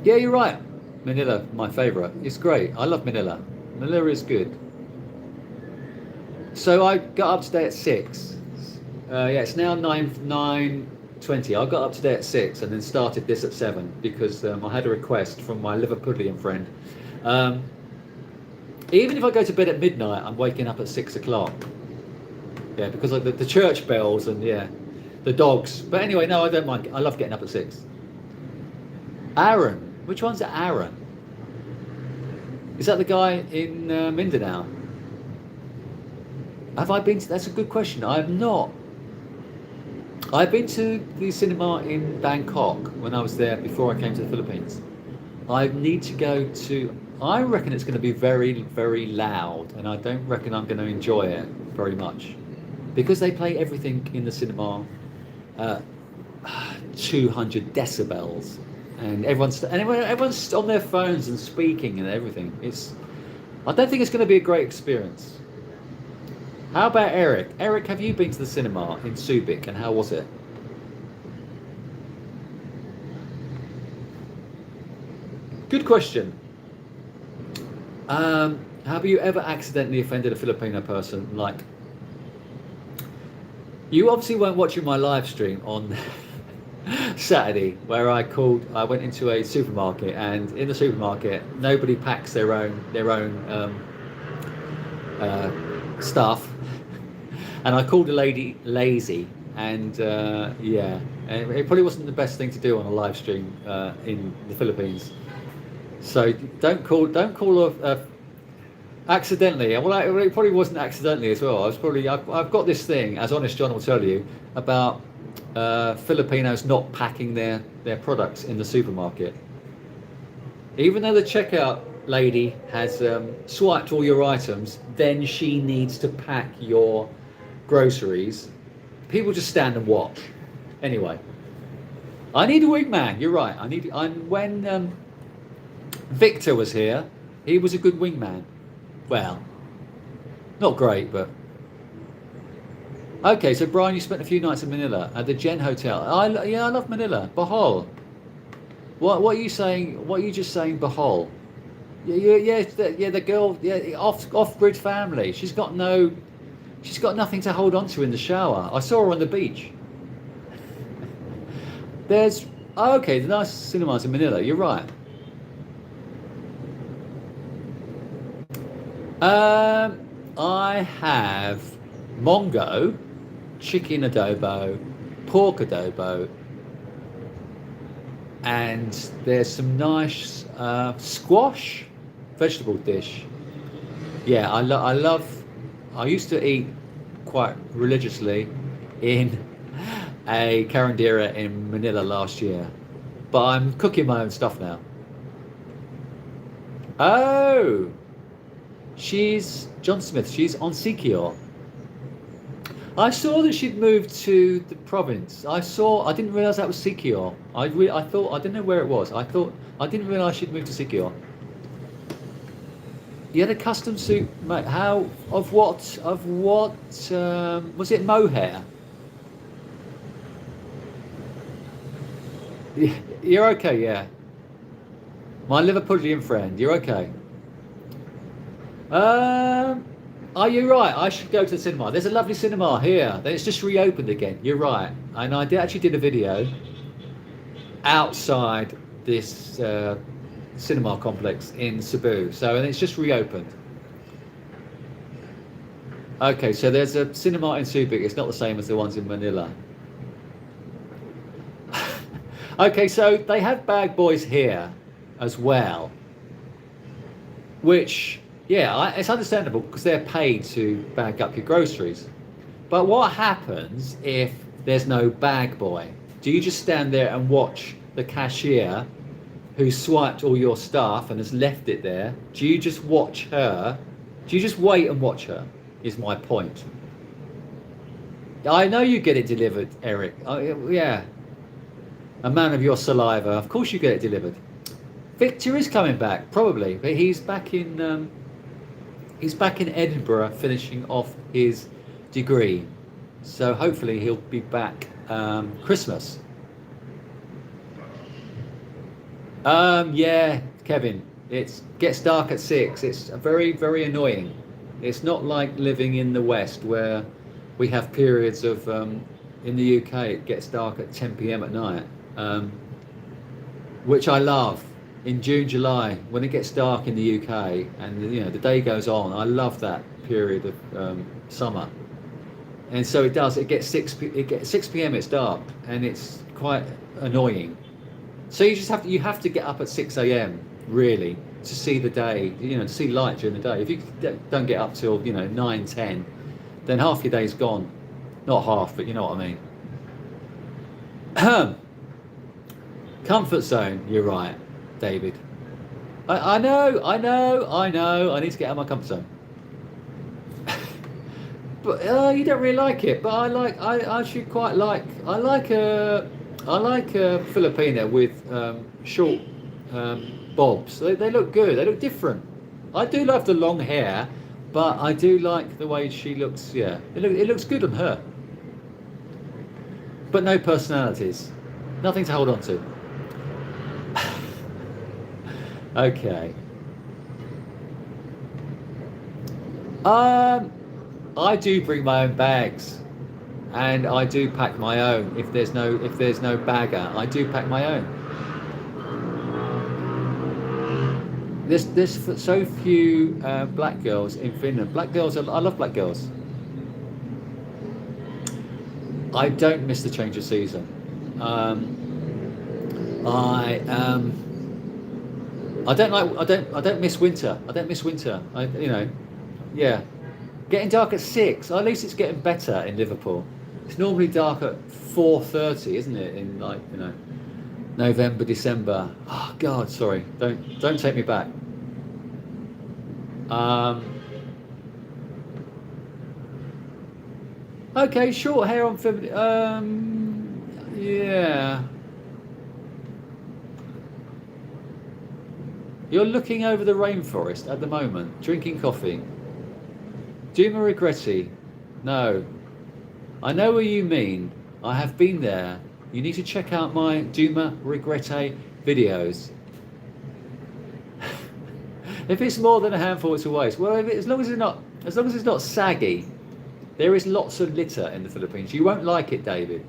Yeah, you're right. Manila, my favourite. It's great. I love Manila. Manila is good. So I got up today at 6. Yeah, it's now 9:20. I got up today at 6 and then started this at 7 because I had a request from my Liverpudlian friend. Even if I go to bed at midnight, I'm waking up at 6 o'clock. Yeah, because of the church bells and the dogs. But anyway, no, I don't mind. I love getting up at 6. Aaron. Which one's Aaron? Is that the guy in Mindanao? Have I been to... That's a good question. I have not. I've been to the cinema in Bangkok when I was there before I came to the Philippines. I need to go to. I reckon it's going to be very, very loud, and I don't reckon I'm going to enjoy it very much because they play everything in the cinema 200 decibels, and everyone's on their phones and speaking and everything. I don't think it's going to be a great experience. How about Eric? Eric, have you been to the cinema in Subic, and how was it? Good question. Have you ever accidentally offended a Filipino person? Like, you obviously weren't watching my live stream on Saturday, where I went into a supermarket, and in the supermarket, nobody packs their own stuff, and I called a lady lazy, and yeah, and it probably wasn't the best thing to do on a live stream in the Philippines. So don't call accidentally. Well, it probably wasn't accidentally as well. I've got this thing, as Honest John will tell you, about Filipinos not packing their products in the supermarket. Even though the checkout lady has swiped all your items, then she needs to pack your groceries. People just stand and watch. Anyway, I need a wingman. You're right. When Victor was here, he was a good wingman. Well, not great, but okay. So Brian, you spent a few nights in Manila at the Gen Hotel. I love Manila. Bohol. What are you saying? What are you just saying? Bohol. Yeah. The girl. Yeah, off-grid family. She's got nothing to hold on to in the shower. I saw her on the beach. The nice cinemas in Manila. You're right. I have mongo, chicken adobo, pork adobo, and there's some nice squash vegetable dish. Yeah, I used to eat quite religiously in a carindera in Manila last year, but I'm cooking my own stuff now. Oh, she's John Smith. She's on Sikio. I saw that she'd moved to the province. I didn't realise that was Sikio. I thought, I didn't know where it was. I didn't realise she'd moved to Sikio. You had a custom suit, mate. Of what, was it mohair? You're okay, yeah. My Liverpudlian friend, you're okay. Are you right? I should go to the cinema. There's a lovely cinema here. It's just reopened again. You're right. And I actually did a video outside this cinema complex in Cebu. And it's just reopened. Okay, so there's a cinema in Subic. It's not the same as the ones in Manila. Okay, so they have bag boys here as well, which, yeah, it's understandable because they're paid to bag up your groceries. But what happens if there's no bag boy? Do you just stand there and watch the cashier who swiped all your stuff and has left it there? Do you just watch her? Do you just wait and watch her, is my point. I know you get it delivered, Eric. Yeah. A man of your saliva. Of course you get it delivered. Victor is coming back, probably, but he's back in Edinburgh finishing off his degree. So hopefully he'll be back Christmas. Yeah, Kevin, it gets dark at 6. It's very, very annoying. It's not like living in the West where we have periods of, in the UK, it gets dark at 10 p.m. at night, which I love. In June, July, when it gets dark in the UK and the day goes on, I love that period of summer. And so it does. It gets 6 p.m. It's dark, and it's quite annoying. So you have to get up at 6 a.m. really to see the day, to see light during the day. If you don't get up till 9, 10, then half your day's gone. Not half, but you know what I mean. Comfort zone. You're right, David. I know, I know, I know. I need to get out of my comfort zone. But you don't really like it. But I actually quite like. I like a Filipina with short bobs. They look good. They look different. I do love the long hair, but I do like the way she looks. Yeah, it looks good on her. But no personalities. Nothing to hold on to. Okay. I do bring my own bags, and I do pack my own. If there's no bagger, I do pack my own. There's so few black girls in Finland. Black girls, I love black girls. I don't miss the change of season. I don't miss winter. I don't miss winter. Yeah. Getting dark at 6. At least it's getting better in Liverpool. It's normally dark at 4:30, isn't it? In November, December. Oh God, sorry. Don't take me back. Okay, short hair on yeah. You're looking over the rainforest at the moment, drinking coffee. Duma Regretti. No. I know what you mean. I have been there. You need to check out my Duma Regrette videos. If it's more than a handful, it's a waste. Well, as long as it's not saggy, there is lots of litter in the Philippines. You won't like it, David.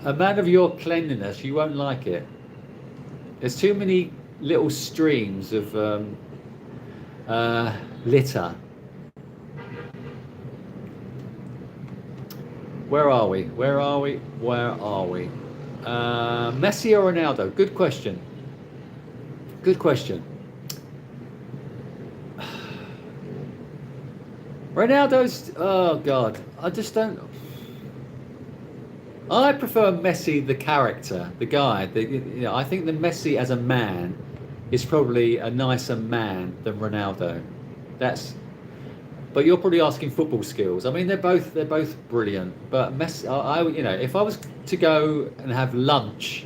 A man of your cleanliness, you won't like it. There's too many little streams of litter. Where are we? Messi or Ronaldo? Good question. Ronaldo's, oh God, I just don't. I prefer Messi, the character, the guy. I think that Messi as a man is probably a nicer man than Ronaldo. But you're probably asking football skills. I mean, they're both brilliant. But Messi, if I was to go and have lunch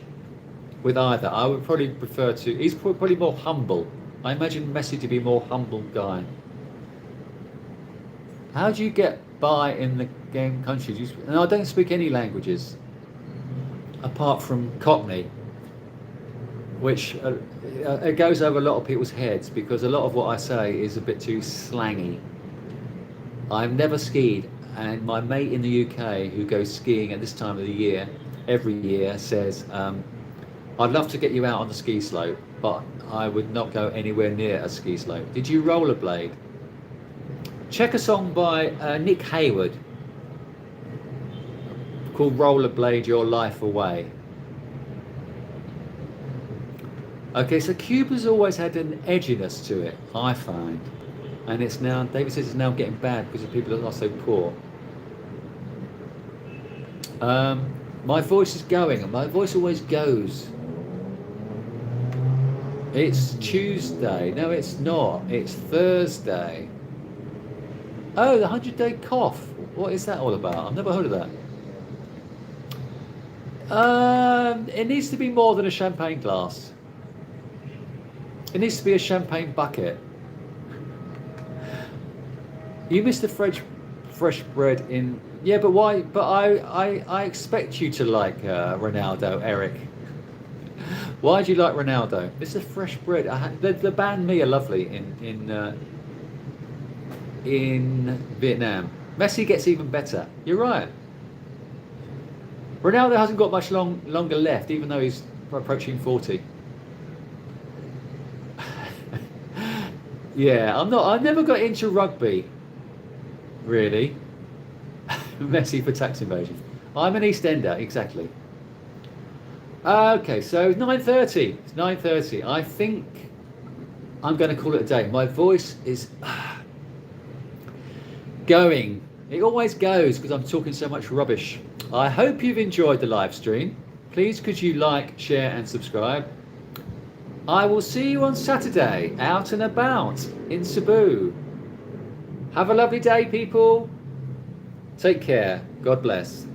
with either, I would probably prefer to. He's probably more humble. I imagine Messi to be a more humble guy. How do you get by in the game countries? And I don't speak any languages apart from Cockney, which it goes over a lot of people's heads because a lot of what I say is a bit too slangy. I've never skied, and my mate in the UK who goes skiing at this time of the year, every year, says, I'd love to get you out on the ski slope, but I would not go anywhere near a ski slope. Did you rollerblade? Check a song by Nick Hayward called Rollerblade Your Life Away. Okay, so Cuba's always had an edginess to it, I find. And it's now, David says it's now getting bad because people are so poor. My voice is going, and my voice always goes. It's Tuesday. No, it's not. It's Thursday. Oh, the 100-day cough. What is that all about? I've never heard of that. It needs to be more than a champagne glass. It needs to be a champagne bucket. You missed the fresh bread in... Yeah, but why? But I expect you to like Ronaldo, Eric. Why do you like Ronaldo? It's the fresh bread. The band Me are lovely in Vietnam. Messi gets even better. You're right. Ronaldo hasn't got much longer left, even though he's approaching 40. Yeah, I never got into rugby, really. Messi for tax evasion. I'm an East Ender, exactly. Okay, so 9:30. It's 9:30. I think I'm going to call it a day. My voice is going. It always goes because I'm talking so much rubbish. I hope you've enjoyed the live stream. Please could you like, share and subscribe. I will see you on Saturday, out and about in Cebu. Have a lovely day, people. Take care. God bless.